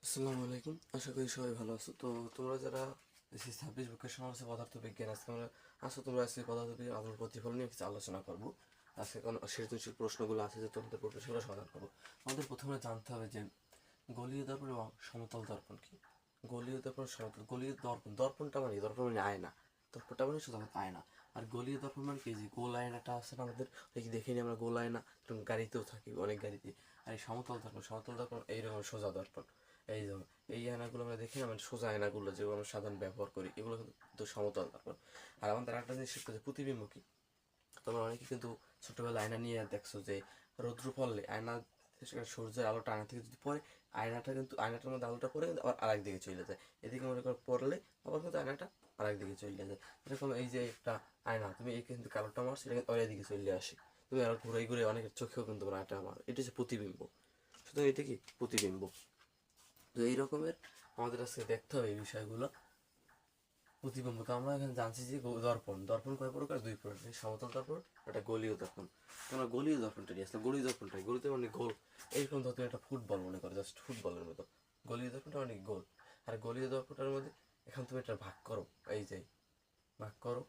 আসসালামু আলাইকুম, আশা করি সবাই ভালো আছো। তো তোমরা যারা এসএসসি 26 ভোকেশনাল আছে পদার্থ বিজ্ঞান, আজকে আমরা তোমরা আজকে পদার্থ বিজ্ঞান আলোর প্রতিফলন নিয়ে কিছু আলোচনা করবো। আজকে কোন সৃজনশীল প্রশ্নগুলো আছে যে তোমাদের প্রশ্ন সেগুলো সমাধান করবো। আমাদের প্রথমে জানতে হবে যে গলীয় দর্পণ এবং সমতল দর্পণ কি। গলীয় দর্পণ, সমতল। গলীয় দর্পণ, দর্পণ মানে আয়না। দর্পণটা মানে শুধু আয়না। আর গলীয় দর্পণ মানে কি, যে গোল আয়নাটা আছে না আমাদের, দেখি আমরা গোল আয়না গাড়িতেও থাকি, অনেক গাড়িতে। আর এই সমতল দর্পণ এইরকম সোজা দর্পণ। এই যেমন এই আয়নাগুলো আমরা দেখি না, মানে সোজা আয়নাগুলো যেগুলো আমরা সাধারণ ব্যবহার করি, এগুলো কিন্তু সমতল দর্পণ। আর আমাদের আরেকটা জিনিস শিখতে যে প্রতিবিম্ব কি। তোমরা অনেকে কিন্তু ছোটবেলায় আয়না নিয়ে দেখছো যে রৌদ্র পড়লে আয়না, সূর্যের আলোটা আয়না থেকে যদি পড়ে, আয়নাটার মধ্যে আলোটা পড়ে কিন্তু আবার আরেক দিকে চলে যায়। এদিকে মনে করো পড়লে আবার কিন্তু আয়নাটা আরেক দিকে চলে যায়। এরকম এই যে একটা আয়না, তুমি এই কিন্তু কালোটা মারছো, এটা কিন্তু এদিকে চলে আসে। তুমি আরো ঘুরে ঘুরে অনেকের চোখেও কিন্তু আয়নাটা আমার, এটা হচ্ছে প্রতিবিম্ব। সুতরাং এটা কি প্রতিবিম্ব। তো এই রকমের আমাদের আজকে দেখতে হবে এই বিষয়গুলো। প্রতিবিম্ব তো আমরা এখানে জানছি যে দর্পণ, কয় প্রকার? দুই প্রকার, সমতল দর্পণ, একটা গলীয় দর্পণ। তোমরা গলীয় দর্পণটা নিয়ে আসলে, গলীয় দর্পণটাই, গলিতে মানে গোল। এইরকম ধর তুমি একটা ফুটবল মনে করো, জাস্ট ফুটবলের মতো। গলীয় দর্পণটা অনেক গোল। আর গলীয় দর্পণটার মধ্যে এখন তুমি একটা ভাগ করো, এই যে ভাগ করো।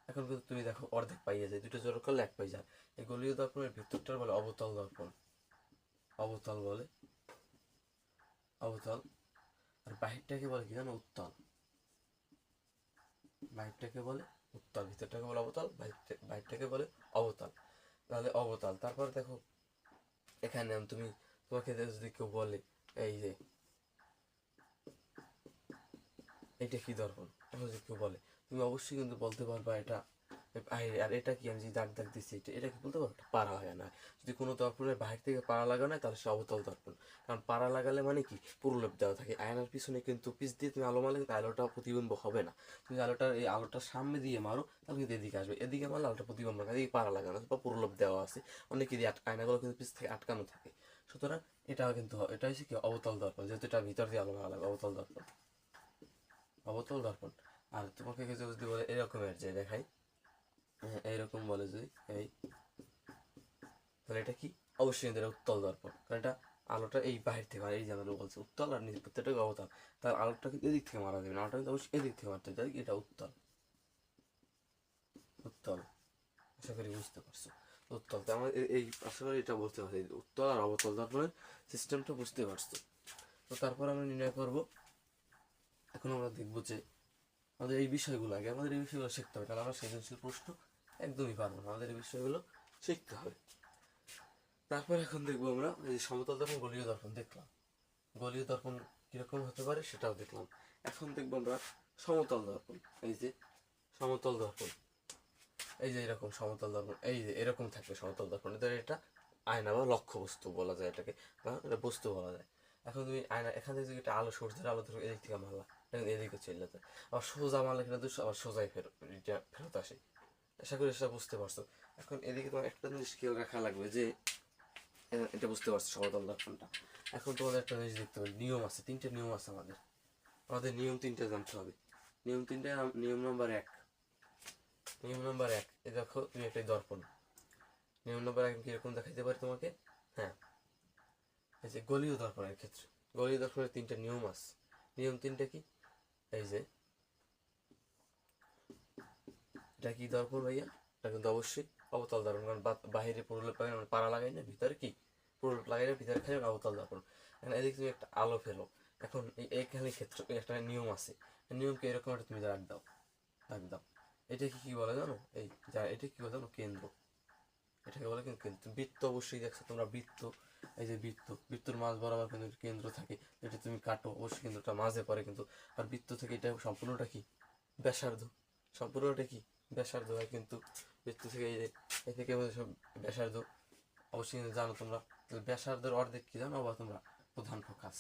এখন কিন্তু তুমি দেখো অর্ধেক পাইয়ে যায়, দুটো জোর করলে এক পাই যায়। এই গলীয় দর্পণের ভিতরটার বলে অবতল দর্পণ, অবতল বলে, অবতল। আর বাহিরটাকে বলে কি জানো? উত্তল। বাহিরটাকে বলে উত্তল, ভিতরটাকে বলে অবতল, বাহিরটাকে বলে অবতল। তাহলে অবতল। তারপর দেখো এখানে তোমাকে যদি কেউ বলে এই যে এইটা কি দর্পণ, এখন যদি কেউ বলে, তুমি অবশ্যই কিন্তু বলতে পারবা এটা। আর এটা কি, আমি যে দাগ দাগ দিচ্ছি, এটা কি বলতে পারো? পাড়া হয় না। যদি কোনো দর্পণের বাহির থেকে পাড়া লাগানো হয় তাহলে সে অবতল দর্পণ। কারণ পাড়া লাগালে মানে কি, পুরুলেপ দেওয়া থাকে আয়নার পিছনে, কিন্তু পিছ দিয়ে তুমি আলো মারলে কিন্তু আলোটা প্রতিবিম্ব হবে না। তুমি এই আলোটার সামনে দিয়ে মারো, তাহলে কিন্তু এদিকে আসবে, এদিকে মারলে আলোটা প্রতিবিম্ব হবে, এদিকে পাড়া লাগানো আছে বা পুরুলেপ দেওয়া আছে। অনেকেরই আয়নাগুলো কিন্তু পিছ থেকে আটকানো থাকে। সুতরাং এটা কিন্তু এটা হচ্ছে কি, অবতল দর্পণ, যেহেতু এটা ভিতর দিয়ে আলো মারা লাগবে, অবতল দর্পণ, অবতল দর্পণ। আর তোমাকে কিছু যদি বলে এরকমের যে দেখাই, এইরকম বলে যদি এই, তাহলে এটা কি? অবশ্যই এটা উত্তল দর্পণ, কারণ এটা আলোটা এই বাহির থেকে, আর এই যে আমরা বলছি উত্তল আর নিজ প্রত্যেকটা অবতল, তার আলোটা কিন্তু এদিক থেকে মারা যাবে না, আলোটা কিন্তু অবশ্যই এদিক থেকে মারতে হবে, এটা উত্তল, উত্তল। আশা করি বুঝতে পারছো। উত্তল তো আমার এই আশা করি এটা বুঝতে পারছি, উত্তল আর অবতল দর্পণের সিস্টেমটা বুঝতে পারছো। তো তারপর আমরা নির্ণয় করব। এখন আমরা দেখবো যে আমাদের এই বিষয়গুলো, আগে আমাদের এই বিষয়গুলো শিখতে হবে, কারণ আমরা সৃজনশীল প্রশ্ন একদমই পারবো না, আমাদের এই বিষয়গুলো শিখতে হবে। তারপর এখন দেখবো আমরা এই সমতল দর্পণ, গলীয় দর্পণ দেখলাম, গলীয় দর্পণ কিরকম হতে পারে সেটাও দেখলাম। এখন দেখবো আমরা সমতল দর্পণ। এই যে সমতল দর্পণ, এই যে এরকম সমতল দর্পণ, এই যে এরকম থাকবে সমতল দর্পণ, এটা আয়না বা লক্ষ্য বস্তু বলা যায় এটাকে, বা এটা বস্তু বলা যায়। এখন তুমি আয়না, এখান থেকে যদি একটা আলো, সূর্যের আলো ধরো এদিক থেকে মারলা, এটা এদিকে চলে যেতে, আবার সোজা মারলে কিনা আবার সোজাই ফেরত আসে। আশা করি সেটা বুঝতে পারছো। এখন এদিকে তোমার একটা জিনিস খেয়াল রাখা লাগবে যে এটা বুঝতে পারছো সমতল দর্পণটা। এখন তোমাদের একটা জিনিস দেখতে হবে, নিয়ম আছে, তিনটে নিয়ম আছে আমাদের, নিয়ম তিনটে জানতে হবে। নিয়ম তিনটে, নিয়ম নম্বর এক, নিয়ম নম্বর এক, এ দেখো তুমি একটা দর্পণ, নিয়ম নম্বর এক কিরকম দেখাইতে পারি তোমাকে। হ্যাঁ, এই যে গলীয় দর্পণের ক্ষেত্রে, গলীয় দর্পণের তিনটে নিয়ম আছে। নিয়ম তিনটে কি? এই যে এটা কি দর্পণ ভাইয়া? এটা কিন্তু অবশ্যই অবতল দর্পণ, কারণ বাহিরে পুরুলেপ লাগাই, মানে পাড়া লাগাই না, ভিতরে কি পুরুলেপ লাগাই না, ভিতরে খালি অবতল দর্পণ। এখন এদিকে তুমি একটা আলো ফেলো, এখন এইখানে ক্ষেত্র একটা নিয়ম আছে, নিয়মকে এরকম একটা তুমি দাগ দাও, দাগ দাও। এটাকে কি বলে জানো? এই যা এটা কি বলে জানো? কেন্দ্র। এটাকে বলে কিন্তু কেন্দ্র। বৃত্ত অবশ্যই দেখছো তোমরা, বৃত্ত, এই যে বৃত্তর মাঝ বরাবর কিন্তু কেন্দ্র থাকে, এটা তুমি কাটো অবশ্যই কেন্দ্রটা মাঝে পড়ে কিন্তু। আর বৃত্ত থেকে এটা সম্পূর্ণটা কি ব্যাসার্ধ, সম্পূর্ণটা কি ব্যাসার্ধ হয় কিন্তু। বৃত্ত থেকে এই যে এই থেকে সব ব্যাসার্ধ, অবশ্যই কিন্তু জানো তোমরা। ব্যাসার্ধের অর্ধেক কি জানো? বা তোমরা প্রধান ফোকাস,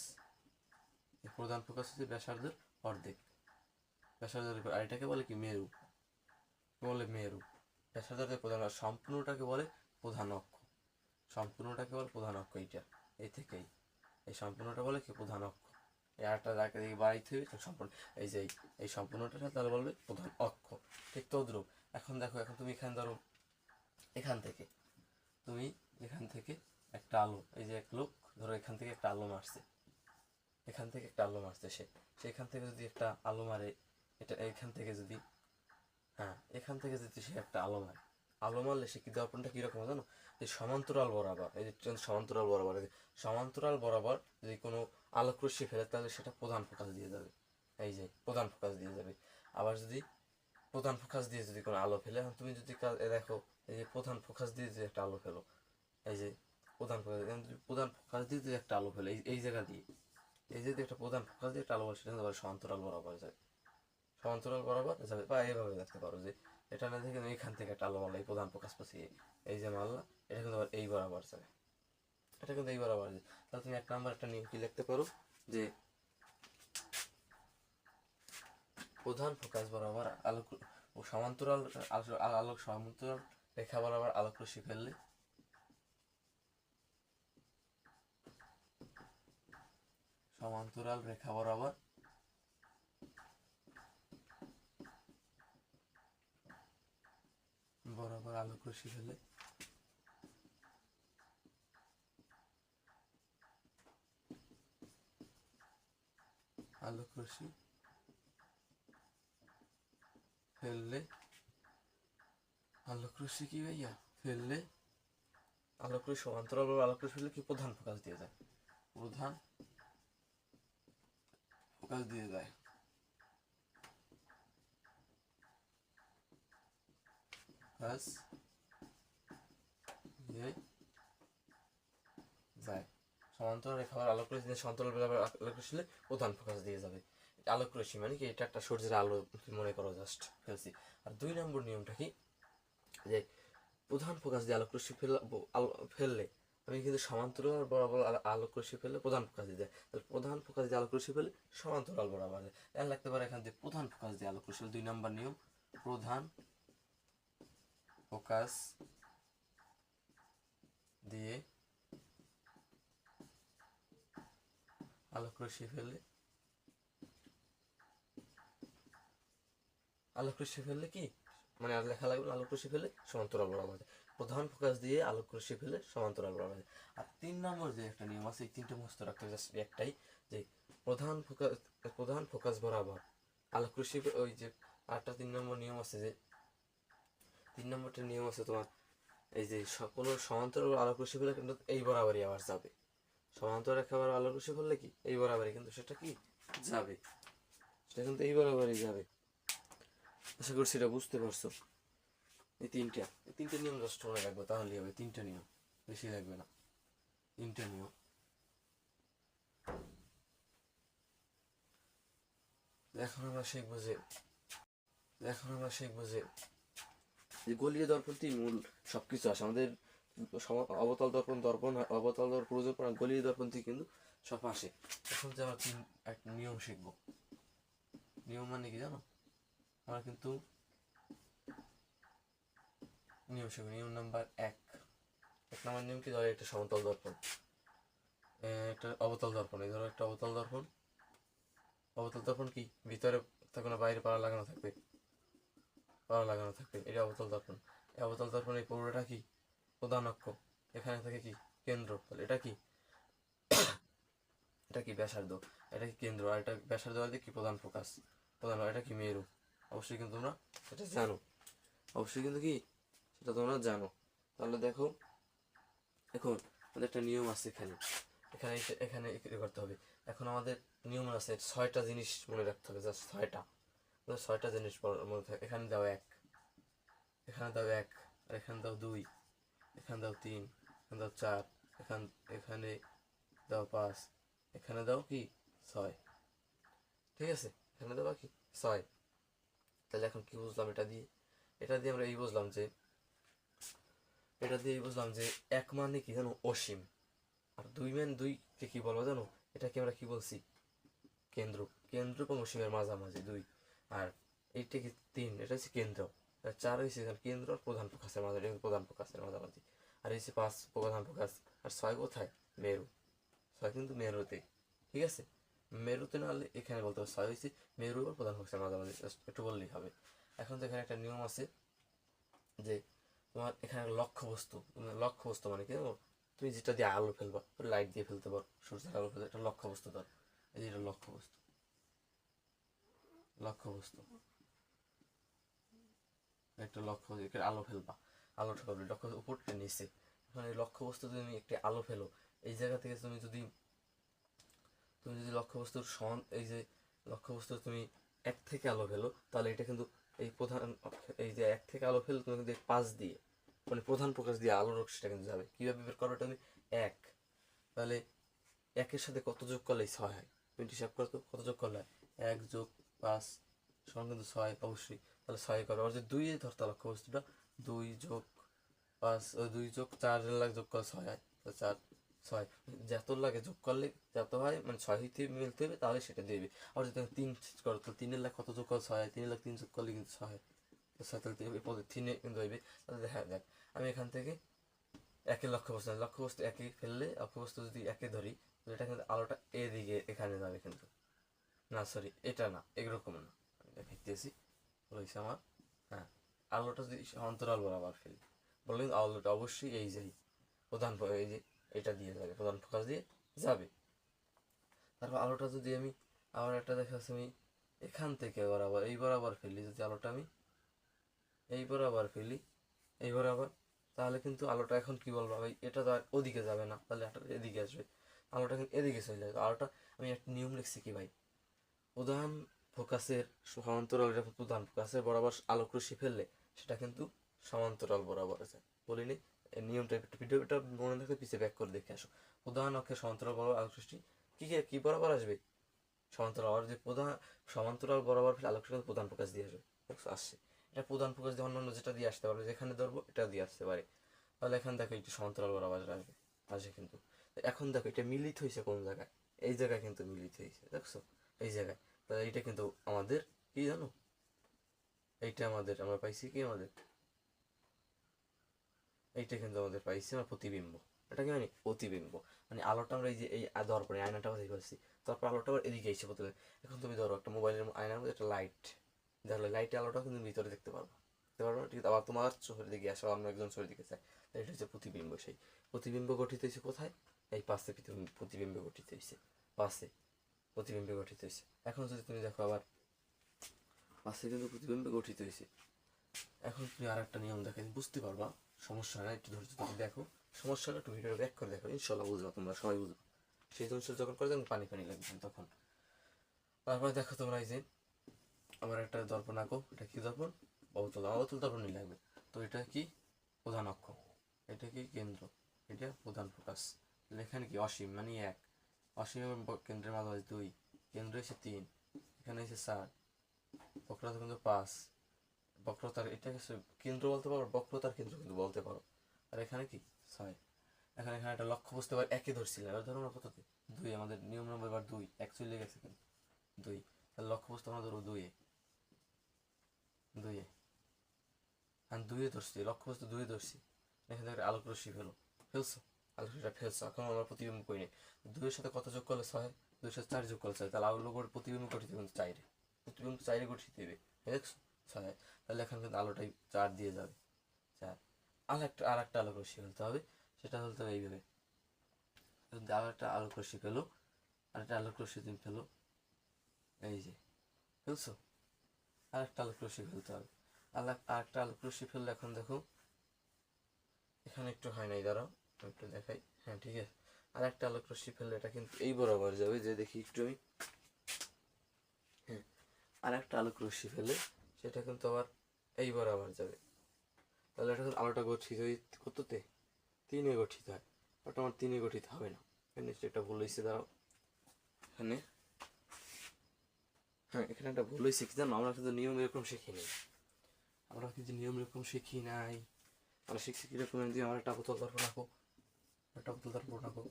প্রধান ফোকাস হচ্ছে ব্যাসার্ধের অর্ধেক, ব্যাসার্ধের উপর। আর এটাকে বলে কি মেরু, বলে মেরু। ব্যাসার্ধকে প্রধান, আর সম্পূর্ণটাকে বলে প্রধান অক্ষ, সম্পূর্ণটাকে বলে প্রধান অক্ষ। এইটা এই থেকেই এই সম্পূর্ণটা বলে কি প্রধান অক্ষ। এই আটটা যাকে দিকে বাড়াইতে হবে সম্পূর্ণ, এই যে এই সম্পূর্ণটা তাহলে বলবে প্রধান অক্ষ। ঠিক তদ্রুপ। এখন দেখো, এখন তুমি এখানে ধরো, এখান থেকে তুমি, এখান থেকে একটা আলো, এই যে এক লোক ধরো এখান থেকে একটা আলো মারছে, এখান থেকে একটা আলো মারছে সেখান থেকে যদি একটা আলো মারে, এটা এখান থেকে যদি, হ্যাঁ এখান থেকে যদি সে একটা আলো মারলে সে কি দর্পণটা কীরকম জানো, যে সমান্তরাল বরাবর, এই যে সমান্তরাল বরাবর, সমান্তরাল বরাবর যদি কোনো আলোক রশ্মি ফেলে তাহলে সেটা প্রধান ফোকাস দিয়ে যাবে, এই যে প্রধান ফোকাস দিয়ে যাবে। আবার যদি প্রধান ফোকাস দিয়ে যদি কোনো আলো ফেলে, এখন তুমি যদি দেখো এই যে প্রধান ফোকাস দিয়ে যদি একটা আলো ফেলো, এই যে প্রধান ফোকাস দিয়ে যদি একটা আলো ফেলে এই জায়গা দিয়ে, এই যে একটা প্রধান ফোকাস দিয়ে একটা আলো ফেলে, সেটা সমান্তরাল বরাবর যায়, সমান্তরাল বরাবর যাবে। বা এইভাবে দেখতে পারো যে এটা না থেকে এখান থেকে একটা আলো মারলা, এই প্রধান ফোকাস পাশে এই যে মারলা, এটা কিন্তু আবার এই বরাবর যাবে, এটা কিন্তু এই বরাবর যায়। তাহলে তুমি 1 নাম্বার একটা নিয়ম কি লিখতে পারো, যে প্রধান ফোকাস বরাবর আলোক ও সমান্তরাল আলোক সমান্তরাল রেখা বরাবর আলোক রশ্মি ফেললে সমান্তরাল রেখা বরাবর আলোক রশ্মি ফেললে আলোক রশ্মি কি ভাইয়া ফেললে আলোক রশ্মি সমান্তরাল আলোক রশ্মি ফেললে কি প্রধান ফোকাস দিয়ে যায়, প্রধান ফোকাস দিয়ে যায়। ফোকাস দিয়ে যায় সমান্তরাল রেখা আর আলোক রশ্মি, সমান্তরাল আলোক রশ্মি প্রধান ফোকাস দিয়ে যাবে। আলোক রশ্মি মানে কি, এটা একটা সূর্যের আলো মনে করো, জাস্ট ফেলছি। আর 2 নম্বর নিয়মটা কি, যে প্রধান ফোকাস দিয়ে আলোক রশ্মি ফেললে আমি কিন্তু সমান্তরাল বরাবর আলোক রশ্মি ফেললে প্রধান ফোকাস দিয়ে যায়, তাহলে প্রধান ফোকাস দিয়ে আলোক রশ্মি ফেললে সমান্তরাল বরাবর যায়। এখন লাগতে পারে এখান থেকে প্রধান ফোকাস দিয়ে আলোক রশ্মি, 2 নম্বর নিয়ম, প্রধান ফোকাস দিয়ে আলোক রশ্মি ফেললে কি মানে আর লেখা লাগবে, আলোক রশ্মি ফেলে সমান্তরাল বরাবর যায়, প্রধান ফোকাস দিয়ে আলোক রশ্মি ফেলে সমান্তরাল বরাবর যায়। আর 3 নম্বর যে একটা নিয়ম আছে, এই 3টে মুখস্থ রাখতে হবে, জাস্ট একটাই, যে প্রধান ফোকাস বরাবর আলোক রশ্মি, ওই যে আরেকটা 3 নম্বর নিয়ম আছে, যে 3 নম্বরটা নিয়ম আছে তোমার, এই যে কোনো সমান্তরাল আলোক রশ্মি ফেলে কিন্তু এই বরাবরই আবার যাবে, সমান্তরাল একেবারে আলোক রশ্মি ফেললে কি এই বরাবরই কিন্তু সেটা কি যাবে, সেটা কিন্তু এই বরাবরই যাবে। আশা করছি এটা বুঝতে পারছো। এই তিনটে নিয়ম জাস্ট মনে রাখবো, তাহলেই হবে। 3টে নিয়ম, বেশি লাগবে না, 3টে নিয়ম। এখন আমরা শিখবো যে গলীয় দর্পণটি মূল সবকিছু আসে আমাদের, অবতল দর্পণ প্রয়োজন পড়ে, গলীয় দর্পণটি কিন্তু সব আসে। এখন যে আমরা একটা নিয়ম শিখবো, নিয়ম মানে কি জানো, আমরা কিন্তু নিয়ম শিখবো। নিয়ম নাম্বার 1 নম্বর নিয়ম কি, ধরো একটা সমতল দর্পণ, একটা অবতল দর্পণ, এই ধরো একটা অবতল দর্পণ কি ভিতরে থাকবে না, বাইরে পাড়া লাগানো থাকবে, এটা অবতল দর্পণ। এই অবতল দর্পণ এই পুরোটা কি প্রধান অক্ষ, এখানে থাকে কি কেন্দ্র, তাহলে এটা কি ব্যাসার্ধ, এটা কি কেন্দ্র, আর এটা ব্যাসার্ধ আর কি প্রধান ফোকাস, এটা কি মেরু। অবশ্যই কিন্তু তোমরা সেটা জানো, তাহলে দেখো এখন আমাদের একটা নিয়ম আছে, এখানে করতে হবে। এখন আমাদের নিয়ম আছে 6টা জিনিস মনে রাখতে হবে, জাস্ট 6টা জিনিস মনে থাকে। এখানে দাও 1, এখানে দাও 1, আর এখানে দাও 2, এখানে দাও 3, এখানে দাও 4, এখানে দাও 5, এখানে দাও কি 6, ঠিক আছে, এখানে দাও কি 6। তাহলে এখন কি বুঝলাম, এটা দিয়ে আমরা এই বুঝলাম যে 1 মানে কি জানো, অসীম। আর 2 কে কি বলবো জানো, এটাকে আমরা কি বলছি, কেন্দ্র এবং অসীমের মাঝামাঝি 2। আর এইটা কি 3, এটা হচ্ছে কেন্দ্র। 4 হয়েছে কেন্দ্র আর প্রধান ফোকাসের মাঝামাঝি। আর হচ্ছে 5 প্রধান ফোকাস। আর 6 কোথায়, মেরু। 6 কিন্তু মেরুতে, ঠিক আছে, মেরুতে না হলে এখানে বলতে হবে 6 হয়েছে মেরু আর প্রধান ফোকাসের মাঝামাঝি, একটু বললেই হবে। এখন তো এখানে একটা নিয়ম আছে, যে তোমার এখানে লক্ষ্য বস্তু মানে কি, তুমি যেটা দিয়ে আলো ফেলবা, লাইট দিয়ে ফেলতে পারো, সূর্যের আলো ফেলতে, একটা লক্ষ্য বস্তু ধর, এই যে এটা লক্ষ্যবস্তু, লক্ষ্যবস্তু একটা লক্ষ্য, এখানে আলো ফেলবা, আলোটা করবে লক্ষ্য উপরটা নিচে। এখন এই লক্ষ্যবস্তু তুমি একটি আলো ফেলো, এই জায়গা থেকে তুমি যদি লক্ষ্যবস্তুর সমান, এই যে লক্ষ্যবস্তু তুমি এক থেকে আলো ফেলো, তাহলে এটা কিন্তু এই প্রধান, এই যে এক থেকে আলো ফেলো তুমি কিন্তু পাঁচ দিয়ে, মানে প্রধান প্রকাশ দিয়ে আলোর রশ্মিটা কিন্তু যাবে। কীভাবে বের করো তুমি? এক, তাহলে একের সাথে কত যোগ করলে ছয় হয়? তুমি হিসাব করো তো, কত যোগ করলে? 1+5 সমান কিন্তু 6 অবশ্যই, তাহলে 6 করো। আর যে 2 ধরতে লক্ষ্যবস্তুটা, 2+5 2+4 লাখ যোগ করলে 6 হয়, তো 4 6 যত লাগে যোগ করলে যত হয়, মানে 6 হইতে মিলতে হবে, তাহলে সেটা দেবে। আর যদি 3 করো তো 3 লাখ কত যোগ করলে 6 হয়? 3 লাখ 3 যোগ করলে কিন্তু 6 হয়, তো 6 তাহলে 3 কিন্তু হইবে। তাহলে দেখা যাক, আমি এখান থেকে একে লক্ষ্যবস্তু একে ফেললে, লক্ষ্যবস্তু যদি একে ধরি, এটা কিন্তু আলোটা এদিকে এখানে যাবে কিন্তু, না সরি এটা না, এরকম না, আমি দেখাইতেছি বলেছি আমার। হ্যাঁ, আলোটা যদি সমান্তরাল বরাবর ফেলি, বললেন আলোটা অবশ্যই এই যাই প্রধান, এই যে এটা দিয়ে যাবে, প্রধান ফোকাস দিয়ে যাবে। তারপর আলোটা যদি আমি আবার একটা দেখাচ্ছি, আমি এখান থেকে বরাবর এই বরাবর ফেলি, যদি আলোটা আমি এই বরাবর ফেলি, এই বরাবর, তাহলে কিন্তু আলোটা এখন কি বলবো ভাই, এটা তো ওদিকে যাবে না, তাহলে এদিকে আসবে, আলোটা কিন্তু এদিকে চলে যাবে। আলোটা আমি একটা নিয়ম লিখছি কি ভাই, প্রধান ফোকাসের সমান্তরাল, প্রধান ফোকাসের বরাবর আলোক রশ্মি ফেললে সেটা কিন্তু সমান্তরাল বরাবর যায়। বলিনি এই নিয়মটা? একটু ভিডিওটা মনে রাখলে পিছিয়ে ব্যাক করে দেখে আসো। প্রধান অক্ষে সমান্তরাল বরাবর আলোক রশ্মি কি বরাবর আসবে? সমান্তরাল। আর যে প্রধান সমান্তরাল বরাবর আলোক রশ্মি প্রধান ফোকাস দিয়ে আসবে, আসছে। এটা প্রধান ফোকাস দিয়ে অন্যান্য যেটা দিয়ে আসতে পারবে, যেখানে ধরবো এটা দিয়ে আসতে পারে। তাহলে এখানে দেখো একটু সমান্তরাল বরাবর আসবে, আসে কিন্তু। এখন দেখো এটা মিলিত হয়েছে কোন জায়গায়? এই জায়গায় কিন্তু মিলিত হয়েছে, দেখছো? এই জায়গায়। তাহলে এইটা কিন্তু আমাদের কি জানো, এইটা আমাদের আমরা পাইছি কি, আমাদের এইটা কিন্তু আমাদের পাইছি আমরা প্রতিবিম্ব। এটা কি মানে প্রতিবিম্ব, মানে আলোটা আমরা এই যে এই দর্পণে আয়নাটা বাজি করছি, তারপর আলোটা আবার এদিকে এসে প্রতিবিম্ব। এখন তুমি ধরো একটা মোবাইলের আয়নার মধ্যে একটা লাইট, দেখলে লাইটের আলোটা কিন্তু ভিতরে দেখতে পারবো, না? ঠিক আছে, আবার তোমার চোখের দিকে আসে, অন্য একজন চোখের দিকে চায়, এটা হচ্ছে প্রতিবিম্ব। সেই প্রতিবিম্ব গঠিত হয়েছে কোথায়? এই পাশে প্রতিবিম্ব গঠিত হয়েছে, পাশে প্রতিবিম্ব গঠিত হয়েছে। এখন যদি তুমি দেখো আবার পাশে কিন্তু প্রতিবিম্ব গঠিত হয়েছে। এখন তুমি আর একটা নিয়ম দেখে বুঝতে পারবা, সমস্যা না, একটু ধৈর্য ধরে দেখো, সমস্যাটা একটু ভিডিওটা ব্যাক করে দেখো, ইনশাল্লাহ বুঝবা, তোমরা সবাই বুঝবা। সেই জিনিসটা যখন করে যখন পানি পানি লাগবে তখন। তারপরে দেখো তোমরা এই যে আমার একটা দর্পণ আঁকো, এটা কি দর্পণ? অবতল দর্পণই লাগবে। তো এটা কি? প্রধান অক্ষ, এটা কি কেন্দ্র, এটা প্রধান ফোকাস। এখানে কি অসীম মানে 1, অসীম এবং কেন্দ্রের মাঝামাঝি 2, কেন্দ্র এসে 3, এখানে এসে 4, বক্রতা কিন্তু 5, বক্রতার এটাকে কেন্দ্র বলতে পারো, বক্রতার কেন্দ্র কিন্তু বলতে পারো। আর এখানে কি 6। এখানে একটা লক্ষ্য বুঝতে পারো, একে ধরছিলাম, এবার ধরো না কততে 2, আমাদের নিয়ম নম্বর এবার 2, এক চলে গেছে কিন্তু 2, তাহলে লক্ষ্য বুঝতে আমরা ধরো 2 হ্যাঁ 2 ধরছি, লক্ষ্য বস্তু 2 ধরছি। এখানে একটা আলোক রশ্মি ফেলছো, আলোক রশ্মিটা ফেলছো, এখন আমরা প্রতিবিম্ব করি নি। 2 এর সাথে কত যোগ করলে 6, 2 এর সাথে 4 যোগ করলে 6, তাহলে আলোক প্রতিবিম্ব গঠিত কিন্তু 4, প্রতিবিম্ব 4 গঠিত হবে, দেখছো 6। তাহলে এখন কিন্তু আলোটাই 4 দিয়ে যাবে, 4। আর একটা আলোক রশ্মি ফেলতে হবে, সেটা ফেলতে হবে এইভাবে। আর একটা আলোক রশ্মি ফেলো, আর একটা আলোক রশ্মি তুমি ফেলো, এই যে ফেলছো, আর একটা আলোক রশ্মি ফেলতে হবে। আর একটা আলোক রশ্মি ফেললে এখন দেখো এখানে একটু হয় নাই, দাঁড়াও একটু দেখাই, হ্যাঁ ঠিক আছে। আর একটা আলোক রশ্মি ফেললে এটা কিন্তু এই বরাবর যাবে, যে দেখি একটু আমি, হ্যাঁ আর একটা আলোক রশ্মি ফেলে সেটা কিন্তু আবার এই বরাবর যাবে। তাহলে এটা আলোটা গঠিত হয় কততে? 3 গঠিত হয়, ওটা আমার 3 গঠিত হবে না, নিশ্চয়ই একটা ভুল হয়েছে, দাঁড়াও এখানে, হ্যাঁ এখানে একটা ভুল হয়েছে কি জানো, আমরা কিন্তু নিয়ম এরকম শিখি নাই, আমরা কিন্তু নিয়ম এরকম শিখি নাই। আমরা শিখছি কিরকম, দিয়ে আমার একটা বোতল দর্পণ আঁকো, একটা বোতল দর্পণ আঁকো,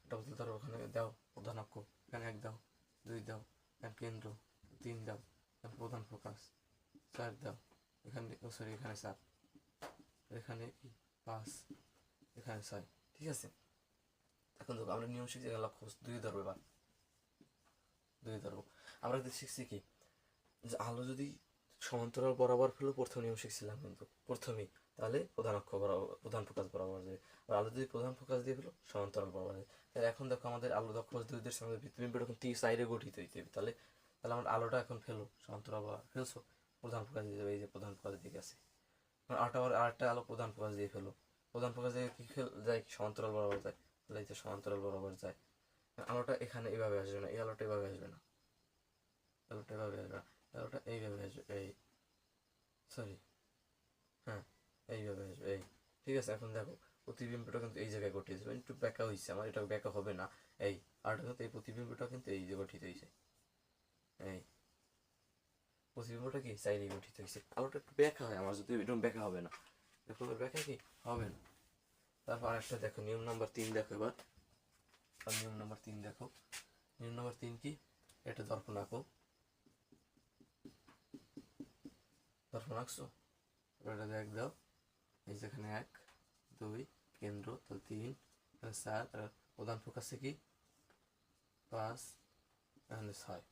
একটা বোতল দর্পণ ওখানে দাও, প্রধান অক্ষ এখানে 1 দাও, 2 দাও, এখানে কেন্দ্র 3 দাও, এখানে প্রধান ফোকাস 4 দাও, এখানে সরি এখানে 4, এখানে কি 5, এখানে 6, ঠিক আছে। এখন দেখো আমরা নিয়ম শিখছি, লক্ষ্য 2 ধরবো, এবার 2 ধরবো। আমরা শিখছি কি, যে আলো যদি সমান্তরাল বরাবর ফেলো, প্রথম নিয়ম শিখছিলাম কিন্তু প্রথমেই তাহলে প্রধান অক্ষ বরাবর, প্রধান ফোকাস বরাবর যাবে। আর আলো যদি প্রধান ফোকাস দিয়ে ফেলো সমান্তরাল বরাবর যাবে। তাহলে এখন দেখো আমাদের আলো অক্ষ দুইদের সঙ্গে বৃত্তবিম্ব এখন 3 সাইডে গঠিত হইতে হবে। তাহলে তাহলে আমার আলোটা এখন ফেলো সমান্তরাল বরাবর ফেলছো, প্রধান ফোকাস দিয়ে যাবে, এই যে প্রধান ফোকাস দিকে আছে। আরেকটা আলো প্রধান ফোকাস দিয়ে ফেলো, প্রধান ফোকাস দিয়ে কি যায়, কি সমান্তরাল বরাবর যায়, তাহলে এই যে সমান্তরাল বরাবর যায়। আলোটা এখানে এভাবে আসবে না, এই আলোটা এভাবে আসবে না, আলোটা এভাবে আসবে না, আলোটা এইভাবে আসবে, এই সরি হ্যাঁ এইভাবে আসবে, এই ঠিক আছে। এখন দেখো প্রতিবিম্বটা কিন্তু এই জায়গায় গঠিত হয়েছে, একটু ব্যাকা হয়েছে, আমার এটা ব্যাকা হবে না, এই আরটা কিন্তু এই প্রতিবিম্বটা কিন্তু এই যে গঠিত হয়েছে, এই প্রতিবিম্বটা কি সাইডে গঠিত হয়েছে। আলোটা একটু ব্যাকা হয় আমার, যদি এরকম ব্যাকা হবে না, দেখো ব্যাকা কি হবে না। তারপর আরেকটা দেখো নিয়ম নাম্বার 3 দেখো এবার, নিয়ম নাম্বার 3 দেখো, নিয়ম নাম্বার 3 কি, এটা দর্পণ আঁকো, দর্পণ আঁকছো, এটা দেখ দাও, এই যেখানে 1 2 কেন্দ্র, তাহলে 3 4, তার প্রধান ফোকাসে কি 5, এখানে 6।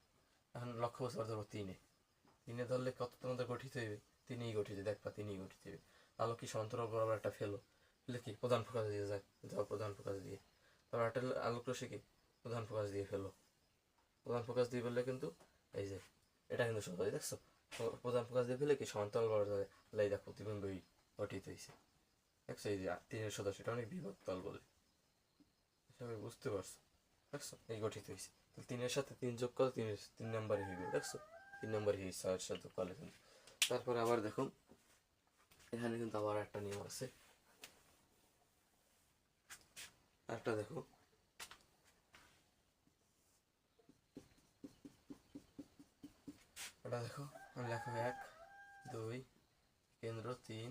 এখন লক্ষ্য বস্তু ধরবো 3-এ ধরলে কত তোমাদের গঠিত হইবে, 3ই গঠিত, দেখবা 3ই গঠিত হইবে। আলো কি সমান্তরাল বরাবর একটা ফেলো, ফেলে কি প্রধান ফোকাস দিয়ে যায়, যাও প্রধান ফোকাস দিয়ে, তারপর একটা আলোক রশ্মি কি প্রধান ফোকাস দিয়ে ফেলো, প্রধান ফোকাস দিয়ে ফেললে কিন্তু এই যে এটা কিন্তু সহজ, দেখছো প্রধান ফোকাস দিয়ে ফেলে কি সমান্তরাল বরাবর যায়, তাহলে এই দেখো প্রতিবিম্বই গঠিত হয়েছে, দেখছো এই যে 3-এর সদস্য, এটা অনেক বিভক্ত তল বলে, সবাই বুঝতে পারছো, দেখছো এই গঠিত হয়েছে। 3-এর সাথে 3 যোগ করলে 3 নাম্বারই হইবে, দেখছো 3 নাম্বারই হয়েছে 6-এর সাথে করলে কিন্তু। তারপরে আবার দেখো এখানে কিন্তু আবার একটা নিয়ম আছে, একটা দেখো এটা দেখো, লেখো 1 2 কেন্দ্র, 3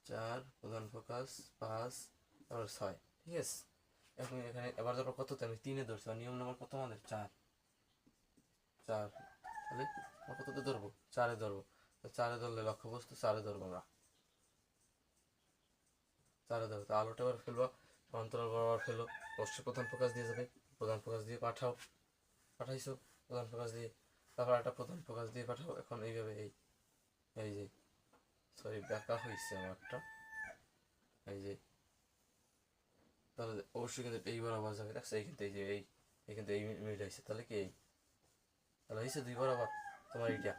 4 প্রধান ফোকাস, 5 তারপর 6, ঠিক আছে। এখন এখানে এবার ধরো কত, আমি 3-এ ধরছি, নিয়ম নাম্বার কত আমাদের 4, তাহলে কততে ধরবো 4-এ ধরবো, 4-এ ধরলে লক্ষ্যবস্তু 4-এ ধরবো আমরা, 4-এ ধরবো। আলোটা এবার ফেলবো সমান্তরাল বরাবর ফেলো, অবশ্যই প্রধান ফোকাস দিয়ে যাবে, প্রধান ফোকাস দিয়ে পাঠাইছো প্রধান ফোকাস দিয়ে, তারপর একটা প্রধান ফোকাস দিয়ে পাঠাও। এখন এইভাবে এই যে সরি ব্যাকা হয়েছে আমারটা, এই যে তাহলে অবশ্যই কিন্তু এই বরাবর যাবে, দেখছো এই কিন্তু এই যে এই কিন্তু এই মিল হয়েছে, তাহলে কি এই তাহলে হয়েছে 2 বরাবর তোমার এইটা,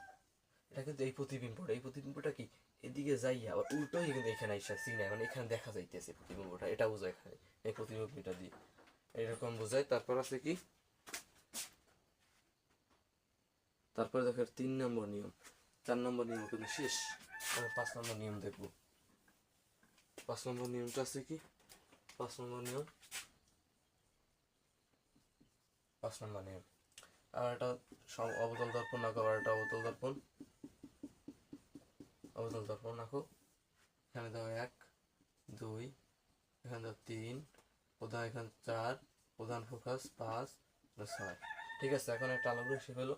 এটা কিন্তু এই প্রতিবিম্বটা, এই প্রতিবিম্বটা কি এদিকে যাইয়া আবার উল্টো হয়ে কিন্তু এখানে আইসা সিনে, মানে এখানে দেখা যাইতেছে প্রতিবিম্বটা, এটা বোঝায় এখানে এই প্রতিবিম্বটা দিয়ে এরকম বোঝায়। তারপর আছে কি, তারপরে দেখো 3 নম্বর নিয়ম, 4 নম্বর নিয়ম কিন্তু শেষ, 5 নম্বর নিয়ম দেখবো। 5 নম্বর নিয়মটা আছে কি, 5 নম্বর নিয়ম, 5 নম্বর নিয়ম আর একটা অবতল দর্পণ আঁকো, আর একটা অবতল দর্পণ, অবতল দর্পণ আঁকো। এখানে দাও 1 2, এখানে দাও 3, প্রধান এখানে 4, প্রধান ফোকাস 5 6, ঠিক আছে। এখন একটা আলোক রশ্মি হলো,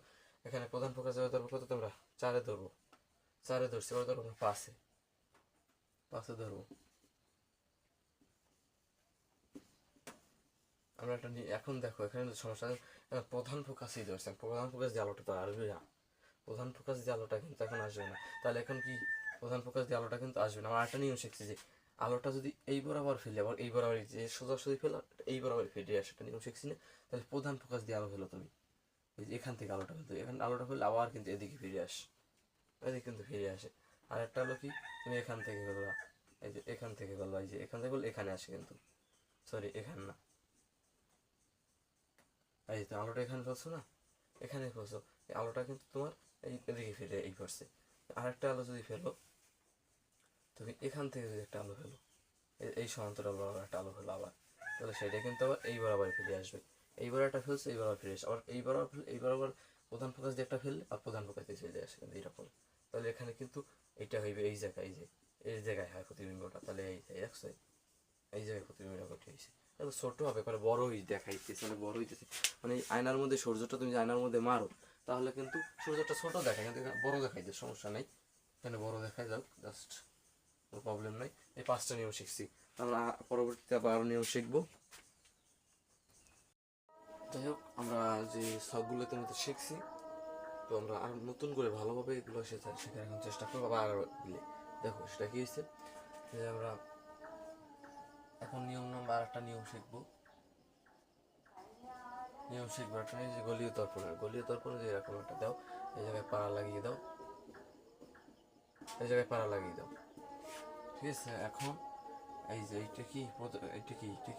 এখানে প্রধান ফোকাস যাবে ধরবো কত তোমরা 4-এ ধরবো, 4-এ ধরছি, এবার ধরবো 5-এ ধরবো আমরা একটা। এখন দেখো এখানে সমস্যা, প্রধান ফোকাসই ধরছে, প্রধান ফোকাস দিয়ে আলোটা তো আসবে না, প্রধান ফোকাস দিয়ে আলোটা কিন্তু এখন আসবে না, তাহলে এখন কি প্রধান ফোকাস দিয়ে আলোটা কিন্তু আসবে না। আমার একটা নিয়ম শিখছি যে আলোটা যদি এই বরাবর ফেলে আবার এই বরাবর যে সোজাসুজি ফেলো এই বরাবর ফেলে আসে, একটা নিয়ম শিখছি না, তাহলে প্রধান ফোকাস দিয়ে আলো ফেলো তুমি, এই যে এখান থেকে আলোটা ফেলতে, এখানে আলোটা ফেলে আবার কিন্তু এদিকে ফিরে আসে, এদিকে কিন্তু ফিরে আসে। আর একটা হলো কি, তুমি এখান থেকে ফেলবা, এই যে এখান থেকে ফেলবা, এই যে এখান থেকে বললে এখানে আসে কিন্তু, সরি এখানে না, এই তো আলোটা এখানে ফেলছো না, এখানে ফেলছো, এই আলোটা কিন্তু তোমার এই এদিকে ফিরে এই করছে। আরেকটা আলো যদি ফেলো তুমি এখান থেকে যদি একটা আলো ফেলো, এই সমান্তরাল বরাবর একটা আলো ফেলো আবার, তাহলে সেটা কিন্তু আবার এই বরাবর ফিরে আসবে, এই বরাবরটা ফেলছে এই বরাবর ফিরে আসে, আবার এই বরাবর ফেলে এই বরাবর প্রধান ফোকাস দিয়ে একটা ফেললে আর প্রধান ফোকাস দিয়ে চলে আসে কিন্তু এইরকম। তাহলে এখানে কিন্তু এইটা হইবে এই জায়গায়, এই যে এই জায়গায় হয় প্রতিবিম্বটা, তাহলে এই দেখছো এই জায়গায় প্রতিবিম্বটা ঘটে হয়েছে। এত ছোট হবে পরে বড় হয়ে দেখাইতেছে, মানে বড় হইতেছে, মানে আয়নার মধ্যে সূর্যটা তুমি যে আয়নার মধ্যে মারো তাহলে কিন্তু সূর্যটা ছোট দেখায়, কিন্তু বড় দেখাইতে সমস্যা নেই, এখানে বড় দেখাই যাক জাস্ট, কোনো প্রবলেম নাই। এই 5টা নিয়ম শিখছি, আমরা পরবর্তীতে আবার আরও নিয়ম শিখবো। যাই হোক আমরা যে শখগুলোতে মতো শিখছি, তো আমরা আর নতুন করে ভালোভাবে এগুলো শেখার এখন চেষ্টা করবো, আবার দেখো সেটা কি হয়েছে যে আমরা এখন নিয়ম নাম্বার আরেকটা নিয়ম শিখবো। একটা এই যে গলীয় তর্পণে যে এরকম একটা দাও, এই জায়গায় পাড়া লাগিয়ে দাও, ঠিক আছে। এখন এই যে এইটা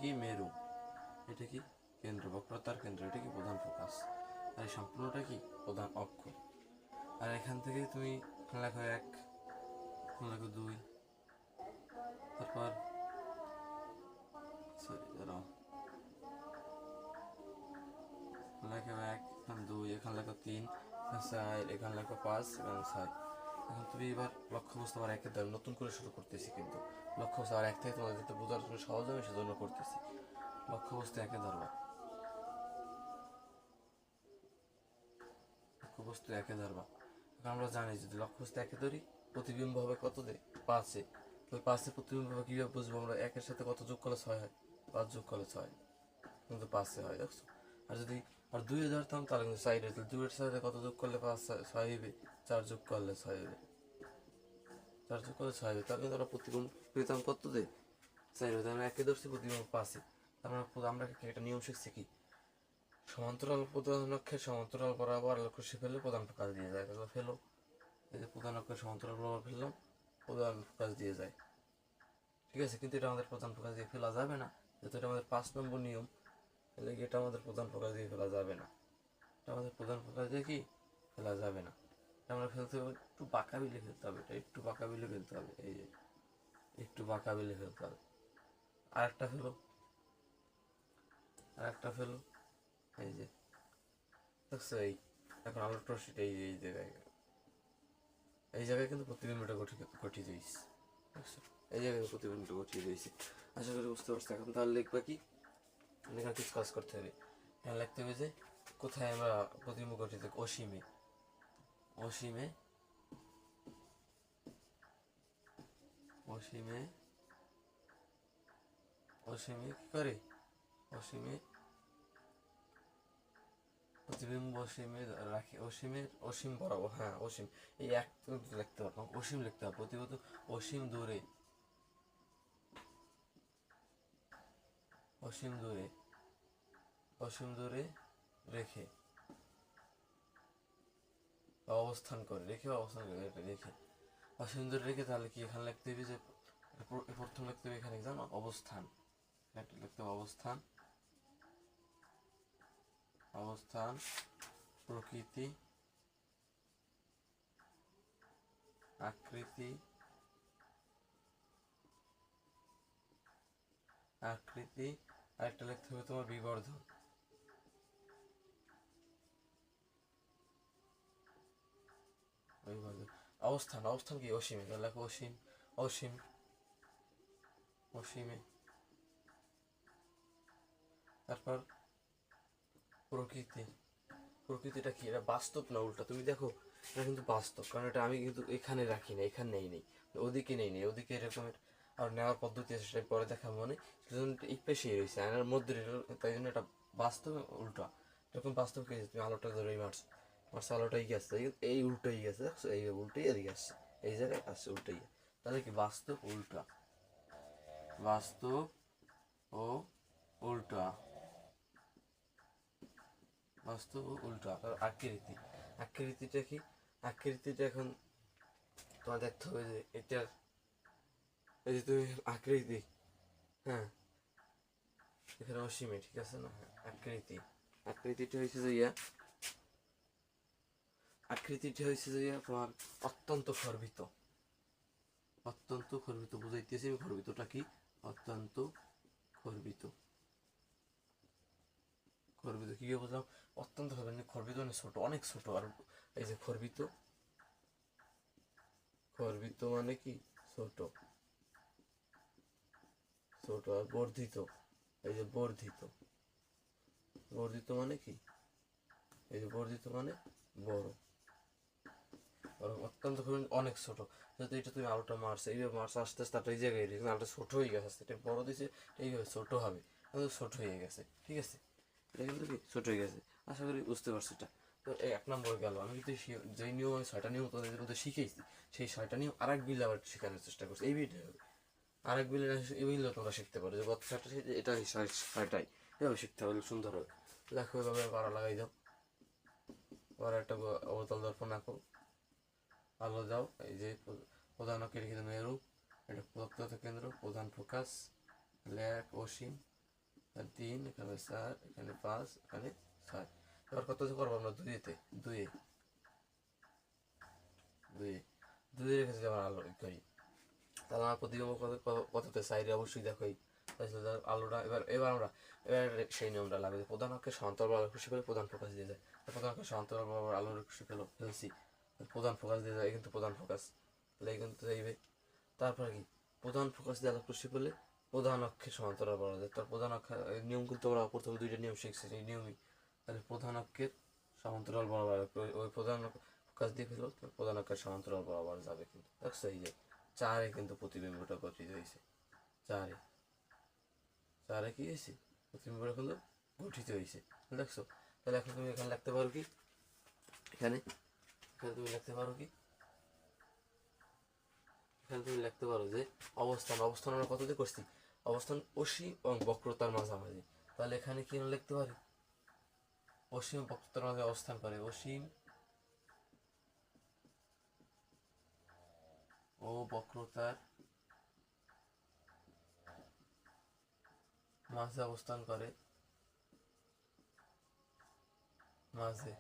কি মেরু, এটা কি কেন্দ্র, বক্রতার কেন্দ্র, এটা কি প্রধান ফোকাস, আর এই সম্পূর্ণটা কি প্রধান অক্ষ। আর এখান থেকে তুমি লেখো 1, লেখো 2, তারপর লেখো 1, এখানে 2, এখানে লেখো 3, 4, এখানে লেখো 5 এবং 6। এখন তুমি এবার লক্ষ্যবস্তু আবার 1 ধরো, নতুন করে শুরু করতেছি, কিন্তু লক্ষ্যবস্তু আবার 1 থেকে তোমাদের যাতে বোঝার জন্য সহজ হবে সেজন্য করতেছি। লক্ষ্যবস্তু 1 ধরবা, এখন আমরা জানি যদি লক্ষ্যবস্তু 1 ধরি, প্রতিবিম্ব হবে কত দে 5-এ। তাহলে 5-এ প্রতিবিম্ব হবে কীভাবে বুঝবো আমরা? 1-এর সাথে কত যোগ করলে 6 হয়? 5 যোগ করলে 6, কিন্তু 5-এ হয়, দেখছো। আর যদি 2-এ ধরতাম তাহলে কিন্তু 4 হতো। 2-এর সাথে কত যোগ করলে 5 6 হবে? 4 যোগ করলে 6 হবে, 4 যোগ করলে 6 হবে। তাহলে কিন্তু আমরা প্রতিবিম্ব পেতাম কত দে 4 হবে। আমরা 1-এ ধরছি, প্রতিবিম্ব 5-এ। আমরা একটা নিয়ম শিখছি কি, সমান্তরাল প্রধান অক্ষের সমান্তরাল বরাবর লক্ষ্য ফেলে প্রধান ফোকাস দিয়ে যায়। তাহলে ফেলো, এই যে প্রধান অক্ষের সমান্তরাল বরাবর ফেললাম, প্রধান ফোকাস দিয়ে যায়, ঠিক আছে। কিন্তু এটা আমাদের প্রধান ফোকাস দিয়ে ফেলা যাবে না, যেহেতু এটা আমাদের 5 নম্বর নিয়ম। তাহলে এটা আমাদের প্রধান ফোকাস দিয়ে ফেলা যাবে না, এটা আমাদের প্রধান ফোকাস দিয়ে কি ফেলা যাবে না। এটা আমরা ফেলতে হবে একটু বাঁকা বিলে ফেলতে হবে, এটা একটু বাঁকা বিলে ফেলতে হবে, এই যে একটু বাঁকা বিলে ফেলতে হবে। আরেকটা ফেলো, এই যে দেখছো, এই এখন আমরা টর্চিট এই জায়গায় কিন্তু প্রতিবিম্বটা গঠিত হয়েছে, দেখছো, এই জায়গায় প্রতিবিম্বটা গঠিত হয়েছে। আশা করি বুঝতে পারছি। এখন তাহলে লিখবা কি, এখানে কিছু কাজ করতে হবে। এখানে লিখতে হবে যে কোথায় আমরা প্রতিবিম্ব গঠিত, অসীমে কি করে, প্রতিবিম্ব অসীমে রাখি, অসীম বরাবর, হ্যাঁ অসীম, এই এক লিখতে পারবো, অসীম লিখতে হবে, প্রতিবত অসীম দূরে রেখে অবস্থান করে, অসীম দূরে রেখে। তাহলে কি এখানে লিখতে হবে যে প্রথম লিখতে হবে এখানে জানো অবস্থান, একটা লিখতে হবে অবস্থান প্রকৃতি আকৃতি আর একটা লিখতে হবে তোমার বিবর্ধন। অবস্থান কি অসীমে, তাহলে লেখো অসীমে। তারপর প্রকৃতিটা কি, এটা বাস্তব না উল্টা? তুমি দেখো এটা কিন্তু বাস্তব, কারণ এটা আমি কিন্তু এখানে রাখি না, এখানে নেই, ওদিকে নেই, ওদিকে এরকমের আর নেওয়ার পদ্ধতি আছে, সেটা পরে দেখা মনে। সেজন্য এই পেশেই রয়েছে আয়নার মধ্যে, তাই জন্য এটা বাস্তব উল্টা। এরকম বাস্তব কি, তুমি আলোটা ধরে মারছো, আলোটাই গেছে, এই উল্টোই গেছে, দেখছো, এই উল্টোই এদিকে আসছে, এই জায়গায় আসছে উল্টোই। তাহলে কি বাস্তব ও উল্টা, আকৃতিটা কি, এখন তোমার দেখতে হবে যে এটার, এই যে তুমি আকৃতি, হ্যাঁ এখানে অসীমে, ঠিক আছে না, আকৃতিটা হয়েছে যে তোমার অত্যন্ত খর্বিত, বুঝাইতেছি আমি খর্বিতটা কি, অত্যন্ত খর্বিত কি বুঝলাম, অত্যন্ত খর্বিত মানে ছোট, অনেক ছোট। আর এই যে খর্বিত মানে কি ছোট, আর বর্ধিত, এই যে বর্ধিত মানে কি, এই যে বর্ধিত মানে বড়, অত্যন্ত অনেক ছোট। যেহেতু এটা তুমি আলোটা মারছো, এইভাবে মারছো, আস্তে আস্তে এই জায়গায় আলোটা ছোট হয়ে গেছে, এটা বড় দিয়েছে, এইভাবে ছোট হবে, ছোট হয়ে গেছে, ঠিক আছে, এটা কিন্তু কি ছোট হয়ে গেছে। আশা করি বুঝতে পারছি এটা। তো এই 1 নম্বর গেল। আমি কিন্তু যেই নিয়ম, আমি 6টা নিয়ম তোদের মধ্যে শিখেছি, সেই 6টা নিয়ম আরেক বিলে আবার শেখানোর চেষ্টা করছি। এই ভিডিও আরেক বিলে এই বিলে তোমরা শিখতে পারো যে গত 6টা শিখে এটা 6টাই এভাবে শিখতে হবে সুন্দর হবে। দেখো এভাবে পাড়া লাগাই দাও, আবার একটা অবতল দর্পণ আঁকো, আলো দাও। এই যে প্রধান অক্ষে লিখে মেরু, এটা প্রদত্ত কেন্দ্র, প্রধান ফোকাস, 1 অসীম, 3, এখানে 4, এখানে 5, এখানে 6। এবার কত করবো আমরা? 2-তে 2 দুই রেখেছি আমার আলো করি। তাহলে আমার প্রতিবিম্ব কততে 4 অবশ্যই দেখোই। আলোটা এবার আমরা সেই নিয়মটা লাগবে। প্রধান অক্ষের সমান্তরাল আলো খুশি পেলে প্রধান ফোকাস দিয়ে যায়। প্রধান অক্ষের সমান্তরাল আলোর খুশি ফেলছি, প্রধান ফোকাস দিয়ে যায়, কিন্তু প্রধান ফোকাস তাহলে কিন্তু যাইবে। তারপরে কি প্রধান ফোকাস দিয়ে আলো খুশি পেলে প্রধান অক্ষের সমান্তরাল বলা যায়। তার প্রধান অক্ষের নিয়ম কিন্তু আমরা প্রথমে 2টা নিয়ম শিখছি, এই নিয়মই। তাহলে প্রধান অক্ষের সমান্তরাল বরাবর ওই প্রধান ফোকাস দিয়ে ফেলো, প্রধান অক্ষের সমান্তরাল বরাবর যাবে। কিন্তু দেখছো এই যে 4-এ কিন্তু প্রতিবিম্বটা গঠিত হয়েছে। 4-এ কি হয়েছে? প্রতিবিম্বটা কিন্তু গঠিত হয়েছে, দেখছো? তাহলে এখন তুমি এখানে লিখতে পারো কি, এখানে তুমি লিখতে পারো কি, এখানে তুমি লিখতে পারো যে অবস্থান আমরা কত দিয়ে করছি? অবস্থান অসীম এবং বক্রতার মাঝামাঝি। তাহলে এখানে কি লিখতে পারি? অসীম বক্রতার মাঝে অবস্থান করে, অসীম ও বক্রতার মাঝে অবস্থান করে, মাঝে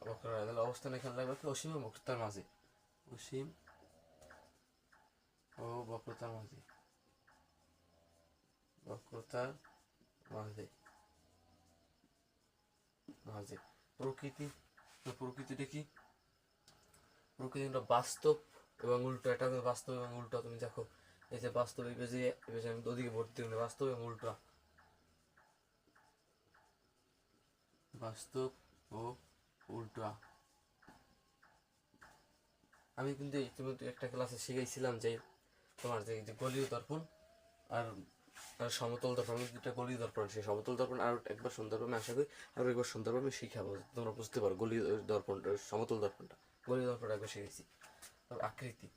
বক্রতা। তাহলে অবস্থান এখানে লাগবে কি? অসীম ও বক্রতার মাঝে, অসীম ও বক্রতার মাঝে, বক্রতার মাঝে মাঝে প্রকৃতি। প্রকৃতিটা কি? প্রকৃতিটা বাস্তব এবং উল্টো। এটা বাস্তব এবং উল্টো তুমি দেখো, এই যে বাস্তব, এই পেজে আমি ওদিকে ভর্তি করি, বাস্তব এবং উল্টা, বাস্তব ও উল্টা। আমি কিন্তু ইতিমধ্যে একটা ক্লাসে শিখাইছিলাম যে তোমার যে গলীয় দর্পণ আর সমতল দর্পণ, আমি 2টা গলীয় দর্পণ, সেই সমতল দর্পণ আর একবার সুন্দরভাবে, আশা করি আরও একবার সুন্দরভাবে শিখাবো, তোমরা বুঝতে পারো গলীয় দর্পণ, সমতল দর্পণটা, গলীয় দর্পণটা একবার শিখেছি। আকৃতি,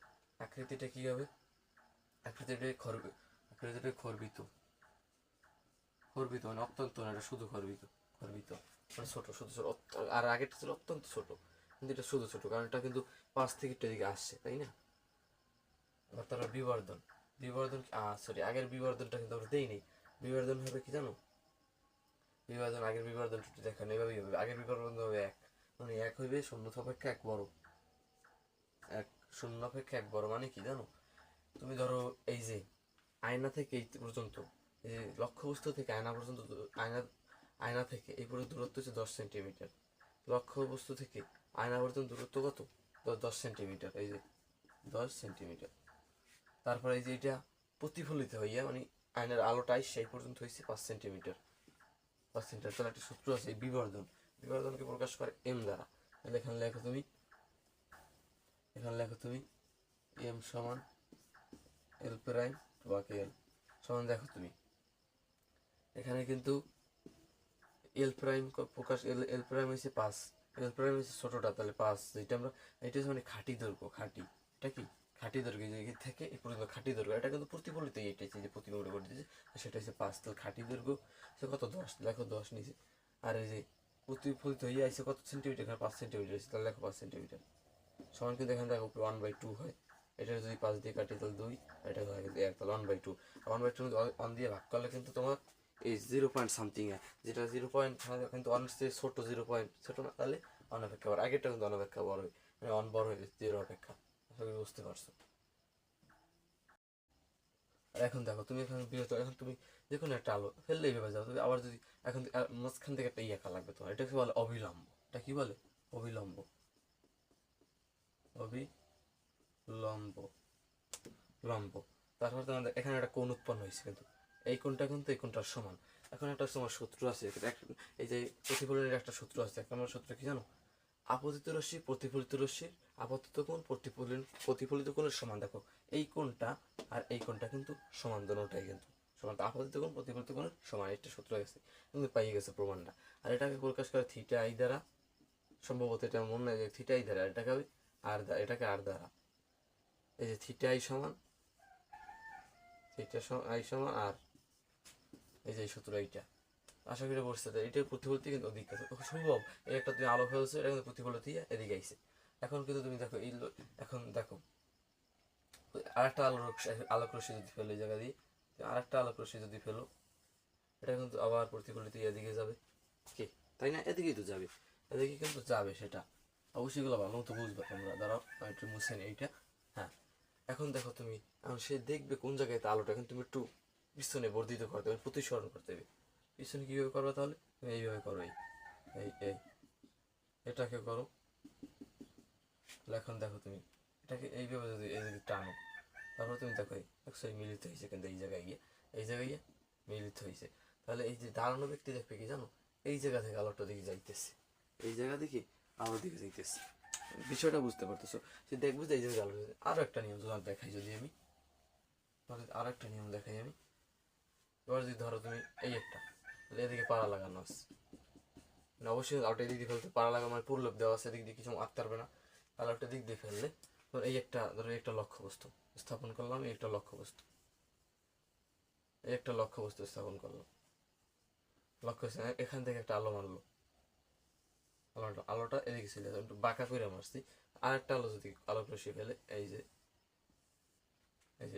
আকৃতিটা কী হবে? আকৃতিটা খর্বিত, খর্বিত মানে অত্যন্ত না, এটা শুধু খর্বিত, খর্বিত মানে ছোট, শুধু ছোট। আর আগেরটা ছিল অত্যন্ত ছোট, কিন্তু এটা শুধু ছোট, কারণ এটা কিন্তু 5 থেকে এদিকে আসছে, তাই না? এবার তার বিবর্ধন, বিবর্ধন সরি, আগের বিবর্ধনটা কিন্তু আমরা দেই নেই। বিবর্ধন হবে কি জানো? বিবর্ধন, আগের বিবর্ধনটা দেখেন এভাবেই হবে। আগের বিবর্ধন হবে 1, মানে 1 হইবে 0 অপেক্ষা 1 বড়, 1 0 অপেক্ষা 1 বড়। মানে কি জানো? তুমি ধরো এই যে আয়না থেকে এই পর্যন্ত, এই যে লক্ষ্যবস্তু থেকে আয়না পর্যন্ত, আয়না থেকে এই পর্যন্ত দূরত্ব হচ্ছে 10 সেন্টিমিটার। লক্ষ্যবস্তু থেকে আয়না পর্যন্ত দূরত্ব কত? 10 সেন্টিমিটার, এই যে 10 সেন্টিমিটার। তারপরে এই যে এটা প্রতিফলিত হইয়া, মানে আয়নার আলোটাই সেই পর্যন্ত হয়েছে 5 সেন্টিমিটার, 5 সেন্টিমিটার। তাহলে একটা সূত্র আছে বিবর্ধন, বিবর্ধনকে প্রকাশ করে এম দ্বারা। তাহলে এখানে লেখো তুমি এম সমান এল প্রাইম বা এল সমান, দেখো তুমি এখানে কিন্তু এল প্রাইম প্রকাশ, এল প্রাইম হয়েছে 5, এল প্রাইম হয়েছে ছোটটা, তাহলে 5, যেটা আমরা, এটা হচ্ছে মানে খাঁটি দৈর্ঘ্য, খাঁটি, এটা কি খাঁটি দৈর্ঘ্য, যে থেকে এই পর্যন্ত খাঁটি দৈর্ঘ্য, এটা কিন্তু প্রতিফলিত, এটা যে প্রতিফলিত করে দিয়েছে সেটা হচ্ছে 5। তাহলে খাঁটি দৈর্ঘ্য সে কত? 10, লেখো 10 নিচে। আর এই যে প্রতিফলিত হয়ে আসছে কত সেন্টিমিটার? এখানে 5 সেন্টিমিটার আছে, তাহলে লেখো 5 সেন্টিমিটার সমান, কিন্তু এখানে দেখো 1/2 হয়। এটা যদি 5 দিয়ে কাটি তাহলে 2, এটা হয়ে গেছে 1, তাহলে 1/2। 1/2 1 দিয়ে ভাগ করলে কিন্তু তোমার এই 0 পয়েন্ট সামথিং, যেটা 0 পয়েন্ট কিন্তু 1 চেয়ে ছোট, 0 পয়েন্ট ছোট না, তাহলে অনপেক্ষা বড়। আগেরটা কিন্তু অনপেক্ষা বড় হয়, মানে 1 বড় হয়ে গেছে 0 অপেক্ষা। আশা করি বুঝতে পারছো। আর এখন দেখো তুমি এখানে বিরত, এখন তুমি যে কোনো একটা আলো ফেললেই ভেবে যাও তুমি, আবার যদি এখন মাঝখান থেকে একটা আঁকা লাগবে তোমার, এটাকে বলে অবিলম্ব। এটা কি বলে? অবিলম্ব, অবিলম্ব, লম্ব। তারপর তোমাদের এখানে একটা কোণ উৎপন্ন হয়েছে, কিন্তু এই কোণটা কিন্তু এই কোণটার সমান। এখন একটা তোমার সূত্র আছে, এই যে প্রতিফলনের একটা সূত্র আছে। 1 নম্বর সূত্র কি জানো? আপতিত রশ্মি প্রতিফলিত রশ্মির আপতিত কোণ প্রতিফলিত কোণের সমান। দেখো এই কোণটা আর এই কোণটা কিন্তু সমান, দুটোটাই কিন্তু সমান। আপাতত কোণ প্রতিফলিত কোণের সমান, এটা সূত্র গেছে কিন্তু পাইয়ে গেছে প্রমাণটা। আর এটাকে প্রকাশ করে থিটা আই দ্বারা, সম্ভবত এটা মনে হয় যে থিটা আই দ্বারা, এটাকে হবে আর দ্বারা, এটাকে আর দ্বারা। এই যে থিটা আই সমান, থিটা আই সমান আর এই যে সূত্র এইটা, আশা করি বসছে। এটার প্রতিফলিত কিন্তু ওদিক আছে সম্ভব। এই একটা তুমি আলো ফেলছো, এটা কিন্তু প্রতিফলিত এদিকে আইছে। এখন কিন্তু তুমি দেখো এই, এখন দেখো আরেকটা আলোক রশ্মি যদি ফেলো এই জায়গা দিয়ে, আরেকটা আলোক রশ্মি যদি ফেলো, এটা কিন্তু আবার প্রতিফলিত এদিকে যাবে কি, তাই না? এদিকেই তো যাবে, এদিকে কিন্তু যাবে। সেটা অবশ্যই এগুলো ভালো মতো বুঝবে তোমরা। দাঁড়াও একটু মুছে নিই এইটা। হ্যাঁ, এখন দেখো তুমি, এখন সে দেখবে কোন জায়গায় আলোটা, এখন তুমি একটু পিছনে বর্ধিত করতে হবে, প্রতিসরণ করতে হবে। পিছনে কীভাবে করবে তাহলে? তুমি এইভাবে করো, এই এই এই এটাকে করো। এখন দেখো তুমি এটাকে এইভাবে যদি এইদিকে টানো, তারপর তুমি দেখো দেখছো এই মিলিত হয়েছে, কিন্তু এই জায়গায় গিয়ে, এই জায়গায় গিয়ে মিলিত হয়েছে। তাহলে এই যে দাঁড়ানো ব্যক্তি দেখবে কি জানো, এই জায়গা থেকে আলোটা দিকে যাইতেছে, এই জায়গা দেখি আলোর দিকে যাইতেছে। বিষয়টা বুঝতে পারতেছো? সে দেখবে যে এই জায়গায় আলো। আরো একটা নিয়ম তোমার দেখাই, যদি আমি আরো একটা নিয়ম দেখাই আমি। এবার যদি ধরো তুমি এই একটা, এদিকে পাড়া লাগানো আছে, অবশ্যই আলোটা এদিক দিয়ে ফেলতে, পাড়া লাগা মানে পূর্লব দেওয়া আছে, এদিক দিয়ে কিছু আঁকতে পারবে না। আলোটা দিক দিয়ে ফেললে ধরো এই একটা, ধরো একটা লক্ষ্যবস্তু স্থাপন করলাম, এই একটা লক্ষ্যবস্তু, এই একটা লক্ষ্যবস্তু স্থাপন করলাম, লক্ষ্য এখান থেকে একটা আলো মারলো, আলোটা এদিকে ছিল, একটু বাঁকা করে মারছি। আর একটা আলো যদি আলোক রশ্মি ফেলে, এই যে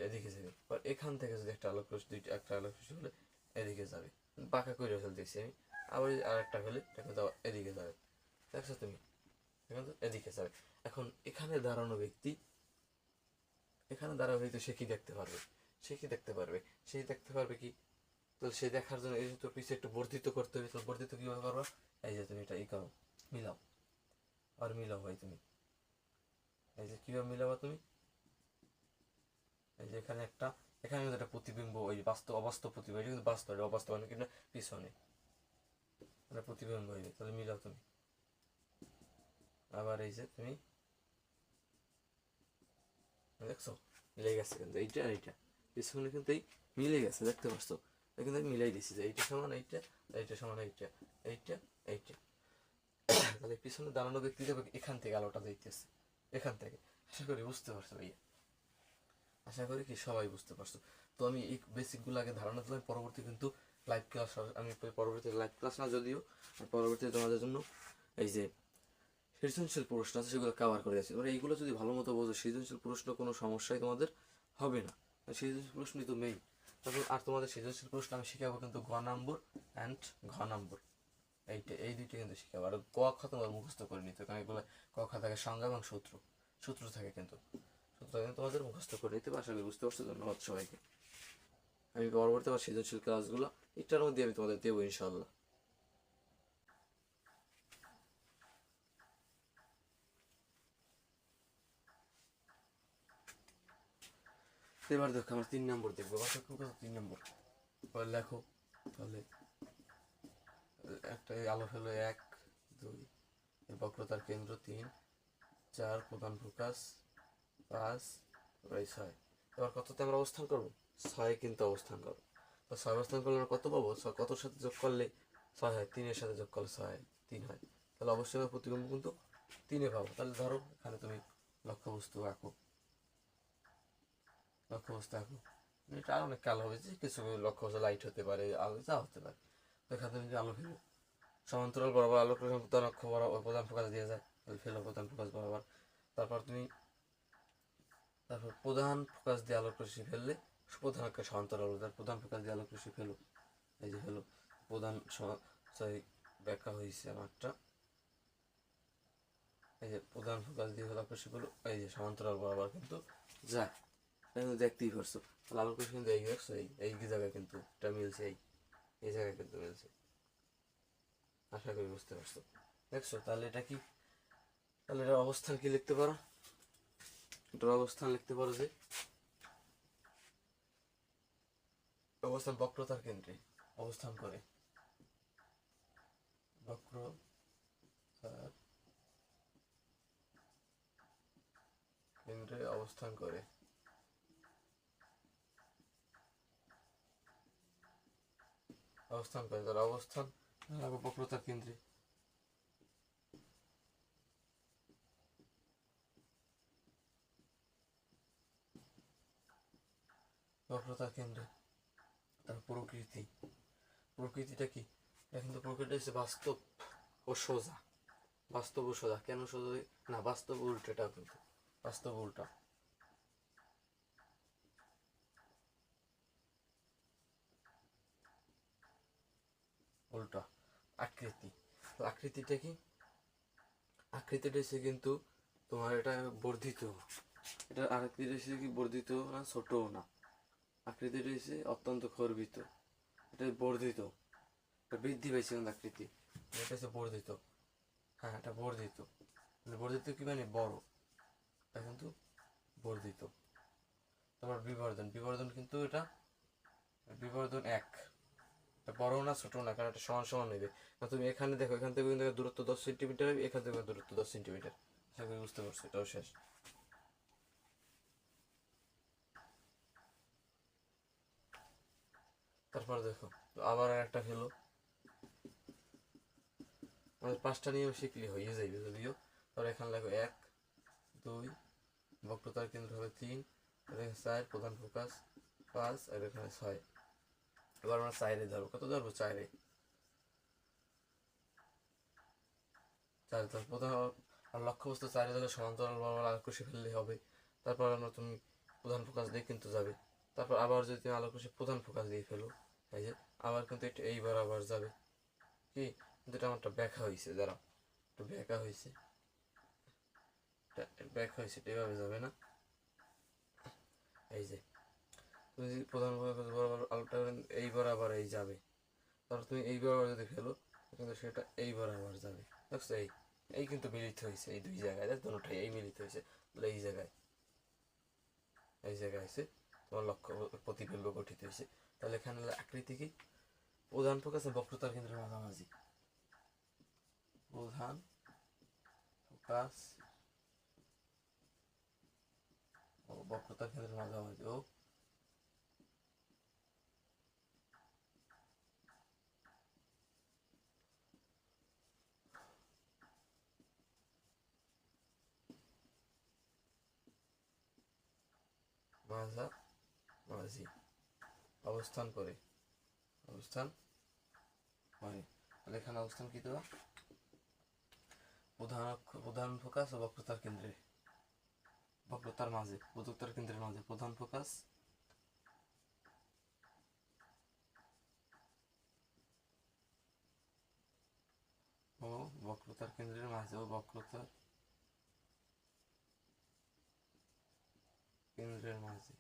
এদিকে যাবে। এখান থেকে যদি একটা আলোক রশ্মি, একটা আলোক রশ্মি ফেলে এদিকে যাবে, বাঁকা করে ফেলতেছি আমি। আবার আর একটা ফেলে এটা এদিকে যাবে, দেখছো তুমি? এখন তো এদিকে যাবে। এখন এখানে দাঁড়ানো ব্যক্তি, এখানে দাঁড়ানো ব্যক্তি সে কি দেখতে পারবে? সে কি দেখতে পারবে? সে দেখতে পারবে কি? তো সে দেখার জন্য এই তো পিছিয়ে একটু বর্ধিত করতে হবে। তো বর্ধিত কিভাবে করবা? এই যে তুমি এটা ই করো, মিলাও, আর মিলাও ভাই তুমি। এই যে কিভাবে মিলাবা তুমি? এই যে এখানে একটা, এখানে কিন্তু একটা প্রতিবিম্ব, ওই বাস্তব অবাস্তব প্রতিবিম্ব, এটা কিন্তু বাস্তব, এটা অবাস্তব মানে কিন্তু পিছনে এটা প্রতিবিম্ব হইবে। তাহলে মিলাও তুমি। আবার এই যে তুমি দেখছো মিলে গেছে, কিন্তু এইটা আর এইটা পিছনে কিন্তু এই মিলে গেছে, দেখতে পাচ্ছ? কিন্তু আমি মিলাই দিছি যে এইটা সমান এইটা, এইটা সমান এইটা, এইটা এইটা। তাহলে পিছনে দাঁড়ানো ব্যক্তি যাবে এখান থেকে আলোটা যাইতেছে, এখান থেকে। আশা করি বুঝতে পারছো ভাইয়া, আশা করি কি সবাই বুঝতে পারছো। তো আমি এই বেসিকগুলো আগে ধারণা দিলাম, পরবর্তী কিন্তু লাইভ ক্লাস, আমি পরবর্তী লাইভ ক্লাস না যদিও, পরবর্তীতে তোমাদের জন্য এই যে সৃজনশীল প্রশ্ন আছে সেগুলো কভার করে যাচ্ছে। এবার এইগুলো যদি ভালো মতো বোঝো, সৃজনশীল প্রশ্ন কোনো সমস্যাই তোমাদের হবে না। সৃজনশীল প্রশ্নই তো মেইন। তারপর আর তোমাদের সৃজনশীল প্রশ্ন আমি শিখাবো কিন্তু গ নম্বর অ্যান্ড ঘ নম্বর, এইটা এই দুইটা কিন্তু শিখাবো। আর ক খ তোমার মুখস্থ করে নিতে, কারণ এগুলো ক খ থাকে সংজ্ঞা এবং সূত্র, সূত্র থাকে কিন্তু, সূত্র কিন্তু তোমাদের মুখস্থ করে নিতে। আশা করি বুঝতে পারছো। ধন্যবাদ সবাইকে। আমি পরবর্তী আবার সৃজনশীল ক্লাসগুলো একটার মধ্যে আমি তোমাদের দেবো ইনশাল্লাহ। এবার দেখো আমরা 3 নম্বর দেখবো। বাসক্ষম কত? 3 নম্বর। এবার লেখো তাহলে, একটা আলো হলো 1 2, এর বক্রতার কেন্দ্র 3 4, প্রধান ফোকাস 5, প্রায় 6। এবার কততে আমরা অবস্থান করবো? 6 কিন্তু অবস্থান করবো। তো 6 অবস্থান করলে আমরা কত পাবো? 6 কতর সাথে যোগ করলে 6 হয়? 3-এর সাথে যোগ করলে 6 হয়, 3 হয়। তাহলে অবশ্যই আমরা প্রতিবিম্ব কিন্তু 3-এ পাবো। তাহলে ধরো এখানে তুমি লক্ষ্যবস্তু আঁকো, লক্ষ্যবস্তু আঁকো। এটা আর অনেক কালো হবে, যে কিছু লক্ষ্যবস্তু লাইট হতে পারে, আলো যা হতে পারে। এখানে তুমি যে আলো ফেলো, সমান্তরাল বরাবর আলোক প্রধান অক্ষ বরাবর প্রধান ফোকাস দিয়ে যায়, তাহলে ফেলো প্রধান ফোকাস বরাবর। তারপর তুমি, তারপর প্রধান ফোকাস দিয়ে আলোক রশ্মি ফেললে প্রধান অক্ষে সমান্তরাল, তার প্রধান ফোকাস দিয়ে আলোক রশ্মি ফেলো, এই যে ফেলো প্রধান, সরি ব্যাখ্যা হয়েছে আমারটা। এই যে প্রধান ফোকাস দিয়ে আলোক রশ্মি ফেলো, এই যে সমান্তরাল বরাবর কিন্তু যায়, কিন্তু দেখতেই পারছো। তাহলে আলোক রশ্মি কিন্তু এই দেখছো, এই জায়গায় কিন্তু এটা মিলছে, এই জায়গায় কিন্তু মিলছে। আশা করি বুঝতে পারছো, দেখছো? তাহলে এটা কি, তাহলে এটার অবস্থান কি লিখতে পারো? এটার অবস্থান লিখতে পারো যে অবস্থান বক্রতার কেন্দ্রে অবস্থান করে, বক্রতার কেন্দ্রে অবস্থান করে। অবস্থান করে, তার অবস্থান লাগবে বক্রতার কেন্দ্রে। বক্রতার কেন্দ্রে। তার প্রকৃতিটা কি? এটা কিন্তু প্রকৃতি হচ্ছে বাস্তব ও সোজা। বাস্তব ও সোজা কেন সোজা না, বাস্তব উল্টোটা, কিন্তু বাস্তব উল্টা। উল্টা আকৃতি। আকৃতিটা কি? আকৃতিটা হচ্ছে কিন্তু তোমার এটা বর্ধিত, এটা আকৃতিটা হচ্ছে কি বর্ধিত না ছোটও না, আকৃতিটা হচ্ছে অত্যন্ত খর্বিত, এটা বর্ধিত, এটা বৃদ্ধি পাইছে কিন্তু আকৃতি, এটা হচ্ছে বর্ধিত। হ্যাঁ এটা বর্ধিত, বর্ধিত কি মানে বড়, এটা কিন্তু বর্ধিত। তারপর বিবর্ধন, বিবর্ধন কিন্তু এটা বিবর্ধন এক, বড় না ছোট না, কারণ এটা সমান সমান নেবে। তুমি এখানে দেখো, এখান থেকে কিন্তু দূরত্ব 10 সেন্টিমিটার, এখান থেকে দূরত্ব 10 সেন্টিমিটার। আশা করি বুঝতে পারছো, এটাও শেষ। তারপর দেখো আবার একটা হলো, আমাদের 5টা নিয়ম শিখলে হয়ে যাবে যদিও। তারপর এখানে লাগবে 1 2, বক্রতার কেন্দ্র হবে 3, এখানে 4 প্রধান ফোকাস 5, আর এখানে 6। এবার আমরা 4 ধরবো, কত ধরবো? 4 ধর প্রধান আর লক্ষ্যবস্তু 4 ধরে সমান্তরাল বরাবর আলোক রশ্মি ফেললে হবে। তারপর আমরা তুমি প্রধান ফোকাস দিয়ে কিন্তু যাবে। তারপর আবার যদি তুমি আলোক রশ্মি প্রধান ফোকাস দিয়ে ফেলো, এই যে আবার কিন্তু এটা এই বরাবর যাবে কি, কিন্তু এটা আমারটা ব্যাখ্যা হয়েছে, যারা একটু ব্যাখ্যা হয়েছে, ব্যাখ্যা হয়েছে, এটা এভাবে যাবে না। এই যে তুমি যদি প্রধান ফোকাস বরাবর আলোকটা এই বরাবর এই যাবে, তারপর তুমি এই বরাবর যদি ফেলো কিন্তু সেটা এই বরাবর যাবে। দেখছো এই এই কিন্তু মিলিত হয়েছে এই দুই জায়গায়, দেখ দুটোটাই এই মিলিত হয়েছে, তাহলে এই জায়গায় এসে তোমার লক্ষ্য প্রতিবিম্ব গঠিত হয়েছে। তাহলে এখানে আকৃতি কি? প্রধান ফোকাস বক্রতার কেন্দ্রের মাঝামাঝি, প্রধান ফোকাস ও বক্রতার কেন্দ্রের মাঝামাঝি ও মাঝামাঝি অবস্থান করে, অবস্থান করে। তাহলে এখানে অবস্থান কি দেওয়া? প্রধান ফোকাস ও বক্রতার কেন্দ্রে, বক্রতার মাঝে, বক্রতার কেন্দ্রের মাঝে প্রধান ফোকাস ও বক্রতার কেন্দ্রের মাঝে, ও বক্রতার কেন্দ্রের মাঝে।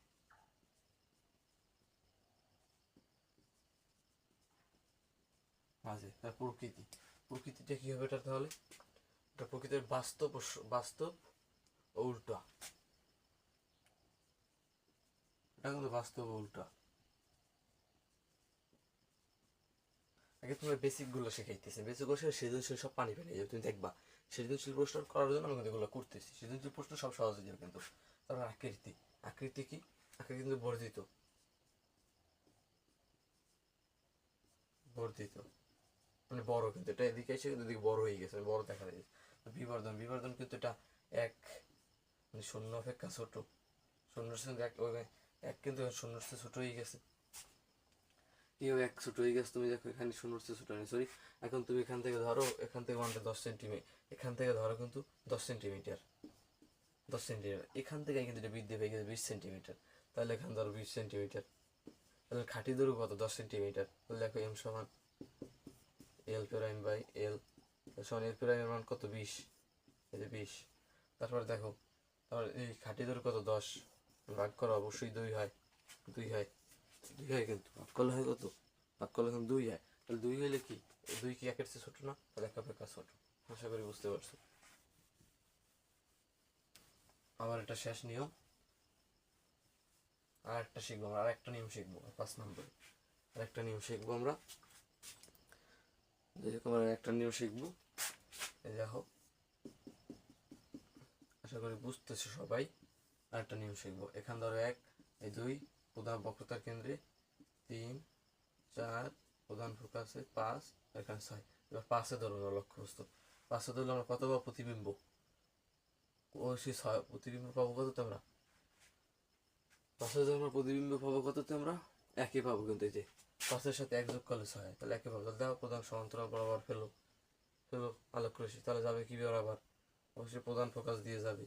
তার প্রকৃতিটা কি হবে এটা? তাহলে এটা প্রকৃতির বাস্তব ও উল্টা, এটা কিন্তু বাস্তব ও উল্টা। আগে তোমার বেসিক গুলো শেখাইতেছে, বেসিক গুলো সৃজনশীল সব পানি ফেলে যাবে, তুমি দেখবা সৃজনশীল প্রশ্ন করার জন্য আমি কিন্তু এগুলো করতেছি, সৃজনশীল প্রশ্ন সব সহজ হয়ে যাবে কিন্তু। তারপর আকৃতি, আকৃতি কি? আকৃতি কিন্তু বর্ধিত, বর্ধিত মানে বড়, কিন্তু এটা এদিকে এসে কিন্তু এদিকে বড় হয়ে গেছে, বড় দেখা যাচ্ছে। বিবর্ধন, বিবর্ধন কিন্তু এটা এক, মানে শূন্য অপেক্ষা ছোট, শূন্যের সঙ্গে এক কিন্তু শূন্যের চেয়ে ছোট হয়ে গেছে, কেউ এক ছোট হয়ে গেছে। তুমি দেখো এখানে শূন্যের চেয়ে ছোট নেই, সরি, এখন তুমি এখান থেকে ধরো, এখান থেকে মানটা 10 সেন্টিমিটার, এখান থেকে ধরো কিন্তু 10 সেন্টিমিটার, 10 সেন্টিমিটার, এখান থেকে কিন্তু এটা বৃদ্ধি পেয়ে গেছে 20 সেন্টিমিটার, তাহলে এখান ধরো 20 সেন্টিমিটার, তাহলে খাঁটি দূরত্ব কত? 10 সেন্টিমিটার। তাহলে দেখো এম সমান এল প্রাইম বাই এল সমান এল প্রাইমের মান কত? 20, এই যে 20। তারপর দেখো, তারপর এই খাঁটি দূরত্ব কত? 10, ভাগ করো, অবশ্যই 2 হয়, 2 হয়, 2 হয়, কিন্তু ভাগ করলে হয় কত? ভাগ করলে এখন 2 হয়, তাহলে 2 হলে কি 2 কি 1-এর চেয়ে ছোট না? তাহলে 1 অপেক্ষা ছোট। আশা করি বুঝতে পারছো। আবার এটা শেষ নিয়ম, আর একটা শিখবো আমরা, আর একটা নিয়ম শিখবো 5 নম্বরে, আর একটা নিয়ম শিখবো আমরা, যেরকম একটা নিয়ম শিখবো। এই দেখো, আশা করি বুঝতেছো সবাই। আর একটা নিয়ম শিখবো, এখান ধরো 1, এই 2 প্রধান বক্রতার কেন্দ্রে, 3 4 প্রধান ফোকাসে 5, এখানে 6। এবার 5-এ ধরো আমরা লক্ষ্যবস্তু। 5-এ ধরলে আমরা কত পাবো প্রতিবিম্ব? অবশ্যই 6 প্রতিবিম্ব পাবো কততে আমরা? 5-এ ধরো আমরা প্রতিবিম্ব পাবো কততে আমরা? 1-এ পাবো, কিন্তু এই যে 5-এর সাথে 1 যোগ করলে 6, তাহলে 1-এ পাবো। তাহলে দেখো প্রধান সমান্তরাল বরাবর ফেলো আলোক রশ্মি, তাহলে যাবে কি বরাবর? অবশ্যই প্রধান ফোকাস দিয়ে যাবে।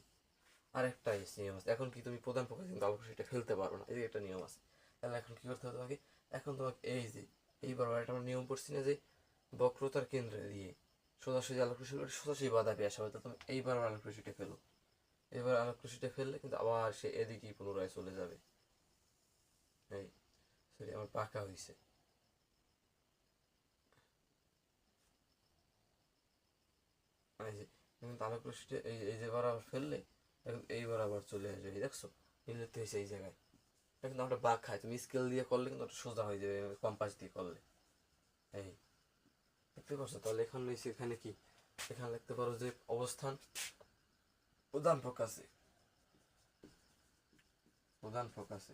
আর একটা নিয়ম আছে, এখন কি তুমি প্রধান ফোকাস কিন্তু আলোক রশ্মিটা ফেলতে পারো না, এই একটা নিয়ম আছে। তাহলে এখন কি করতে হবে তোমাকে? এখন তোমাকে এই যে এই বরাবর একটা আমরা নিয়ম পড়ছি না, যে বক্রতার কেন্দ্রে দিয়ে সোজাসুজি আলোক রশ্মি সোজাসুজি বাধা পেয়ে আসা হবে। তো তুমি এইবার আলোক রশ্মিটা ফেলো। এবার আলোক রশ্মিটা ফেললে কিন্তু আবার সে এদিকেই পুনরায় চলে যাবে। এই সরি, আমার পাকা হয়েছে। এই যে কিন্তু আলোক রশ্মিটা এই এই যে বরাবর ফেললে এখন এই বরাবর চলে আসবে, এই দেখছো মিলিত হয়েছে এই জায়গায়। এটা কিন্তু আমরা বাঘ খাই, তুমি স্কেল দিয়ে করলে কিন্তু ওটা সোজা হয়ে যাবে, কম্পাস দিয়ে করলে। এই দেখতে পাচ্ছ? তাহলে এখন রয়েছে এখানে কি, এখানে লিখতে পারো যে অবস্থান প্রধান ফোকাসে, প্রধান ফোকাসে,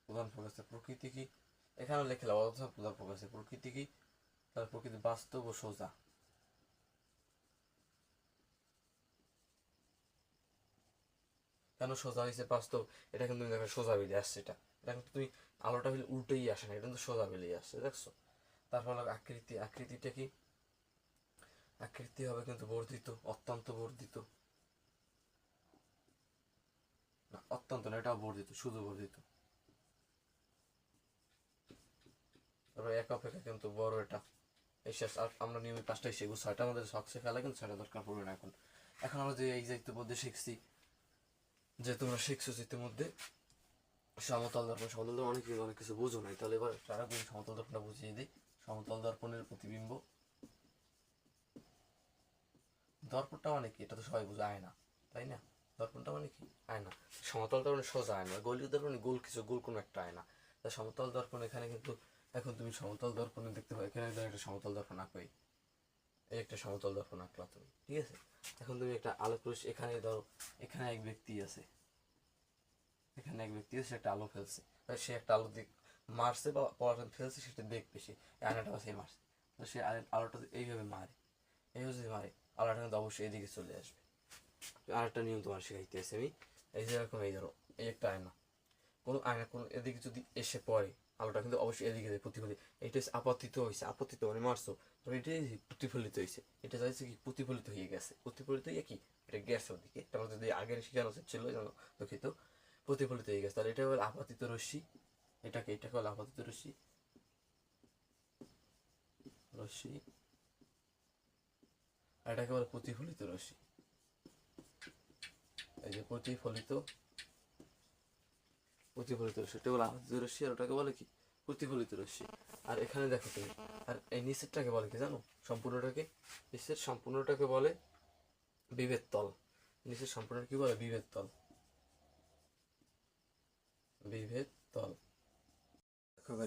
প্রধান ফোকাসে প্রকৃতি কি, এখানে লিখলাম অবস্থান প্রধান ফোকাসে প্রকৃতি কি, তাহলে প্রকৃতি বাস্তব ও সোজা। কেন সোজা হয়েছে বাস্তব? এটা কিন্তু দেখো সোজা বেরিয়ে আসছে, এটা এটা কিন্তু তুমি আলোটা হলে উল্টেই আসে না, এটা কিন্তু সোজা বেরিয়ে আসছে, দেখছো? তারপর আকৃতি, আকৃতিটা কি? আকৃতি হবে কিন্তু বর্ধিত, অত্যন্ত বর্ধিত, না অত্যন্ত না, এটাও বর্ধিত, শুধু বর্ধিত। তারপর এক অপেক্ষা কিন্তু বড়, এটা এই শেষ। আর আমরা নিয়মিত 5টাই শিখবো, 6টা আমাদের শখ শেখালে কিন্তু 6টা দরকার পড়বে না এখন। এখন আমরা যে এই যে ইতিমধ্যে শিখছি, যে তোমরা শিখছো ইতিমধ্যে সমতল দর্পণ। সমতল দর্পণ অনেক কিছু বুঝো নাই, তাহলে এবার সারা সমতল দর্পণটা বুঝিয়ে দিই। সমতল দর্পণের প্রতিবিম্ব, দর্পণটা মানে কি? এটা তো সবাই বুঝে, আয়না, তাই না? দর্পণটা মানে কি? আয়না। সমতল দর্পণে সোজা আয়না, গোলীয় দর্পণে গোল কিছু, গোল কোনো একটা আয়না। তা সমতল দর্পণ এখানে কিন্তু, এখন তুমি সমতল দর্পণে দেখতে পাও এখানে একটা সমতল দর্পণ আঁকোই, এই একটা সমতল দর্পণ আঁকলা তুমি, ঠিক আছে? এখন তুমি একটা আলোক রশ্মি এখানে ধরো, এখানে এক ব্যক্তি আছে, এখানে এক ব্যক্তি আছে, সে একটা আলো ফেলছে, সে একটা আলো দিক মারছে বা পড়াটা ফেলছে, সেটা দেখবে, সে আয়নাটা সে মারছে, তো সে আলোটা এইভাবে মারে, এইভাবে যদি মারে আলোটা কিন্তু অবশ্যই এদিকে চলে আসবে। আরেকটা নিয়ম তোমার শেখাইতে আছে আমি, এই যে এরকম, এই ধরো এই একটা আয়না, কোনো আয়না কোনো এদিকে যদি এসে পড়ে আলোটা কিন্তু অবশ্যই এদিকে প্রতিফলিত। এটা হচ্ছে আপতিত হয়েছে, আপতিত মানে মারছো, তো এটাই প্রতিফলিত হয়েছে, এটা চাইছে কি প্রতিফলিত হয়ে গেছে, প্রতিফলিত হয়ে কি এটা গেছে ওদিকে। তারপর যদি আগের শিখানো ছিল যেন দুঃখিত, প্রতিফলিত হয়ে গেছে, তাহলে এটা হলো আপতিত রশ্মি। এটাকে হলো আপতিত রশ্মি, রশ্মি। আর এটাকে বলে প্রতিফলিত রশ্মি। এই যে প্রতিফলিত, প্রতিফলিত রশ্মি, এটা বলে আপতিত রশ্মি, আর ওটাকে বলে কি প্রতিফলিত রশ্মি। আর এখানে দেখো তুমি, আর এই নিচেরটাকে বলে কি জানো? সম্পূর্ণটাকে, নিচের সম্পূর্ণটাকে বলে বিভেদ তল। নিচের সম্পূর্ণ কি বলে? বিভেদ তল, বিভেদ তল।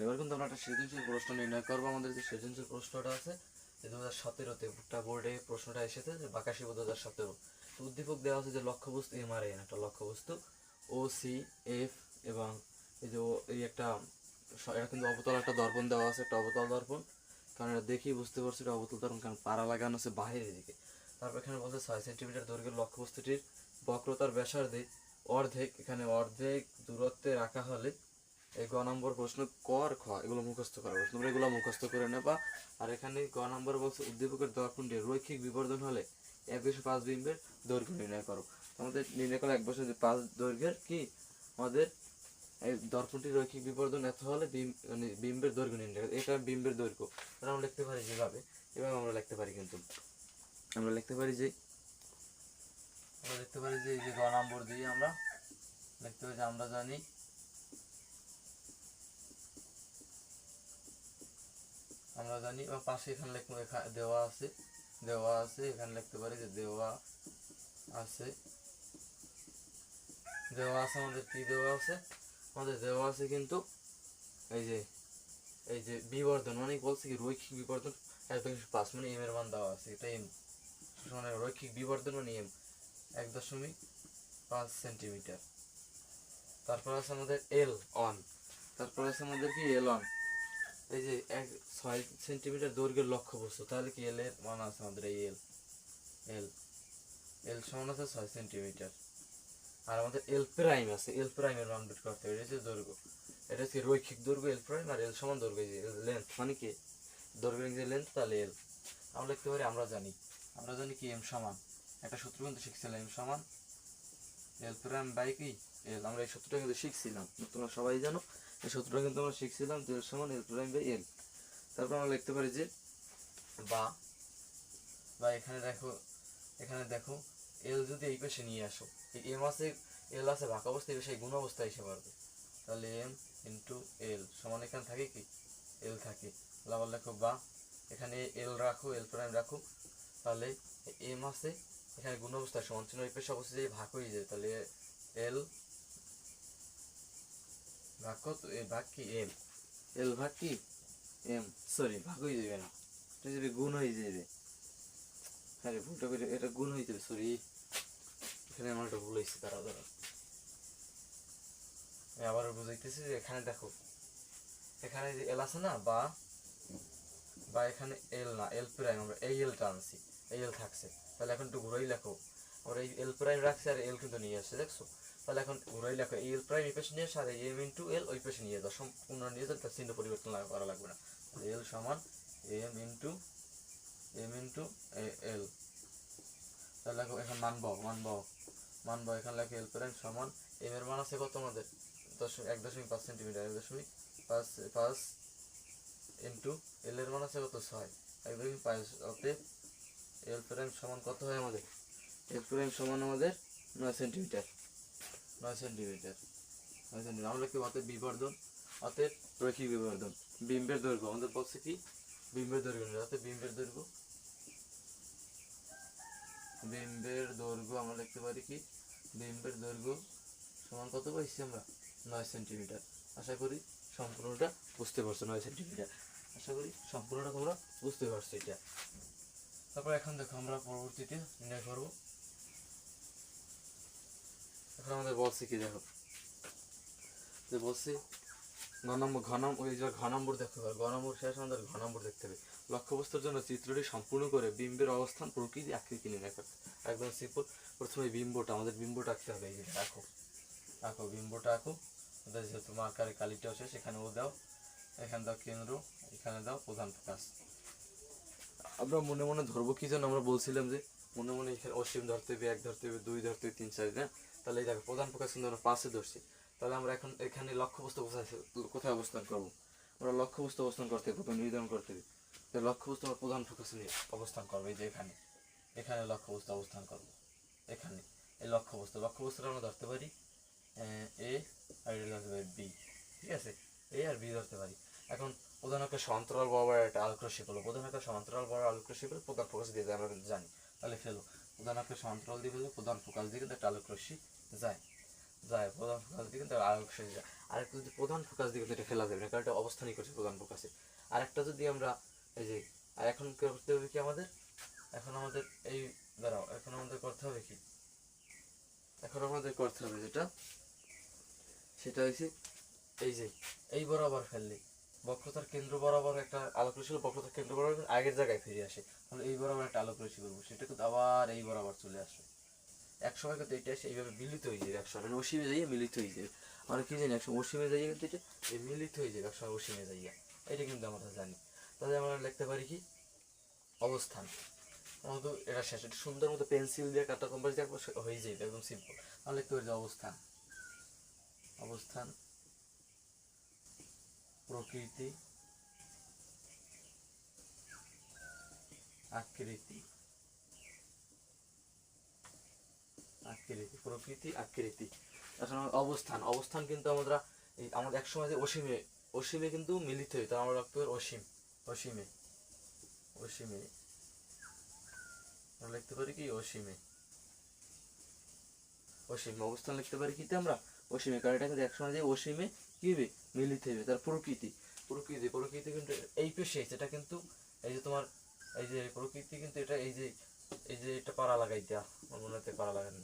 এবার কিন্তু আমরা একটা সৃজনশীল প্রশ্ন নির্ণয় করবো। আমাদের যে সৃজনশীল প্রশ্নটা আছে, যে 2017-তে একটা বোর্ডে প্রশ্নটা এসেছে, যে বাকাশি 2017। উদ্দীপক দেওয়া আছে যে লক্ষ্যবস্তু এমআরএন, একটা লক্ষ্যবস্তু ও সি এফ, এবং এই যে এই একটা, এটা কিন্তু অবতল একটা দর্পণ দেওয়া আছে, একটা অবতল দর্পণ, কারণ এটা দেখেই বুঝতে পারছি এটা অবতল দর্পণ, কারণ পাড়া লাগানো আছে বাইরের দিকে। তারপর এখানে বলছে 6 সেন্টিমিটার দৈর্ঘ্যের লক্ষ্যবস্তুটির বক্রতার ব্যাসার্ধে অর্ধেক, এখানে অর্ধেক দূরত্বে রাখা হলে, এই গ নম্বর প্রশ্ন ক আর খ এগুলো মুখস্থ করা প্রশ্ন, তোমরা এগুলো মুখস্থ করে নেবা। আর এখানে গ নম্বর বলছে উদ্দীপকের দর্পণটির রৈখিক বিবর্ধন হলে 1/5 বিম্বের দৈর্ঘ্য নির্ণয় করো। আমাদের নির্ণয় করা 1/5 দৈর্ঘ্যের কি আমাদের এই দর্পণটির রৈখিক বিবর্ধন এত হলে মানে বিম্বের দৈর্ঘ্য নির্ণয়, এটা বিম্বের দৈর্ঘ্য। আমরা লিখতে পারি যেভাবে, এভাবে আমরা লিখতে পারি, কিন্তু আমরা লিখতে পারি যে, আমরা লিখতে পারি যে এই যে গ নম্বর দিয়ে আমরা লিখতে পারি যে, আমরা জানি, আমরা জানি, বা পাশে এখানে লিখবো, দেওয়া আছে, দেওয়া আছে, এখানে লিখতে পারি যে দেওয়া আছে, দেওয়া আছে, আমাদের কি দেওয়া আছে? আমাদের দেওয়া আছে কিন্তু এই যে, এই যে বিবর্ধন মানে বলছে কি রৈখিক বিবর্ধন 1/5 মানে এম এর মান দেওয়া আছে, এটা এম, মানে রৈখিক বিবর্ধন মানে এম 1.5 সেন্টিমিটার। তারপর আছে আমাদের এল অন, তারপর আছে আমাদের কি এলন, এই যে 6 সেন্টিমিটার দৈর্ঘ্যের লক্ষ্যবস্তু, তাহলে কি এল এর মান আছে আমাদের এই এল, এল এল সমান আছে 6 সেন্টিমিটার। আর আমাদের এল প্রাইম আছে, এল প্রাইমের মান বের করতে হবে। এটা হচ্ছে দৈর্ঘ্য, এটা হচ্ছে রৈখিক দৈর্ঘ্য এল প্রাইম, আর এল সমান দৈর্ঘ্য যে লেন্থ, মানে কি দৈর্ঘ্যের যে লেন্থ, তাহলে এল আমরা লিখতে পারি। আমরা জানি কি এম সমান, একটা সূত্র কিন্তু শিখছিলাম, এম সমান এল প্রাইম বাই কি এল। আমরা এই সূত্রটা কিন্তু শিখছিলাম, তোমরা সবাই জানো এই সূত্রটা কিন্তু আমরা শিখছিলাম, এল সমান এল প্রাইম বাই এল। তারপর আমরা লিখতে পারি যে বা বা এখানে দেখো এল যদি এই পাশে নিয়ে আসো, এই এম আছে, এল আছে ভাগ অবস্থায়, এই গুণ অবস্থায় এসে পারবে, তাহলে এম ইন্টু এল সমান এখানে থাকে কি এল থাকে। আবার লেখো বা এখানে এল রাখো, এল প্রাইম রাখো, তাহলে এম আছে এখানে গুণ অবস্থায় সমান চিহ্ন এই পাশে অবস্থায় ভাগ হয়ে যায়, তাহলে এল ভাগ কত, এ ভাগ কি এম, এল ভাগ কি এম, সরি ভাগ হয়ে যাবে না, এটা যাবে গুণ হয়ে যাবে। হ্যাঁ ভুলটা করে, এটা গুণ হয়ে যাবে, সরি এখানে আমার একটা ভুল হয়েছে, তারা আবার বুঝাইতেছি যে এখানে দেখো, এখানে যে এল আছে না, বা বা এখানে এল না, এল প্রাইম, আমরা এই এলটা আনছি, এই এল থাকছে, তাহলে এখন একটু ঘুরাই লেখো, আমরা এই এল প্রাইম রাখছি আর এল কিন্তু নিয়ে আসছে, দেখছো? তাহলে এখন ঘুরাই লেখো, এই এল প্রাইম এই পাশে নিয়ে আসে আর এম ইন্টু এল ওই পাশে নিয়ে যাও, সম্পূর্ণ নিয়ে যাও, তার চিহ্ন পরিবর্তন করা লাগবে না। এল সমান এম ইন্টু এল, তাহলে লেখো এখন মানবো এখানে লেখো এল প্রাইম সমান এম এর মান আছে কত আমাদের 1.5 সেন্টিমিটার, 1.5 ইন্টু এল এর মান আছে কত 6, 1.5, অতএব এল প্রাইম সমান কত হয় আমাদের, এল প্রাইম সমান আমাদের 9 সেন্টিমিটার। আমরা কি অতএব বিবর্ধন, অতএব রৈখিক বিবর্ধন, বিম্বের দৈর্ঘ্য আমাদের বলছে কি বিম্বের দৈর্ঘ্য, অতএব বিম্বের দৈর্ঘ্য আমরা লিখতে পারি কি বিম্বের দৈর্ঘ্য সমান কত পাইছি আমরা 9 সেন্টিমিটার। আশা করি সম্পূর্ণটা বুঝতে পারছো, 9 সেন্টিমিটার, আশা করি সম্পূর্ণটা তোমরা বুঝতে পারছো এটা। তারপর এখন দেখো আমরা পরবর্তীতে নির্ণয় করবো। এখন আমাদের বলছে কি দেখো, যে বলছে ঘ নম্বর দেখতে হবে, ঘ নম্বর শেষ আমাদের ঘ নম্বর দেখতে হবে। লক্ষ্যবস্তুর জন্য চিত্রটি সম্পূর্ণ করে বিম্বের অবস্থান, প্রকৃতি, আকৃতি নির্ণয় করতে একদম সিম্পল। প্রথমে আমাদের বিম্বটা আঁকতে হবে, এই যে আঁকো বিম্বটা আঁকো, যেহেতু মার্কারে কালিটাও শেষ, এখানে ও দাও, এখানে দাও কেন্দ্র, এখানে দাও প্রধান ফোকাস। আমরা মনে মনে ধরবো কি যেন, আমরা বলছিলাম যে মনে মনে এখানে অসীম ধরতে হবে, 1 ধরতে হবে, 2 ধরতে হবে, 3, 4, না? তাহলে এই দেখো প্রধান ফোকাস কিন্তু আমরা 5-এ ধরছি। তাহলে আমরা এখন এখানে লক্ষ্যবস্তু কোথায় অবস্থান করবো, আমরা লক্ষ্যবস্তু অবস্থান করতে হবে, প্রথমে নির্ধারণ করতে হবে। লক্ষ্যবস্তু আমরা প্রধান ফোকাসে নিয়ে অবস্থান করবো, এই যে এখানে লক্ষ্যবস্তু অবস্থান করবো, এখানে এই লক্ষ্যবস্তুটা আমরা ধরতে পারি এ, আর এটা ধরতে পারি বি, ঠিক আছে? এ আর বি ধরতে পারি। এখন প্রধান অক্ষের সমান্তরাল বরাবর একটা আলোক রশ্মি হলো, প্রধান অক্ষের সমান্তরাল বরাবর আলোক রশ্মি হলে প্রধান ফোকাস দিয়ে যায়, আমরা কিন্তু জানি। তাহলে ফেলো, প্রধান অক্ষের সমান্তরাল দিয়ে ফেলে প্রধান ফোকাস দিয়ে কিন্তু একটা আলোক রশ্মি যায়, প্রধান ফোকাস দিয়ে কিন্তু আলোক রশ্মি যায়। আরেকটা যদি প্রধান ফোকাস দিয়ে কিন্তু এটা ফেলা যাবে না, কারণ এটা অবস্থানই করছে প্রধান ফোকাসে। আরেকটা যদি আমরা এই যে, আর এখন করতে হবে কি আমাদের, এখন আমাদের এই দাঁড়াও, এখন আমাদের করতে হবে কি, এখন আমাদের করতে হবে যেটা, সেটা হচ্ছে এই যে এই বরাবর ফেললে বক্রতার কেন্দ্র বরাবর একটা আলোক রশ্মি, বক্রতার কেন্দ্র বরাবর আগের জায়গায় ফিরে আসে, তাহলে এই বরাবর একটা আলোক রশ্মি করবো, সেটা কিন্তু আবার এই বরাবর চলে আসবে। এক সময় কিন্তু এটা এসে এইভাবে মিলিত হয়ে যাবে, একসময় অসীমে যাইয়ে মিলিত হয়ে যাবে। আমরা কি জানি একসময় অসীমে যাইয়ে কিন্তু এটা মিলিত হয়ে যাবে, একসময় অসীমে যাইয়া, এটা কিন্তু আমরা জানি। তাহলে আমরা লিখতে পারি কি অবস্থান, আমাদের এটা শেষ, এটা সুন্দর মতো পেন্সিল দিয়ে কাটা কম্পাস দিয়ে হয়ে যাবে, একদম সিম্পল। আমরা লিখতে পারি যে অবস্থান প্রকৃতি আকৃতি এখন অবস্থান কিন্তু আমরা আমাদের একসময় যে অসীমে কিন্তু মিলিত হই, তাহলে আমরা রাখতে পারি অসীমে আমরা লিখতে পারি কি অসীমে অবস্থান লিখতে পারি কিন্তু আমরা অসীমে, কারণ এটা কিন্তু একসময় যে অসীমে কি হবে মিলিত হবে। তার প্রকৃতি কিন্তু এই পেশে, সেটা কিন্তু এই যে তোমার এই যে প্রকৃতি কিন্তু এটা এই যে এটা পাড়া লাগাই দেয়া, আমার মনে হচ্ছে পাড়া লাগানো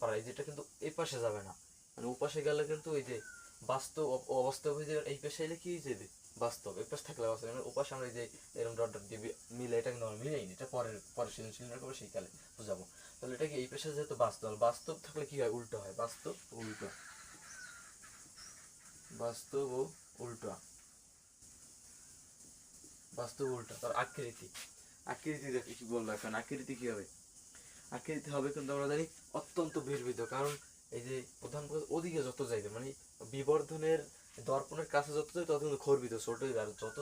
পাড়া, এই যে এটা কিন্তু এই পাশে যাবে না, মানে ও পাশে গেলে কিন্তু এই যে বাস্তব অবাস্তব হয়ে যায় এই পেশে এলে কি হয়ে যাবে বাস্তব, এই পাশ থাকলে বাস্তব, ওপাশে আমরা যে এরকম ডট ডট দিয়ে মিলে, এটা কিন্তু আমরা মিলেই নি, এটা পরের পরের সৃজনশীল নির্ণয় করবো সেই কালে বুঝাবো। তাহলে এটা কি এই পেশা যেহেতু বাস্তব, বাস্তব থাকলে কি হয় উল্টো হয়, বাস্তব উল্টো, বাস্তব ও উল্টো, বাস্তব উল্টো। তার আকৃতি, আকৃতি দেখে কি বলবো এখন, আকৃতি কি হবে, আকৃতি হবে কিন্তু আমরা জানি অত্যন্ত বির্বিত, কারণ এই যে প্রধান ফোকাস ওদিকে যত যাইবে মানে বিবর্ধনের দর্পণের কাছে যত যায় তত কিন্তু খর্বিত ছোট হইবে, আর যত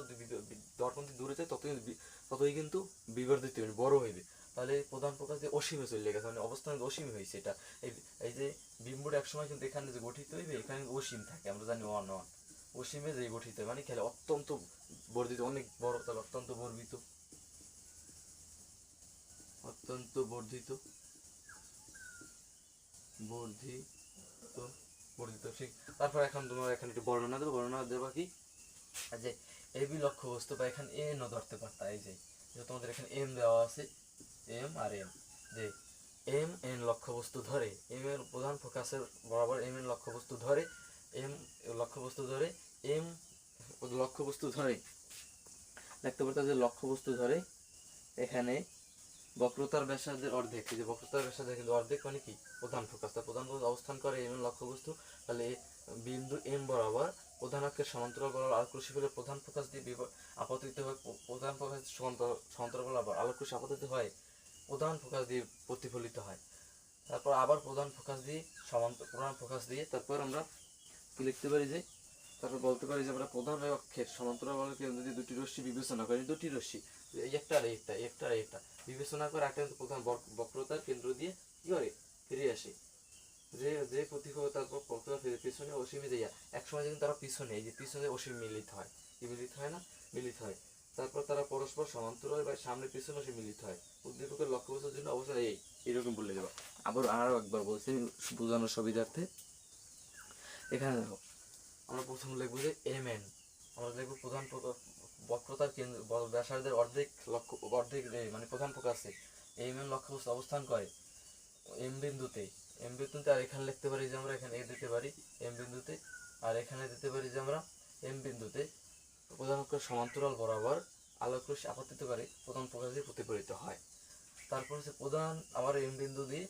দর্পণ থেকে দূরে যায় ততই কিন্তু বিবর্ধিত হইবে, বড় হইবে। তাহলে প্রধান ফোকাস দিয়ে অসীমে চলে গেছে, মানে অবস্থান অসীম হয়েছে এটা। এই যে বিম্বটা একসময় কিন্তু এখানে যে গঠিত হইবে এখানে অসীম থাকে, আমরা জানি ওয়ান ওয়ান, অসীমে যে গঠিত হয় মানে খেলে অত্যন্ত বর্ধিত, অনেক বড়, তাহলে অত্যন্ত বর্ধিত, অত্যন্ত বর্ধিত, বর্ধিত, বর্ধিত ঠিক। তারপর এখন তোমার এখানে একটু বর্ণনা দেবো, বর্ণনা দেবা কি যে এবি লক্ষ্যবস্তু বা এখানে এন ও ধরতে পারতা, এই যে তোমাদের এখানে এম দেওয়া আছে, এম আর এম, যে এম এন লক্ষ্যবস্তু ধরে, এম এর প্রধান ফোকাসের বরাবর এম এর লক্ষ্যবস্তু ধরে, এম লক্ষ্যবস্তু ধরে, এম লক্ষ্যবস্তু ধরে দেখতে পারতা যে লক্ষ্যবস্তু ধরে এখানে বক্রতার ব্যাসার্ধের অর্ধেক, এই যে বক্রতার ব্যাসার্ধের কিন্তু অর্ধেক মানে কি প্রধান ফোকাস, তার প্রধান ফোকাস অবস্থান করে এম লক্ষ্যবস্তু। তাহলে বিন্দু এম বরাবর প্রধান অক্ষের সমান্তরাল বরাবর আলোকরশ্মি ফেলে প্রধান ফোকাস দিয়ে আপতিত হয়, প্রধান ফোকাস সমান্তরাল বরাবর আলোকরশ্মি আপতিত হয়, প্রধান ফোকাস দিয়ে প্রতিফলিত হয়। তারপর আবার প্রধান ফোকাস দিয়ে প্রধান ফোকাস দিয়ে তারপর আমরা কি লিখতে পারি যে, তারপর বলতে পারি যে আমরা প্রধান অক্ষের সমান্তরাল কেন্দ্র দিয়ে দুটি রশ্মি বিবেচনা করি, দুটি রশ্মি এই একটা আর একটা, একটা আর একটা বিবেচনা করে একটা প্রধান বক্রতার কেন্দ্র দিয়ে কি করে ফিরে আসে, যে যে প্রতিফল তারপর বক্রতা ফিরে পিছনে অসীমে যাইয়া একসময় কিন্তু তারা পিছনে, এই যে পিছনে অসীম মিলিত হয়, কি মিলিত হয় না, মিলিত হয়। তারপর তারা পরস্পর সমান্তরাল বা সামনে পিছনে অসীম মিলিত হয়, উদ্দীপকের লক্ষ্যবস্তুর জন্য অবস্থা এইরকম বলে দেবো। আবার আরো একবার বলছি বোঝানোর সুবিধার্থে, এখানে দেখো আমরা প্রথম লিখবো যে এম এন, আমরা লিখবো প্রধান বক্রতার কেন্দ্র ব্যাসার্ধের অর্ধেক লক্ষ্য, অর্ধেক মানে প্রধান ফোকাসে এম এন লক্ষ্যবস্তু অবস্থান করে এম বিন্দুতে, এম বিন্দুতে, আর এখানে লিখতে পারি যে আমরা এখানে এ দিতে পারি এম বিন্দুতে, আর এখানে দিতে পারি যে আমরা এম বিন্দুতে প্রধান অক্ষের সমান্তরাল বরাবর আলোকরশ্মি আপতিত করে প্রধান ফোকাস দিয়ে প্রতিফলিত হয়। তারপর হচ্ছে প্রধান আবার এম বিন্দু দিয়ে,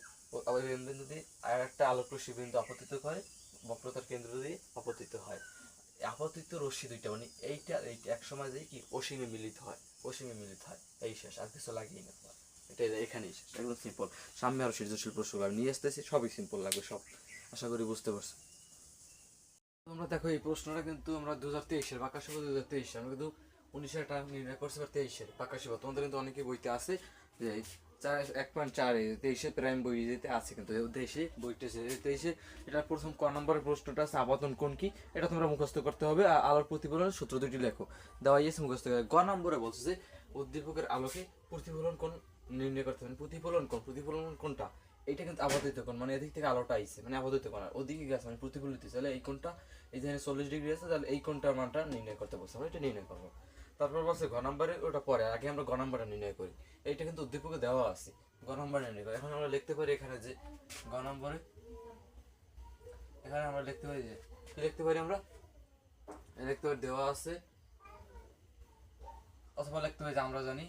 আবার এম বিন্দু দিয়ে আর একটা আলোকরশ্মি বিন্দু আপতিত করে বক্রতার কেন্দ্র দিয়ে আপতিত হয়। আপতিত রশ্মি দুইটা মানে এইটা এইটা এক সময় দিয়ে কি অসীমে মিলিত হয়, অসীমে মিলিত হয়, এই শেষ, আর কিছু লাগিয়ে না, এটা এখানেই শেষ, একদম সিম্পল। সামনে আরো সৃজনশীল প্রশ্ন আমি নিয়ে আসতেছি, সবই সিম্পল লাগবে সব, আশা করি বুঝতে পারছো। তোমরা দেখো এই প্রশ্নটা কিন্তু আমরা 2023-এর বাঁকা শিবা 2023, আমরা কিন্তু 19-এর টাইম নির্ণয় করছি, বা 23-এর বাঁকা শিবা তোমাদের কিন্তু অনেকে বইতে আছে যে 1.4 23-এ প্রাইম বই যেতে আছে, কিন্তু 23-এ বইটা 23-এ এটা প্রথম ক নম্বরের প্রশ্নটা আছে আবর্তন কোণ কি, এটা তোমরা মুখস্থ করতে হবে, আর আলোর প্রতিফলনের সূত্র দুটি লেখো, দেওয়া আছে মুখস্থ করে। গ নম্বরে বলছে যে উদ্দীপকের আলোকে প্রতিফলন কোণ নির্ণয় করতে হবে, প্রতিফলন কোণ, প্রতিফলন কোণটা এইটা কিন্তু আপাতত কোণ, মানে এদিক থেকে আলোটা আইছে মানে আপাতত কোণ, আর ওদিকে গেছে মানে প্রতিফলিত, তাহলে এই কোণটা এই যে 40 ডিগ্রি আছে, তাহলে এই কোণটার মানটা নির্ণয় করতে বলছে, আমরা এটা নির্ণয় করবো। তারপর বলছে ঘ নম্বরে, ওটা পরে, আগে আমরা ঘ নম্বরটা নির্ণয় করি, এইটা কিন্তু উদ্দীপকে দেওয়া আছে, ঘ নম্বর নির্ণয় করি। এখন আমরা লিখতে পারি এখানে যে ঘ নম্বরে, এখানে আমরা লিখতে পারি যে কি লিখতে পারি, আমরা লিখতে পারি দেওয়া আছে, অথবা লিখতে পারি যে আমরা জানি,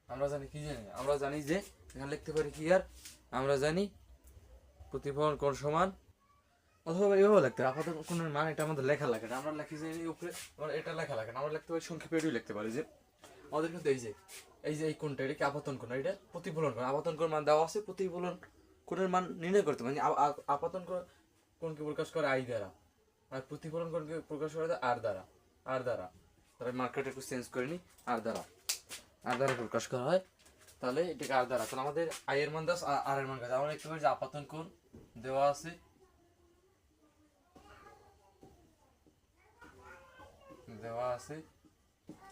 আমরা জানি কি জানি, আমরা জানি যে এখানে লিখতে পারি কি, আর আমরা জানি প্রতিফলন কোণ সমান, অথবা এভাবে লিখতে হবে আপাতত কোণের মান, এটা আমাদের লেখা লাগে না, আমরা লিখি যে উপরে এটা লেখা লাগে না, আমরা লিখতে পারি সংক্ষেপে এটাই লিখতে পারি যে আমাদের কিন্তু এই যে এই কোণটা এটা কি আপতন কোণ, এটা প্রতিফলন কোণ, আপতন কোণ মান দেওয়া আছে, প্রতিফলন কোণের মান নির্ণয় করতে মানে আপতন কোণকে প্রকাশ করে আই দ্বারা, আর প্রতিফলন কোণকে প্রকাশ করে আর দ্বারা, আর দ্বারা, তাহলে মার্কেট একটু চেঞ্জ করে নি, আর দ্বারা, আর দ্বারা প্রকাশ করা হয়, তাহলে এটাকে আর দ্বারা, তাহলে আমাদের আই এর মান 10 আর এর মান কত, আমরা লিখতে পারি যে আপতন কোণ দেওয়া আছে, দেওয়া আছে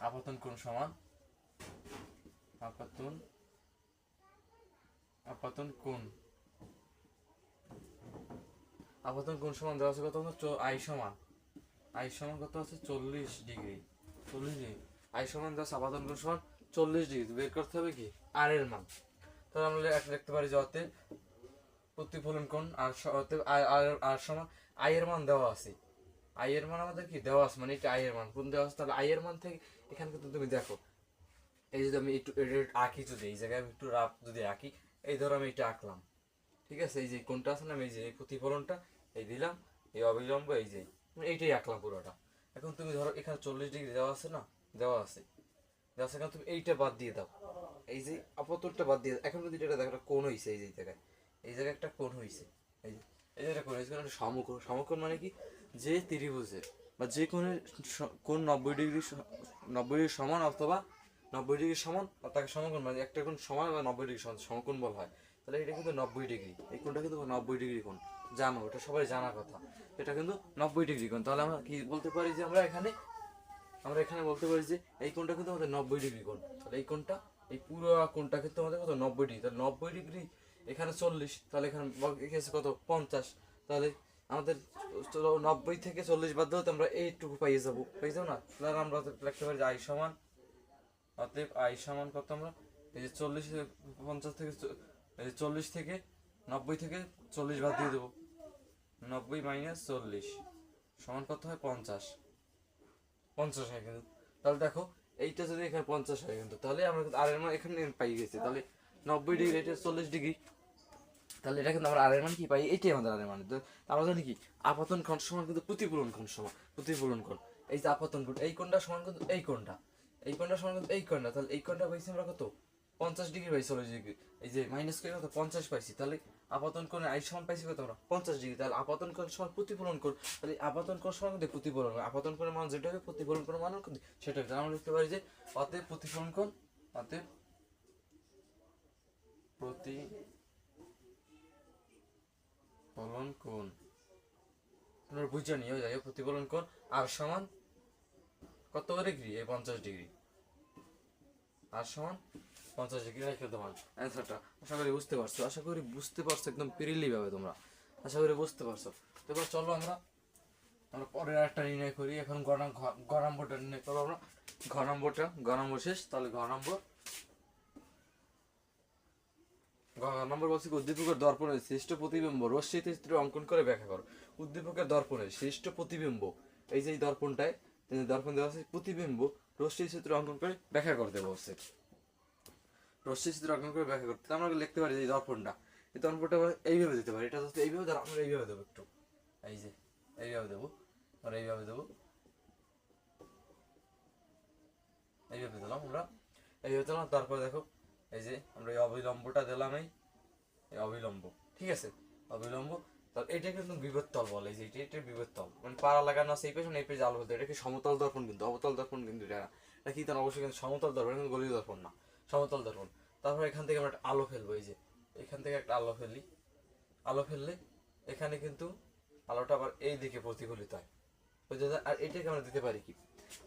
আপতন কোণ সমান, আপতন আপতন কোণ, আপতন কোণ সমান দেওয়া আছে কত, আই সমান কত আছে 40 ডিগ্রি, 40 ডিগ্রি, আই সমান দেওয়া আছে আপতন কোণ সমান 40 ডিগ্রি, বের করতে হবে কি আর এর মান, তাহলে আমরা একটা লিখতে পারি যে অতএব প্রতিফলন কোণ আর অতএব আর সমান আই এর মান দেওয়া আছে, আই এর মান আমাদের কি দেওয়া আছে, মানে এটা আই এর মান কোন দেওয়া আছে, তাহলে আই এর মান থেকে এখানে কিন্তু তুমি দেখো এই যদি আমি একটু আঁকি, যদি এই জায়গায় আমি একটু রাফ যদি আঁকি, এই ধরো আমি এটা আঁকলাম, ঠিক আছে, এই যে কোনটা আছে না, আমি এই যে এই প্রতিফলনটা এই দিলাম, এই অবিলম্ব এই যে এইটাই আঁকলাম পুরোটা। এখন তুমি ধরো এখানে 40 ডিগ্রি দেওয়া আছে না, দেওয়া আছে, দেওয়া আছে, এখন তুমি এইটা বাদ দিয়ে দাও, এই যে আপতনটা বাদ দিয়ে দাও। এখন যদি এটা দেখো একটা কোণ হয়েছে এই যে জায়গায়, এই জায়গায় একটা কোণ হয়েছে, এই যে এই জায়গায় কোণ হয়েছে, একটা সমকোণ। সমকোণ মানে কি, যে ত্রিভুজের বা যে কোণের কোণ 90 ডিগ্রি 90 ডিগ্রি সমান অথবা 90 ডিগ্রি সমান, তাকে সমকোণ মানে একটা কোণ সমান বা 90 ডিগ্রি সমান সমকোণ বলা হয়। তাহলে এটা কিন্তু 90 ডিগ্রি, এই কোণটা কিন্তু 90 ডিগ্রি কোণ, জানো এটা সবাই জানার কথা, এটা কিন্তু 90 ডিগ্রি কোণ। তাহলে আমরা কি বলতে পারি যে আমরা এখানে বলতে পারি যে এই কোণটা কিন্তু আমাদের 90 ডিগ্রি কোণ। তাহলে এই কোণটা, এই পুরো কোণটা কিন্তু আমাদের কত 90 ডিগ্রি, তাহলে 90 ডিগ্রি এখানে 40, তাহলে এখানে এসে কত 50, তাহলে আমাদের 90 থেকে 40 বাদ দিলে আমরা এইটুকু পাইয়ে যাবো না। তাহলে আমরা লিখতে পারি যে আই সমান, অতএব আই সমান কত, আমরা এই যে 40 50 থেকে এই যে 40 থেকে 90 থেকে 40 বাদ দিয়ে দেবো, 90 মাইনাস 40 সমান কত হয় 50 হয় কিন্তু। তাহলে দেখো এইটা যদি এখানে 50 হয় কিন্তু, তাহলে আমরা আর এর মান এখানে পাই গেছি, তাহলে 90 ডিগ্রি, এটা 40 ডিগ্রি, তাহলে এটা কিন্তু আমরা আর এর মান কি পাই, এইটাই আমাদের আর এর মান। তো আমরা জানি কি আপতন কোণ সমান কিন্তু প্রতিফলন কোণ সমান, প্রতিফলন কোণ, এই যে আপতন কোণ, এই কোণটা সমান কিন্তু এই কোণটা, এই কোণটা সমান কিন্তু এই কোণটা, তাহলে এই কোণটা পাইছি আমরা কত 50 ডিগ্রি পাইছি, 40 ডিগ্রি, এই যে মাইনাস করে কত 50 পাইছি, তাহলে আপতন কোণে আই সমান পাইছি কত আমরা 50 ডিগ্রি, তাহলে আপতন কোণ সমান প্রতিফলন কোণ, তাহলে আপতন কোণ সমান কিন্তু প্রতিফলন, আপতন কোণের মান যেটা হবে প্রতিফলন কোণের মান কিন্তু সেটা হবে। আমরা লিখতে পারি যে অতএব প্রতিফলন কোণ, অতএব প্রতিফলন কোণ, তোমরা বুঝে নিও, যাই হোক প্রতিফলন কোণ আর সমান কত ডিগ্রি, এই 50 ডিগ্রি, আর সমান 50 ডিগ্রি রেখে তোমার অ্যান্সারটা। আশা করি বুঝতে পারছো, একদম পিরিলি ভাবে তোমরা আশা করি বুঝতে পারছো। তো এবার চলো আমরা পরের একটা নির্ণয় করি। এখন ঘ নম্বরটা নির্ণয় করবো আমরা, ঘ নম্বর শেষ, তাহলে ঘ নম্বর বলছি উদ্দীপকের দর্পণের শ্রেষ্ঠ প্রতিবিম্ব রশ্মিতে চিত্রে অঙ্কন করে ব্যাখ্যা করো। উদ্দীপকের দর্পণের শ্রেষ্ঠ প্রতিবিম্ব, এই যে দর্পণটায় দর্পণ দেওয়া আছে, প্রতিবিম্ব রশ্মি চিত্র অঙ্কন করে ব্যাখ্যা করতে বলছে, রশ্মি চিত্র অঙ্কন করে ব্যাখ্যা করতে। আমরা লিখতে পারি এই দর্পণটা, এই দর্পণটা আমরা এইভাবে দিতে পারি, এটা হচ্ছে এইভাবে, আমরা এইভাবে দেবো একটু, এই যে এইভাবে দেবো, আমরা এইভাবে দেবো, এইভাবে দিলাম আমরা, এইভাবে দিলাম। তারপরে দেখো এই যে আমরা এই অবিলম্বটা দিলাম, এই অবিলম্ব, ঠিক আছে, অবিলম্ব। তাহলে এটা কিন্তু বিবর্তল বলে, এই যে এটা বিবর্তল, মানে পাড়া লাগানো আছে এই পেছনে, এই পেছনে আলো হতে, এটা কি সমতল দর্পণ কিন্তু, অবতল দর্পণ কিন্তু এটা না, এটা কি তার অবশ্যই কিন্তু সমতল দর্পণ, কিন্তু গলীয় দর্পণ না, সমতল দর্পণ। তারপরে এখান থেকে আমরা একটা আলো ফেলবো, এই যে এখান থেকে একটা আলো ফেলি, আলো ফেললে এখানে কিন্তু আলোটা আবার এই দিকে প্রতিফলিত হয়, বুঝতে। আর এটাকে আমরা দিতে পারি কি,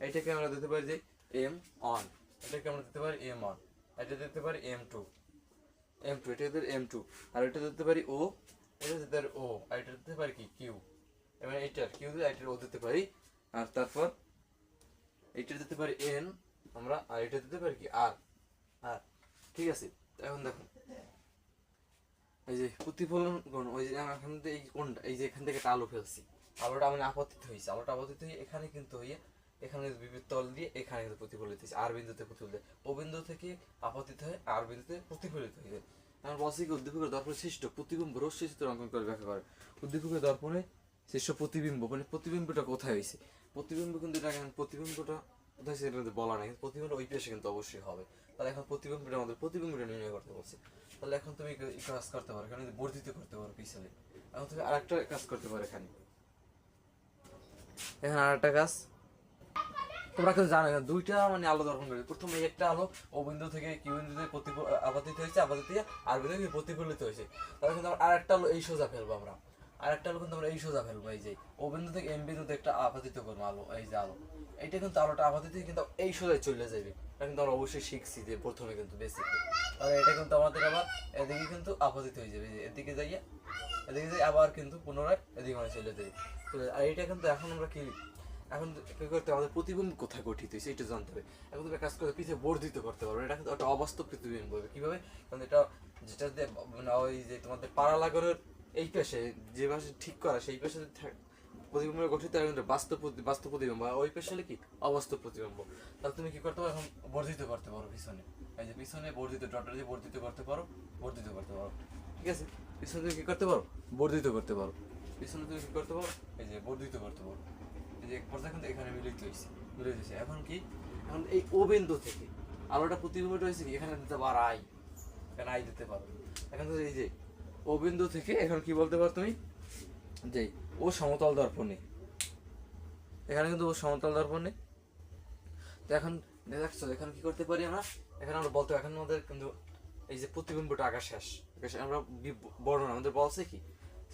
এটাকে আমরা দিতে পারি যে এম অন, এটাকে আমরা দিতে পারি এম অন, এটা দিতে পারি M2, এটা দিতে M2, আর এটা দিতে পারি ও, এটা দিতে পারি ও, আর এটা দিতে পারি কি কিউ, এবার এইটার কিউ দিয়ে এটার ও দিতে পারি, আর তারপর এইটা দিতে পারি এন আমরা, আর এটা দিতে পারি কি আর, ঠিক আছে। এখন দেখো এই যে প্রতিফলন কোণ, ওই যে এখান থেকে এই কোণটা, এই যে এখান থেকে একটা আলো ফেলছি, আলোটা মানে আপতিত হয়েছে, আলোটা আপতিত হয়ে এখানে কিন্তু হয়ে এখানে বিবর্তল দিয়ে এখানে কিন্তু প্রতিফলিত হয়েছে, আর বিন্দুতে প্রতিফলিত, ও বিন্দু থেকে আপতিত হয়ে আর বিন্দুতে প্রতিফলিত হয়েছে। আমার বলছি কি উদ্দীপকের দর্পণে সৃষ্ট প্রতিবিম্ব রশ্মি চিত্র অঙ্কন করে ব্যাখ্যা করে। উদ্দীপকের দর্পণে সৃষ্ট প্রতিবিম্ব, মানে প্রতিবিম্বটা কোথায় হয়েছে, প্রতিবিম্ব কিন্তু এটা প্রতিবিম্বটা কোথায় সেটা বলা নাই, প্রতিবিম্বটা ওই পেশে কিন্তু অবশ্যই হবে। তাহলে এখন প্রতিবিম্বটা আমাদের প্রতিবিম্বটা নির্ণয় করতে বলছে। তাহলে এখন তুমি কাজ করতে পারো, এখানে বর্ধিত করতে পারো পিছনে। এখন তুমি আরেকটা কাজ করতে পারো, এখানে আরেকটা কাজ তোমরা কিন্তু জানো, দুইটা মানে আলো দর্পণ করে, প্রথমে একটা আলো ও বিন্দু থেকে কিউ বিন্দুতে আপতিত হয়েছে, আপতিত হয়ে আর বিন্দু থেকে প্রতিফলিত হয়েছে। তাহলে কিন্তু আমরা আরেকটা আলো এই সোজা ফেলবো, আমরা আরেকটা আলো কিন্তু আমরা এই সোজা ফেলবো, এই যে ও বিন্দু থেকে এম বিন্দুতে একটা আপতিত করবো আলো, এই যে আলো, এইটা কিন্তু আলোটা আপতিত কিন্তু এই সোজায় চলে যাবে, এটা কিন্তু আমরা অবশ্যই শিখছি যে প্রথমে কিন্তু বেসিকে। তাহলে এটা কিন্তু আমাদের আবার এদিকে কিন্তু আপতিত হয়ে যাবে, এদিকে যাইয়া এদিকে যাই আবার কিন্তু পুনরায় এদিকে মানে চলে যাবে। আর এটা কিন্তু এখন আমরা কি এখন কি করতে হবে, আমাদের প্রতিবিম্ব কোথায় গঠিত হয়েছে এটা জানতে হবে। এখন তুমি কাজ করে পিছিয়ে বর্ধিত করতে পারবে, এটা কিন্তু একটা অবাস্তব প্রতিবিম্ব হবে। কিভাবে? কারণ এটা যেটা দিয়ে মানে ওই যে তোমাদের পারালাগরের এই পাশে যে পাশে ঠিক করা সেই পাশে যদি প্রতিবিম্ব গঠিত হয় কিন্তু বাস্তব প্রতিবিম্ব, আর ওই পাশে হলে কি অবাস্তব প্রতিবিম্ব। তাহলে তুমি কি করতে পারো, এখন বর্ধিত করতে পারো পিছনে, এই যে পিছনে বর্ধিত ডটটা দিয়ে বর্ধিত করতে পারো, বর্ধিত করতে পারো, ঠিক আছে। পিছনে তুমি কি করতে পারো, বর্ধিত করতে পারো, পিছনে তুমি কি করতে পারো, এই যে বর্ধিত করতে পারো, এই যে এক পর্যায়ে কিন্তু এখানে মিলিত হয়েছে, মিলিত হয়েছে। এখন কি, এখন এই ও বিন্দু থেকে আলোটা প্রতিবিম্বিত হয়েছে কি, এখানে দিতে পারো আই, এখানে আই দিতে পারো। এখন তো এই যে ও বিন্দু থেকে এখন কি বলতে পারো তুমি, যে ও সমতল দর্পণে, এখানে কিন্তু ও সমতল দর্পণে। তো এখন দেখছো এখন কি করতে পারি আমরা, এখানে আমরা বলতে, এখন আমাদের কিন্তু এই যে প্রতিবিম্বটা আঁকা শেষ, আমরা বর্ণনা আমাদের বলছে কি,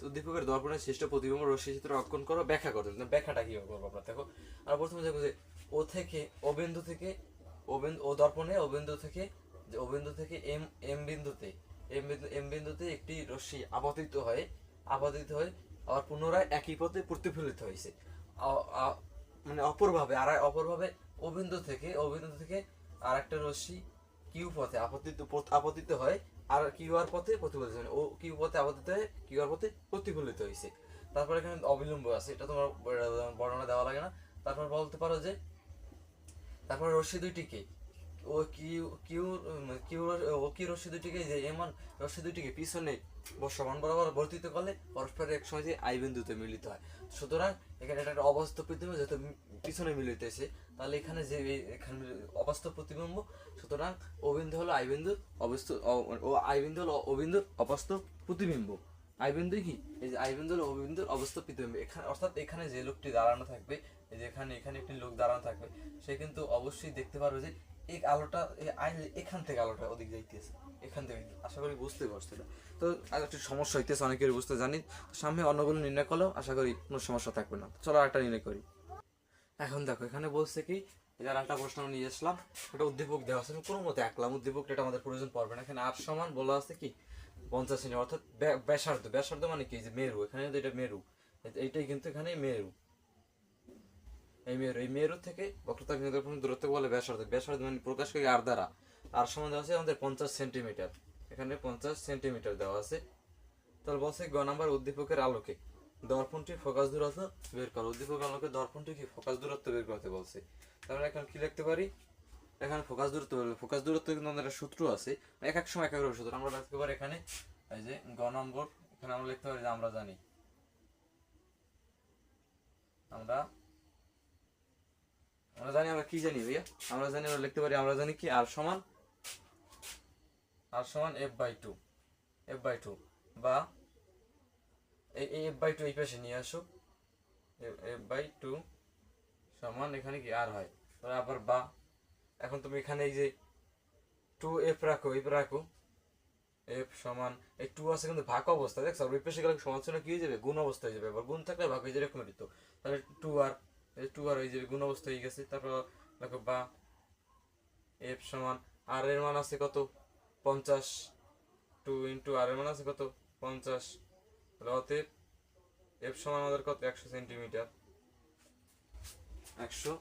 উদ্দীপকের দর্পণের সৃষ্ট প্রতিবিম্ব রশ্মি চিত্র অঙ্কন করো, ব্যাখ্যা করো। ব্যাখ্যাটা কিভাবে করবো আমরা দেখো। আর প্রথমে দেখবো যে ও থেকে ও বিন্দু থেকে ও দর্পণে ও বিন্দু থেকে, যে ও বিন্দু থেকে এম এম বিন্দুতে এম বিন্দুতে একটি রশ্মি আপতিত হয়, আবার পুনরায় একই পথে প্রতিফলিত হয়েছে। মানে অপরভাবে ও বিন্দু থেকে আর একটা রশ্মি কিউ পথে আপতিত হয়, আর কিউ আর পথে প্রতিফলিত হয়, ও কিউ পথে আপতিত হয়ে কিউ আর পথে প্রতিফলিত হয়েছে। তারপর এখানে অবিলম্ব আছে, এটা তোমার বর্ণনা দেওয়া লাগে না। তারপর বলতে পারো যে তারপর রশ্মি দুইটিকে ও কিউ কিউ কিউ ও কি রশ্মি দুইটিকে, যে এমন রশ্মি দুইটিকে পিছনে সমান বরাবর বর্ধিত করলে পরস্পর এক সময় যে আই বিন্দুতে মিলিত হয়। সুতরাং এখানে এটা একটা অবাস্তব প্রতিবিম্ব, যেহেতু পিছনে মিলিত হয়েছে, তাহলে এখানে যে এখানে অবাস্তব প্রতিবিম্ব, সুতরাং ও বিন্দু হলো আই বিন্দুর অবাস্তব, ও আই বিন্দু হলো ও বিন্দুর অবাস্তব প্রতিবিম্ব। আই বিন্দু কি, এই যে আই বিন্দু হলো ও বিন্দুর অবাস্তব প্রতিবিম্ব। এখানে অর্থাৎ এখানে যে লোকটি দাঁড়ানো থাকবে, এই যে এখানে একটি লোক দাঁড়ানো থাকবে, সে কিন্তু অবশ্যই দেখতে পারবে যে এই আলোটা এখান থেকে আলোটা ওদিক যাইতেছে, এখান থেকে। আশা করি বুঝতে পারছি না। তো আর একটু সমস্যা হইতেছে অনেকের বুঝতে জানি, সামনে অন্যগুলো নির্ণয় করলেও আশা করি কোনো সমস্যা থাকবে না। চলো একটা নির্ণয় করি। এখন দেখো এখানে বলছে কি, এর একটা প্রশ্ন আমি নিয়ে আসলাম, একটা উদ্দীপক দেওয়া আছে, আমি কোনো মতে আঁকলাম উদ্দীপকটা, এটা আমাদের প্রয়োজন পড়বে না। এখানে আর সমান বলা আছে কি 50 সেমি, অর্থাৎ ব্যাসার্ধ মানে কি, যে মেরু, এখানে এটা মেরু, এইটাই কিন্তু এখানে মেরু, এই মেরু থেকে বক্রতা কেন্দ্র পর্যন্ত দূরত্ব বলে ব্যাসার্ধ মানে প্রকাশ করি আর দ্বারা। আর সমান দেওয়া আছে আমাদের 50 সেন্টিমিটার, এখানে 50 সেন্টিমিটার দেওয়া আছে। তাহলে বলছে গ নাম্বার উদ্দীপকের আলোকে দর্পণটির ফোকাস দূরত্ব বের করো। উদ্দীপকের আলোকে দর্পণটি কি ফোকাস দূরত্ব বের করতে বলছে। তাহলে এখন কি লিখতে পারি, এখানে ফোকাস দূরত্ব বের, ফোকাস দূরত্ব কিন্তু আমাদের একটা সূত্র আছে, এক এক সময় এক এক সূত্র আমরা লিখতে পারি। এখানে এই যে গ নম্বর, এখানে আমরা লিখতে পারি যে আমরা জানি আমরা কি জানি ভাইয়া, আমরা লিখতে পারি, আমরা জানি কি আর সমান f/2 বা এই f/2 এই পাশে নিয়ে আসো, f/2 সমান এখানে কি আর হয়, তাহলে আবার বা এখন তুমি এখানে এই যে 2f রাখো, f সমান এই 2 আছে কিন্তু ভাগ অবস্থা, দেখছো ওই পাশে গেলে সমান কি হয়ে যাবে, গুণ অবস্থা হয়ে যাবে। আবার গুণ থাকলে ভাগ হয়ে যাবে, এরকম দিত। তাহলে 2 আর হয়ে যাবে, গুণ অবস্থা হয়ে গেছে। তারপর দেখো বা f সমান আর এর মান আছে কত 50, 2 ইন্টু আর এর মান আছে কত 50, তাহলে অতএব f সমান আমাদের কত 100 সেন্টিমিটার, 100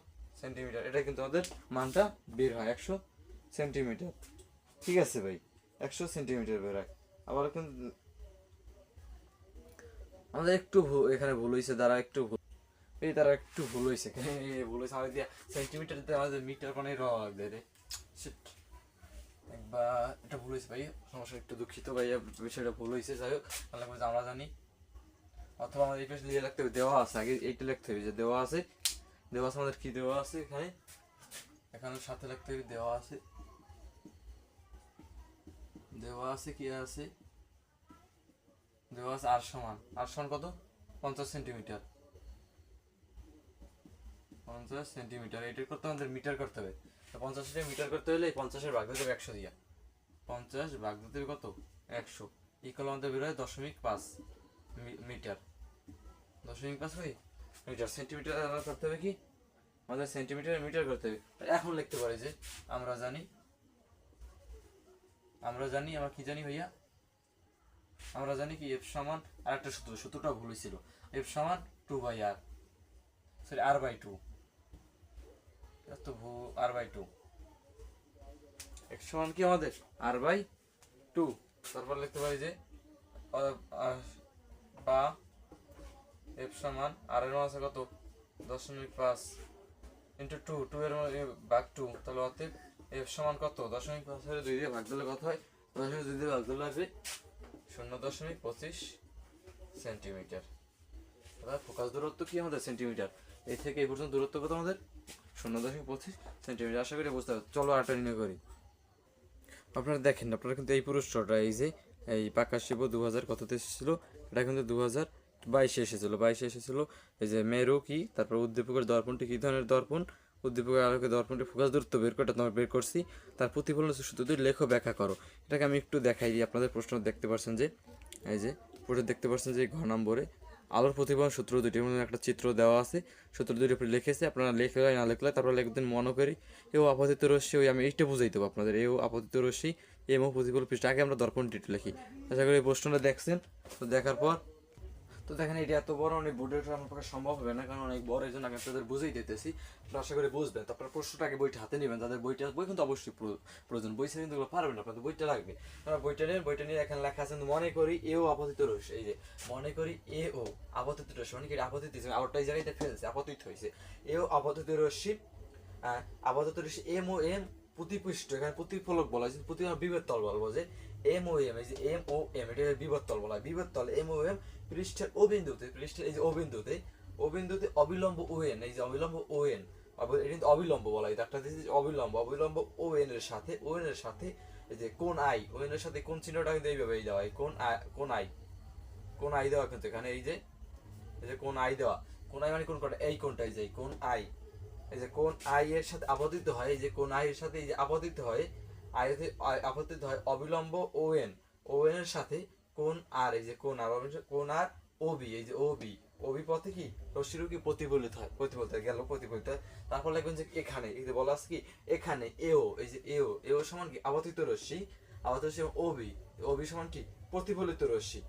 সেন্টিমিটার। এটা কিন্তু আমাদের মানটা বের হয় 100 সেন্টিমিটার, ঠিক আছে ভাই, 100 সেন্টিমিটার বের হয়। আবার কিন্তু আমাদের একটু এখানে ভুল হয়েছে, তারা একটু ভুল হয়েছে এখানে, ভুল হয়েছে আমাদের দিয়া সেন্টিমিটার দিতে আমাদের মিটার মানে র লাগবে রে, বা এটা ভুল হয়েছে ভাই, সমস্যা, একটু দুঃখিত ভাইয়া, বিষয়টা ভুল হয়েছে। যাই হোক, তাহলে আমরা জানি, অথবা আমাদের এই পেজ লিখে রাখতে হবে, দেওয়া আছে আগে এইটা লিখতে হবে, যে দেওয়া আছে আমাদের কি দেওয়া আছে, এখানে সাথে লিখতে হবে দেওয়া আছে কি আছে, দেওয়া আছে আর সমান কত 50 সেন্টিমিটার, 50 সেন্টিমিটার। এটা করতে আমাদের মিটার করতে হবে, 50 মিটার করতে হলে 50-এর ভাগ দিতে হবে 100 দিয়া, 50 ভাগ দিতে হবে কত 100, ইকুয়াল আমাদের বের হয় 0.5 মিটার, 0.5 মিটার। সেন্টিমিটার আমরা করতে হবে কি, আমাদের সেন্টিমিটার মিটার করতে হবে। এখন লিখতে পারি যে আমরা জানি আমরা কি জানি ভাইয়া, আমরা জানি কি f সমান, আর একটা সূত্রটা ভুল হয়েছিল, f সমান 2/r, সরি r/2, এত r/2 x সমান কি আমাদের r/2। তারপর লিখতে পারি যে বা f সমান r এর মান আছে কত 0.5 ইন্টু 2 এর ভাগ 2, তাহলে অতএব f সমান কত 0.5 এর 2 দিয়ে ভাগ দিলে কত হয় 0.2 দিয়ে ভাগ দিলে আসবে 0.25 সেন্টিমিটার। তাহলে ফোকাস দূরত্ব কি আমাদের সেন্টিমিটার, এই থেকে এই পর্যন্ত দূরত্ব কত আমাদের 0.25 সেন্টিমিটার। আশা করি বুঝতে পারছি। চলো আরেকটা নির্ণয় করি। আপনারা দেখেন, আপনারা কিন্তু এই পুরস্কারটা এই যে এই পাকা শিব 2000 কততে এসেছিল, এটা কিন্তু 2022 এসেছিল। 22 এসেছিল এই যে মেরু কি, তারপর উদ্দীপকের দর্পণটি কি ধরনের দর্পণ, উদ্দীপকের আলোকে দর্পণটি ফোকাস দূরত্ব বের করে তোমার বের করছি, তার প্রতিফলন সূত্রটি লেখো ব্যাখ্যা করো। এটাকে আমি একটু দেখাই দিই। আপনাদের প্রশ্ন দেখতে পাচ্ছেন যে এই যে প্রশ্ন দেখতে পাচ্ছেন যে ঘ নম্বরে আলোর প্রতিফলন সূত্র দুটির মধ্যে একটা চিত্র দেওয়া আছে, সূত্র দুটির উপরে লিখেছে। আপনারা লেখলে না লেখলে তারপরে লিখবেন মনে করি এও আপতিত রশ্মি, ওই আমি এইটা বুঝাই দেবো আপনাদের, এও আপতিত রশ্মি এম ও প্রতিফলন পৃষ্ঠ। আগে আমরা দর্পণ ডিট লিখি। আশা করি এই প্রশ্নটা দেখছেন। তো দেখার পর তো দেখেন এটা এত বড় অনেক বোর্ডের আমার পক্ষে সম্ভব হবে না, কারণ অনেক বড়, এই জন্য আমি আপনাদের বুঝেই দিতেছি। আপনারা আশা করি বুঝবেন। তো আপনার প্রশ্নটা আগে বইটা হাতে নেবেন, তাদের বই কিন্তু অবশ্যই প্রয়োজন। বই ছেড়ে কিন্তু এগুলো পারবেন না, আপনাদের বইটা লাগবে। আপনারা বইটা নিয়ে এখানে লেখা আছে মনে করি এও আপতিত রশ্মি, এই যে মনে করি এও আপতিত রশ্মি, মানে কি আপতিত আলোটা এই জায়গায় ফেলছে, আপতিত হয়েছে। এও আপতিত রশ্মি, আপতিত রশ্মি এম ও এম প্রতিপৃষ্ঠ, এখানে প্রতিফলক বলা হয়, প্রতি বিভেদ তল বলবো যে এম ও এম, এই যে এম ও এম এটা বিভেদ তল বলা হয়। বিভেদ তল এম ও এম পৃষ্ঠের ও বিন্দুতে, পৃষ্ঠের এই যে ও বিন্দুতে অবিলম্ব ও এন, এই যে অবিলম্ব ও এন, এটা কিন্তু অবিলম্ব বলা হয়। একটা দিয়েছে অবিলম্ব ও এন এর সাথে এই যে কোণ আই, ও এন এর সাথে কোণ চিহ্নটা কিন্তু এইভাবে দেওয়া হয়, কোণ আই দেওয়া কিন্তু এখানে এই যে কোণ আই দেওয়া। কোণ আই মানে কোন কোণটা, এই কোণটা, এই যে কোণ আই, এই যে কোণ আই এর সাথে আপতিত হয়, এই যে কোণ আই এর সাথে এই যে আপতিত হয় অবিলম্ব ও এন এর সাথে কোণ আর, এই যে কোণ আর ওবি, এই যে ওবি পথে কি রশ্মির কি প্রতিফলিত হয় প্রতিফলিত হয়। তারপর লিখবেন যে এখানে এই যে বলা আছে কি এখানে এও, এই যে এও সমান কি আপতিত রশ্মি ওবি সমান কি প্রতিফলিত রশ্মি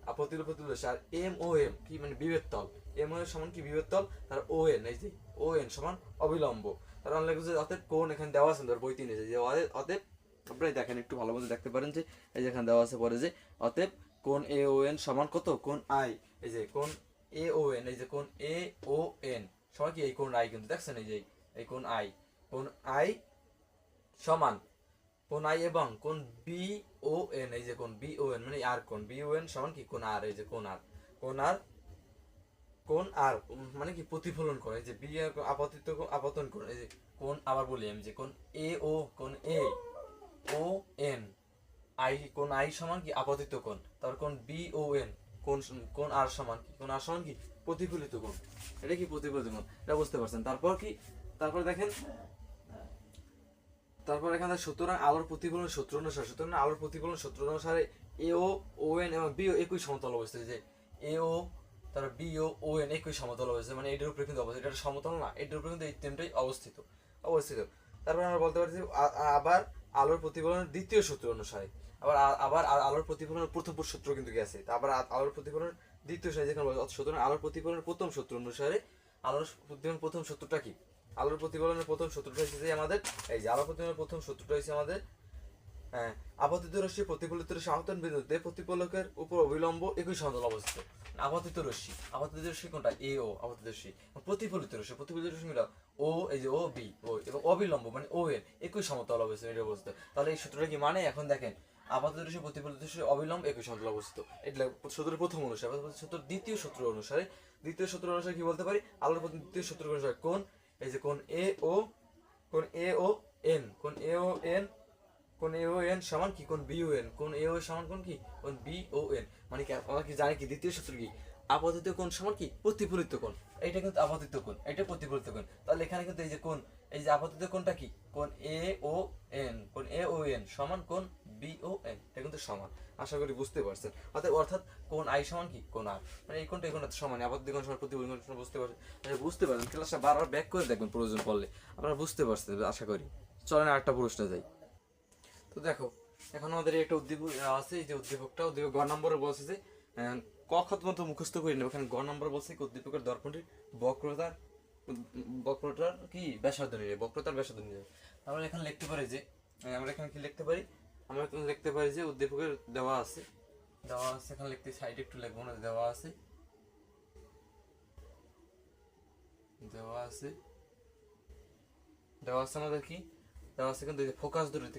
আপতিত রশ্মি। আর এম ও এম কি মানে বিভেদ তল, এম ও এম সমান কি বিভেদ তল, তার ও এন, এই যে ও এন সমান অবিলম্ব। তার মানে লিখবে যে অতএব কোণ এখানে দেওয়া আছে ধর বই তিনে, যে অতএব আপনারা দেখেন একটু ভালো মতো দেখতে পারেন যে এই যে এখানে দেওয়া আছে পরে যে অতএব কোণ এ ও এন সমান কত কোণ আই, এই যে কোণ এ ও এন, এই যে কোণ এ ও এন সমান কি এই কোণ আই, কিন্তু দেখছেন এই যে এই কোণ আই সমান কোণ আই এবং কোণ বি ও এন, এই যে কোণ বি ও এন মানে আর কোণ বি ও এন সমান কি কোণ আর, এই যে কোণ আর মানে কি প্রতিফলন কোণ, এই যে বি আপতন কোণ, এই যে কোণ আবার বলি আমি যে কোণ এ ও এন আই, কোণ আই সমান কি আপতিত কোণ, তারপর কোণ বি ও এন কোণ আর সমান কি প্রতিফলিত কোণ। এটা কি প্রতিফলিত কোণ, এটা বুঝতে পারছেন। তারপর দেখেন, তারপর এখানে সুতরাং আলোর প্রতিফলন সূত্র অনুসারে এ ও এন এবং বি ও একই সমতল অবস্থায়, যে এ ও তার বি ও এন একই সমতল অবস্থায়, মানে এটার উপরে কিন্তু অবস্থিত, এটা সমতল না, এটার উপরে কিন্তু এই তিনটাই অবস্থিত। তারপর আমরা বলতে পারি যে আবার আলোর প্রতিফলনের দ্বিতীয় সূত্র অনুসারে, আবার আলোর প্রতিফলনের প্রথম সূত্র কিন্তু গেছে, আবার আলোর প্রতিফলনের দ্বিতীয় সূত্র যেখানে সুতরাং আলোর প্রতিফলনের প্রথম সূত্র অনুসারে আলোর প্রতিফলনের প্রথম সূত্রটা কি, আলোর প্রতিফলনের প্রথম সূত্রটা হচ্ছে আমাদের এই যে আলোর প্রতিফলনের প্রথম সূত্রটা হচ্ছে আমাদের আপতিত রশ্মি প্রতিফলিত রশ্মি আহতন বিন্দুতে প্রতিফলকের উপর অবিলম্ব একই সমতল অবস্থিত। আপতিত রশ্মি কোনটা এ ও আপতিত রশ্মি, প্রতিফলিত রশ্মিটা ও, এই যে ও বি ও এবং অবিলম্ব মানে ও এর একই সমতল অবস্থিত এটা অবস্থিত। তাহলে এই সূত্রটা কি মানে, এখন দেখেন আপতিত রশ্মি প্রতিফলিত রশ্মি অবিলম্ব একই সমতল অবস্থিত, এটা সূত্রের প্রথম অনুসারে। সূত্রের দ্বিতীয় সূত্র অনুসারে কি বলতে পারি, আলোর দ্বিতীয় সূত্র অনুসারে কোন, এই যে কোন এ ও এন সমান কি কোন বি ও এন, কোন এ ও সমান কোন কি কোন বি ও এন, মানে কি আমরা কি জানি কি দ্বিতীয় সূত্র কি আপতিত কোণ সমান কি প্রতিফলিত কোণ, এইটা কিন্তু আপতিত কোণ, এটা প্রতিফলিত কোণ। তাহলে এখানে কিন্তু এই যে কোণ, এই যে আপতিত কোণটা কি কোণ এ ও এন সমান কোণ বি ও এন, এটা কিন্তু সমান। আশা করি বুঝতে পারছেন। অর্থাৎ কোণ আই সমান কি কোণ আর, মানে এই কোণটা সমান, আপতিত কোণ সমান প্রতিফলিত কোণ, বুঝতে পারছেন। ক্লাসটা বারবার ব্যাক করে দেখবেন প্রয়োজন পড়লে, আপনারা বুঝতে পারছেন আশা করি। চলেন আরেকটা প্রশ্নে যাই। তো দেখো এখন আমাদের একটা উদ্দীপক আছে, এই যে উদ্দীপক গ নম্বরে বলছে যে খাত মতো মুখস্থ করে নেব। এখানে গ নম্বর বলছে কি উদ্দীপকের দর্পণটির বক্রতার কি ব্যাসার্ধ নিয়ে, বক্রতার ব্যাসার্ধ নিয়ে। আমরা এখানে লিখতে পারি যে আমরা এখানে কি লিখতে পারি, আমরা এখানে লিখতে পারি যে উদ্দীপকের দেওয়া আছে এখানে লিখতে সাইডে একটু লিখবো না, দেওয়া আছে আমাদের কি দেওয়া আছে কিন্তু ফোকাস দূরত্ব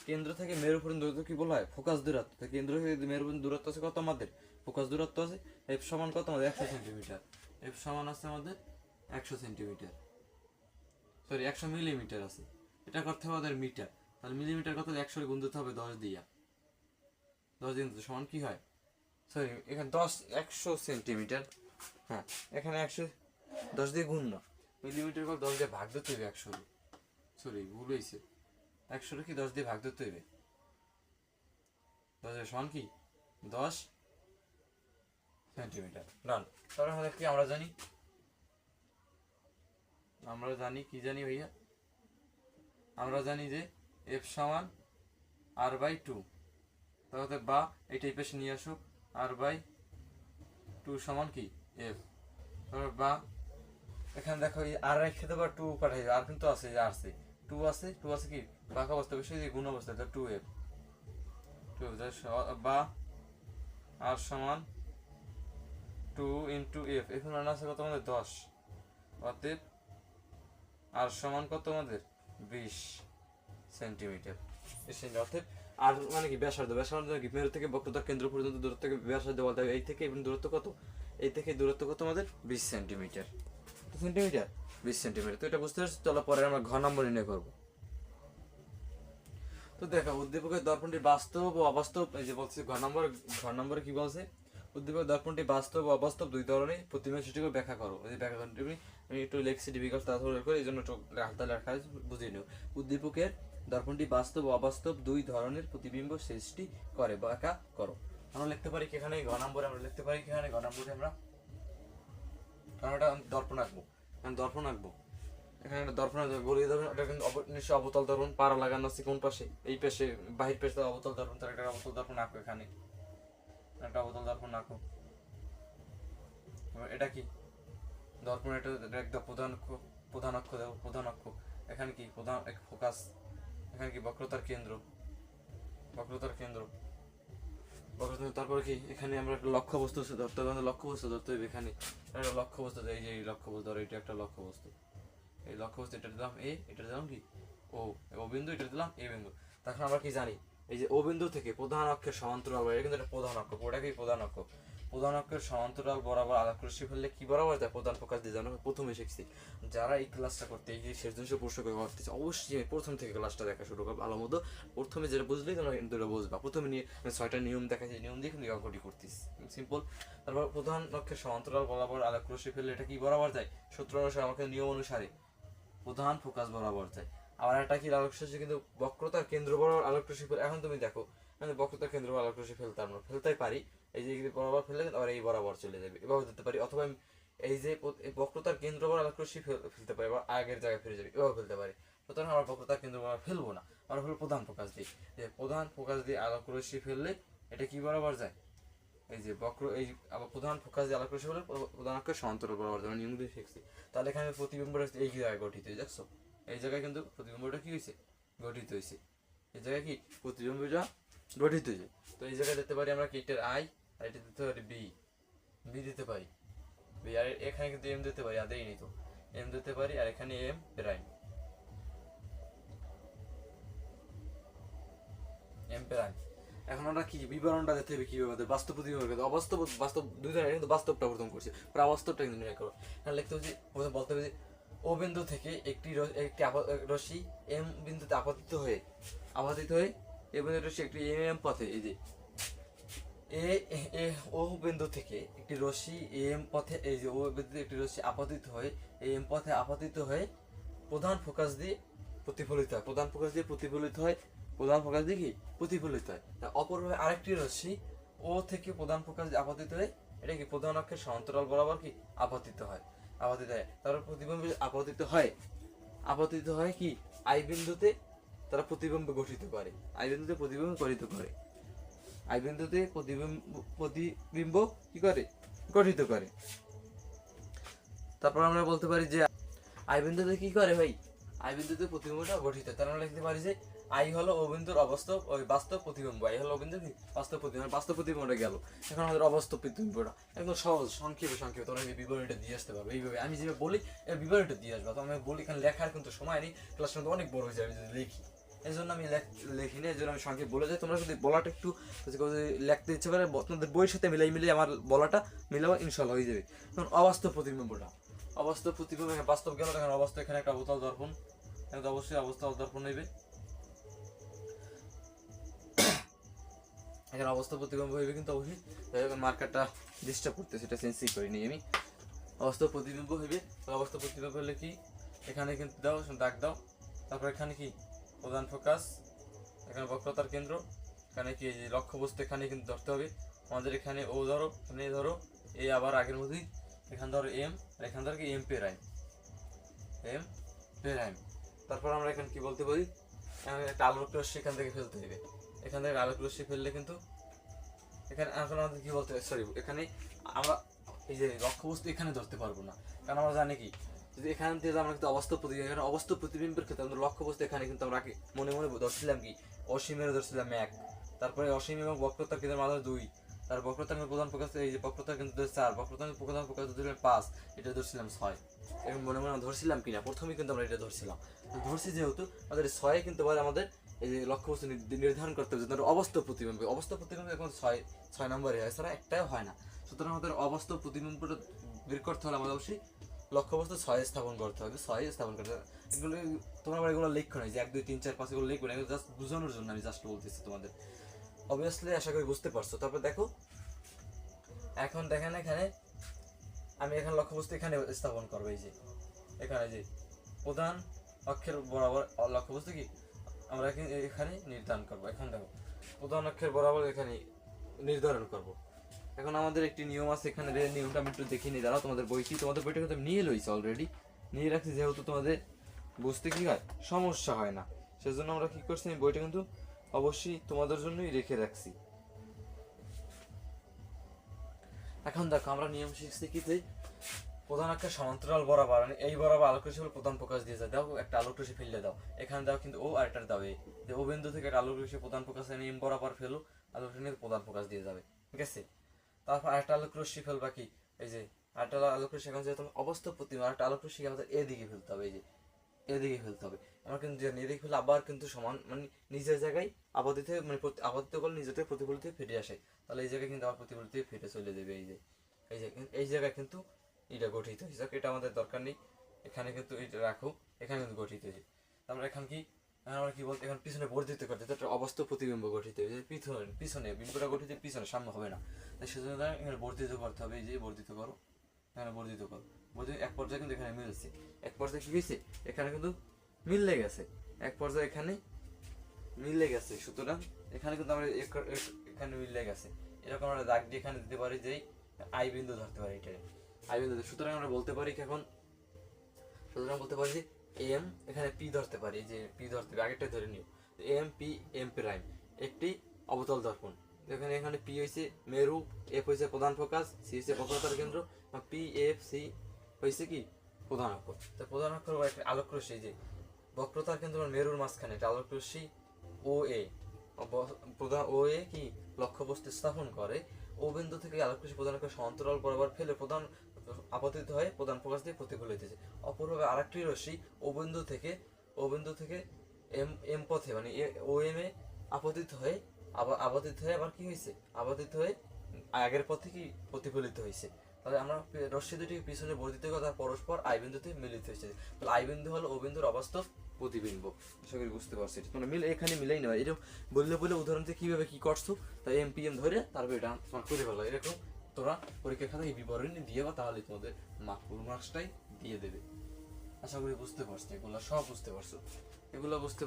কেন্দ্র থেকে মেরু পর্যন্ত দূরত্ব কি বলা হয় ফোকাস দূরত্ব। কেন্দ্র থেকে মেরু পর্যন্ত দূরত্ব আছে কত আমাদের, ফোকাস দূরত্ব আছে এফ সমান কত আমাদের 100 সেন্টিমিটার। এফ সমান আছে আমাদের 100 সেন্টিমিটার, সরি 100 মিলিমিটার আছে। এটা করতে হবে আমাদের মিটার, তাহলে মিলিমিটার কত 100 গুণ দিতে হবে 10 দিয়ে, 10 দিন সমান কি হয়, সরি এখানে 100 সেন্টিমিটার, হ্যাঁ এখানে 100 10 দিয়ে গুণ না, মিলিমিটার কত 10 দিয়ে ভাগ দিতে হবে 100, সরি ভুল হয়েছে, 100 কি 10 দিয়ে ভাগ দিতে হবে, 10 সমান কি 10 সেন্টিমিটার। ডান। তাহলে আমাদের কি আমরা জানি কি জানি ভাইয়া, আমরা জানি যে এফ সমান আর বাই 2, তাহলে বা এটা এই পাশে নিয়ে আসো, আর বাই 2 সমান কি এফ। তারপর বা এখানে দেখো এই আর রেখে দেবো 2 পাঠাই, আর কিন্তু আছে যে আসছে 2 আছে কি বাঁকা অবস্থা বেশি গুণ অবস্থা, তো 2f বা আর সমান 2 ইন্টু এফ, এখন মান আছে কত আমাদের 10, অতএব আর সমান কত আমাদের 20 সেন্টিমিটার। অতএব আর মানে কি ব্যাসার্ধ কি মেরু থেকে বক্রতার কেন্দ্র পর্যন্ত দূরত্ব থেকে ব্যাসার্ধ বলতে হবে, এই থেকে এবং দূরত্ব কত, এই থেকে দূরত্ব কত আমাদের 20 সেন্টিমিটার, 20 সেন্টিমিটার। তো এটা বুঝতে পারছি, চলো পরে আমরা ঘ নম্বর নির্ণয় করবো। তো দেখো উদ্দীপকের দর্পণটি বাস্তব ও অবাস্তব, এই যে বলছে ঘ নম্বরে কি বলছে, উদ্দীপকের দর্পণটি বাস্তব ও অবাস্তব দুই ধরনের প্রতিবিম্ব সৃষ্টি করে ব্যাখ্যা করো। এই ব্যাখ্যাটি আমি একটু লেখছি ডিফিকাল্ট, তাড়াতাড়ি করে এই জন্য একটু হালকা লেখা বুঝিয়ে নিও। উদ্দীপকের দর্পণটি বাস্তব ও অবাস্তব দুই ধরনের প্রতিবিম্ব সৃষ্টি করে ব্যাখ্যা করো। আমরা লিখতে পারি কি এখানে ঘ নম্বরে, আমরা লিখতে পারি কি এখানে ঘ নম্বরে আমরা দর্পণ আঁকবো, এখানে একটা দর্পণ বলিয়ে দেবেন, এটা কিন্তু নিশ্চয় অবতল দর্পণ, পাড়া লাগানো আছে কোন পাশে, এই পাশে বাহির পাশে অবতল দর্পণ, তার একটা অবতল দর্পণ আঁকো, এখানে একটা অবতল দর্পণ আঁকো। এটা কি দর্পণ, এটা একদম প্রধান অক্ষ দেবো, প্রধান অক্ষ, এখানে কি প্রধান ফোকাস, এখানে কি বক্রতার কেন্দ্র, তারপরে কি এখানে আমরা একটা লক্ষ্যবস্তু ধরতে হবে, লক্ষ্যবস্তু ধরতে হবে, এখানে একটা লক্ষ্যবস্তু, এই যে এই লক্ষ্যবস্তু ধরো, এটা একটা লক্ষ্যবস্তু, এই লক্ষ্যবস্তু এটা দিলাম এ, এটা দিলাম কি ও বিন্দু, এটা দিলাম এ বিন্দু। তখন আমরা কি জানি, এই যে ও বিন্দু থেকে প্রধান অক্ষের সমান্তরাল, এটা কিন্তু একটা প্রধান অক্ষ, ওটা কি প্রধান অক্ষের সমান্তরাল বরাবর আলোক রশ্মি ফেললে কি বরাবর যায়, প্রধান ফোকাস দিয়ে জানো, প্রথমে শিখছি। যারা এই ক্লাসটা করতে, এই যে সৃজনশীল প্রশ্ন করতেছে, অবশ্যই প্রথম থেকে ক্লাসটা দেখা শুরু করবে ভালো মতো, প্রথমে যেটা বুঝলেই তোমরা কিন্তু বুঝবা। প্রথমে নিয়ে 6টা নিয়ম দেখাচ্ছি, নিয়ম দিয়ে কিন্তু অঙ্কটি করতেছি সিম্পল। তারপর প্রধান অক্ষের সমান্তরাল বরাবর আলোক রশ্মি ফেললে এটা কি বরাবর যায়, সূত্র অনুসারে, আমাকে নিয়ম অনুসারে প্রধান ফোকাস বরাবর যায়। আবার একটা কি আলোক রশ্মি কিন্তু বক্রতার কেন্দ্র বরাবর আলোক রশ্মি ফেলে, এখন তুমি দেখো মানে বক্রতার কেন্দ্র বরাবর আলোক রশ্মি ফেলতে আমরা ফেলতেই পারি, এই যে বরাবর ফেলে আবার এই বরাবর চলে যাবে, এভাবে দিতে পারি। অথবা এই যে বক্রতার কেন্দ্র বরাবর আলোক রশ্মি ফেলতে পারি, আবার আগের জায়গায় ফিরে যাবে, এভাবে ফেলতে পারি। সুতরাং আমরা বক্রতার কেন্দ্র বরাবর ফেলবো না, আমরা ফেলবো প্রধান ফোকাস দিয়ে। যে প্রধান ফোকাস দিয়ে আলোক রশ্মি ফেললে এটা কি বরাবর যায়, এই যে এই আবার প্রধান ফোকাস দিয়ে আলোক রশ্মি ফেললে প্রধান অক্ষের সমান্তরাল বরাবর যায়, নিয়ম দিয়ে শিখছি। তাহলে এখানে প্রতিবিম্বটা এই জায়গায় গঠিত হয়েছে, দেখছো এই জায়গায় কিন্তু প্রতিবিম্বটা কি হয়েছে, গঠিত হয়েছে, এই জায়গায় কি প্রতিবিম্বটা গঠিত হয়েছে। তো এই জায়গায় দিতে পারি আমরা কি এটার আই, আর এটা দিতে পারি বি দিতে পারি বি, আর এখানে কিন্তু এম দিতে পারি, আর দেইনি তো এম দিতে পারি, আর এখানে এম প্রাইম, এখন আমরা কি বিবরণটা দিতে হবে কিভাবে, আমাদের বাস্তব প্রতিবিম্ব, বাস্তব দুই ধরনের, কিন্তু বাস্তবটা প্রথম করছি, বাস্তবটা কিন্তু নির্ণয় করো। এখানে লিখতে হবে যে বলতে হবে যে ও বিন্দু থেকে একটি রশ্মি এম বিন্দুতে আপাতিত হয়ে এ বিন্দু রশ্মি একটি এম পথে, এই যে ও বিন্দু থেকে একটি রশ্মি এম পথে, এই যে ও বিন্দুতে একটি রশ্মি আপাতিত হয়ে এম পথে আপাতিত হয়ে প্রধান ফোকাস দিয়ে প্রতিফলিত হয়, প্রধান ফোকাস দিয়ে কি প্রতিফলিত হয়। অপরভাবে আরেকটি রশ্মি ও থেকে প্রধান ফোকাস দিয়ে আপাতিত হয়ে এটা কি প্রধান অক্ষের সমান্তরাল বরাবর কি আপাতিত হয়, তারপর প্রতিবিম্ব আপাতিত হয় কি আই বিন্দুতে, তারা প্রতিবিম্ব গঠিত করে, আই বিন্দুতে প্রতিবিম্ব গঠিত করে। আই বিন্দুতে প্রতিবিম্ব কি করে, গঠিত করে। তারপর আমরা বলতে পারি যে আই বিন্দুতে কি করে ভাই, আই বিন্দুতে প্রতিবিম্বটা গঠিত, তার আমরা লিখতে পারি যে আই হলো ও বিন্দুর অবাস্তব ওই বাস্তব প্রতিবিম্ব, আই হলো ও বিন্দুর কি বাস্তব প্রতিবিম্ব, বাস্তব প্রতিবিম্বটা গেল। এখন আমাদের অবাস্তব প্রতিবিম্বটা একদম সহজ, সংক্ষেপে তোমরা এই বিবরণীটা দিয়ে আসতে পারবে এইভাবে, আমি যেভাবে বলি এই বিবরণীটা দিয়ে আসবে। তো আমি বলি এখানে লেখার কিন্তু সময় নেই, ক্লাস কিন্তু অনেক বড় হয়ে যাবে যদি লিখি, এই জন্য আমি লিখি না, এই জন্য আমি সংক্ষেপ বলে যাই। তোমরা যদি বলাটা একটু লিখতে ইচ্ছে করে তোমাদের বইয়ের সাথে মিলিয়ে আমার বলাটা মিলাবো, ইনশাল্লাহ হয়ে যাবে। এখন অবাস্তব প্রতিবিম্বটা, অবাস্তব প্রতিবিম্ব বাস্তব গেল, এখন অবাস্তব এখানে একটা অবতল দর্পণ, এখন তো অবশ্যই অবতল দর্পণ নেবে, এখানে অবস্থা প্রতিবিম্ব হইবে, কিন্তু অবশ্যই মার্কারটা ডিস্টার্ব করতেছে, সেটা চেঞ্জ করিনি আমি। অবস্থা প্রতিবিম্ব হইবে, অবস্থা প্রতিবিম্ব হলে কি এখানে কিন্তু দাও দাগ দাও, তারপর এখানে কি প্রধান ফোকাস, এখানে বক্রতার কেন্দ্র, এখানে কি লক্ষ্যবস্তু এখানে কিন্তু ধরতে হবে আমাদের, এখানে ও ধরো, এখানে ধরো এ, আবার আগের মধ্যেই এখানে ধরো এম, আর এখানে ধরো কি এম পেরাইম, এম পেরাইম। তারপর আমরা এখানে কি বলতে পারি, একটা আলোক রশ্মি এখান থেকে ফেলতে হবে, এখান থেকে আলোক রশ্মি ফেললে কিন্তু এখানে এখন আমাদের কি বলতে হবে, সরি এখানে আমরা এই যে লক্ষ্যবস্তু এখানে ধরতে পারবো না, কারণ আমরা জানি কি যদি এখান থেকে আমরা কিন্তু অবাস্তব প্রতিবিম্বের ক্ষেত্রে আমরা লক্ষ্যবস্তু এখানে কিন্তু আমরা মনে মনে ধরছিলাম কি অসীমের ধরছিলাম 1, তারপরে অসীম এবং বক্রতার কেন্দ্রের মাঝে 2, তার বক্রতার প্রধান প্রকাশ এই যে বক্রতার কেন্দ্র 4, বক্রতার প্রধান প্রকাশ ধরছিলাম 5, এটা ধরছিলাম 6, এবং মনে মনে ধরছিলাম কিনা প্রথমেই কিন্তু আমরা এটা ধরছিলাম, ধরছি যেহেতু আমাদের 6 কিন্তু বলে আমাদের এই যে লক্ষ্যবস্তু নির্ধারণ করতে হবে, যেটা অবাস্তব প্রতিবিম্ব, অবাস্তব প্রতিবিম্ব এখন 6 নম্বরে হয়, এছাড়া একটাও হয় না। সুতরাং আমাদের অবাস্তব প্রতিবিম্বটা বের করতে হলে আমাদের অবশ্যই লক্ষ্যবস্তু 6 স্থাপন করতে হবে, 6 স্থাপন করতে হবে। এগুলো তোমরা আবার এগুলো লিখো না যে 1 2 3 4 5 এগুলো লিখবে না, এগুলো জাস্ট বোঝানোর জন্য আমি জাস্ট বলতেছি তোমাদের, অবভিয়াসলি আশা করি বুঝতে পারছো। তারপর দেখো এখন দেখেন এখানে আমি এখানে লক্ষ্যবস্তু এখানে স্থাপন করবো, এই যে এখানে যে প্রধান অক্ষের বরাবর লক্ষ্যবস্তু কি আমরা এখানে নির্ধারণ করবো। এখন দেখো প্রধান অক্ষের বরাবর এখানে নির্ধারণ করব। এখন আমাদের একটি নিয়ম আছে, এখানে নিয়মটা আমি একটু দেখিনি, দাঁড়াও তোমাদের বইটা কিন্তু নিয়ে লইছে অলরেডি, নিয়ে রাখছি, যেহেতু তোমাদের বুঝতে কি হয় সমস্যা হয় না, সেজন্য আমরা কি করছি বইটা কিন্তু অবশ্যই তোমাদের জন্যই রেখে রাখছি। এখন দেখো আমরা নিয়ম শিখছি কি প্রধান অক্ষের সমান্তরাল বরাবর, মানে এই বরাবর আলোক রশ্মি প্রধান প্রকাশ দিয়ে যায়, দাও একটা আলোক রশ্মি ফেললে দাও, এখানে দাও কিন্তু ও আরেকটা দাও এই যে ও বিন্দু থেকে একটা আলোক রশ্মি প্রধান প্রকাশ এম বরাবর ফেলো, আলোক রশ্মি প্রধান প্রকাশ দিয়ে যাবে, ঠিক আছে। তারপর আরেকটা আলোক রশ্মি ফেলবা কি এই যে আরেকটা আলোক রশ্মি, এখন যেহেতু অবস্থা প্রতিমা আরেকটা আলোক রশ্মি আমাদের এদিকে ফেলতে হবে, এই যে এদিকে ফেলতে হবে। আমরা কিন্তু এদিকে ফেলে আবার কিন্তু সমান মানে নিজের জায়গায় আপাতিত মানে আপাতিত করলে নিজের থেকে প্রতিফলিত ফেটে আসে, তাহলে এই জায়গায় কিন্তু আবার প্রতিফলিত ফেটে চলে যাবে, এই যে এই জায়গায় কিন্তু এটা গঠিত হয়েছে, এটা আমাদের দরকার নেই, এখানে কিন্তু এটা রাখো, এখানে কিন্তু গঠিত হয়েছে। তারপরে এখন কি আমরা কি বলতে এখন পিছনে বর্ধিত করতে, একটা অবাস্তব প্রতিবিম্ব গঠিত হয়েছে, পিছনে বিম্বটা গঠিত পিছনে, সামনে হবে না, তাই সেজন্য এখানে বর্ধিত করতে হবে, এই যে বর্ধিত করো, এখানে বর্ধিত করো, এক পর্যায়ে কিন্তু এখানে মিলছে, এক পর্যায়ে কি হয়েছে এখানে কিন্তু মিললে গেছে, এক পর্যায়ে এখানে মিললে গেছে, সুতরাং এখানে কিন্তু আমরা এখানে মিললে গেছে, এরকম আমরা দাগ দিয়ে এখানে দিতে পারি যে আই বিন্দু ধরতে পারি, এটা আই বিন্দু। সুতরাং আমরা বলতে পারি কি এখন, সুতরাং বলতে পারি যে এম এখানে পি ধরতে পারি, যে পি ধরতে হবে, আগেরটা ধরে নিও, এম পি এম প্রাইম একটি অবতল দর্পণ, এখানে পি হয়েছে মেরু, এফ হয়েছে প্রধান ফোকাস, সি হয়েছে বক্রতার কেন্দ্র, পি এফ সি হয়েছে কি প্রধান অক্ষর। তো প্রধান অক্ষর একটা আলোক রশ্মি, যে বক্রতার কেন্দ্র মেরুর মাঝখানে একটা আলোক রশ্মি ও এ, প্রধান ও এ কি লক্ষ্যবস্তু স্থাপন করে, ও বিন্দু থেকে আলোক রশ্মি প্রধান অক্ষর সমান্তরাল বরাবর ফেলে প্রধান আপতিত হয়ে প্রধান প্রকাশ দিয়ে প্রতিফলিত হয়েছে। অপরভাবে আরেকটি রশ্মি ও বিন্দু থেকে এম পথে মানে ও এম এ আপতিত হয়ে আবার কি হয়েছে আপতিত হয়ে আগের পথে কি প্রতিফলিত হয়েছে। তাহলে আমরা রশ্মি দুটি পিছনে বর্ধিত করে তার পরস্পর আই বিন্দুতে মিলিত হয়েছে, তাহলে আই বিন্দু হলো ও বিন্দুর অবাস্তব প্রতিবিম্ব। আশা করি বুঝতে পারছি, তোমরা এখানে মিলাই নেওয়া, এরকম বললে উদাহরণ থেকে কিভাবে কি করছো তাই এম পি এম ধরে তারপর এটা করে ফেলো, এরকম তোমরা পরীক্ষার খাতায় এই বিবরণী দিয়ে বা তাহলে তোমাদের ফুল মার্কসটাই দিয়ে দেবে। আশা করি বুঝতে পারছো, এগুলো সব বুঝতে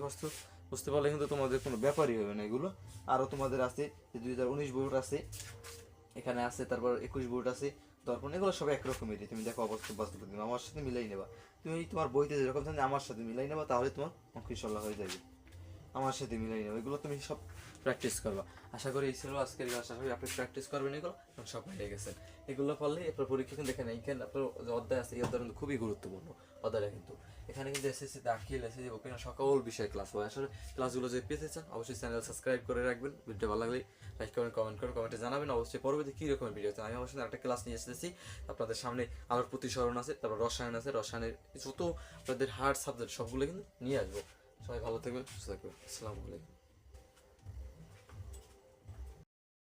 পারছো, বুঝতে পারলে কিন্তু তোমাদের কোনো ব্যাপারই হবে না। এগুলো আরও তোমাদের আছে যে 2019 বোর্ড আছে, এখানে আছে, তারপর 21 বোর্ড আছে, দর্পণ, এগুলো সব একরকমেরই। তুমি দেখো অবাস্তব বাস্তব আমার সাথে মিলাই নেবা, তুমি তোমার বইতে যেরকম থাকে আমার সাথে মিলাই নেবা, তাহলে তোমার অঙ্ক ইনশাল্লাহ হয়ে যাবে। আমার সাথে মিলাই নেবে, এগুলো তুমি সব প্র্যাকটিস করবা। আশা করি এই ছিল আজকের ক্লাস, আশা করি আপনি প্র্যাকটিস করবেন এগুলো, এবং সব হয়ে গেছেন। এগুলো পারলেই আপনার পরীক্ষা কিন্তু দেখেন এইখানে আপনার যে অধ্যায় আছে এই অধ্যায় কিন্তু খুবই গুরুত্বপূর্ণ অধ্যায়টা কিন্তু। এখানে কিন্তু এসএসসি দাখিল, এসএসসি ভোকেশনাল সকল বিষয়ে ক্লাস হয়। আসলে ক্লাসগুলো যদি পেতে চান অবশ্যই চ্যানেল সাবস্ক্রাইব করে রাখবেন। ভিডিও ভালো লাগলে লাইক করবেন, কমেন্ট করুন, কমেন্টে জানাবেন অবশ্যই পরবর্তী কী রকমের ভিডিও চান। আমি অবশ্যই একটা ক্লাস নিয়ে এসেছি আপনাদের সামনে, আলোর প্রতিসরণ আছে, তারপর রসায়ন আছে, রসায়নের যত আপনাদের হার্ড সাবজেক্ট সবগুলো কিন্তু নিয়ে আসবো। সবাই ভালো থাকবেন, সুস্থ থাকবেন। আসসালামু আলাইকুম।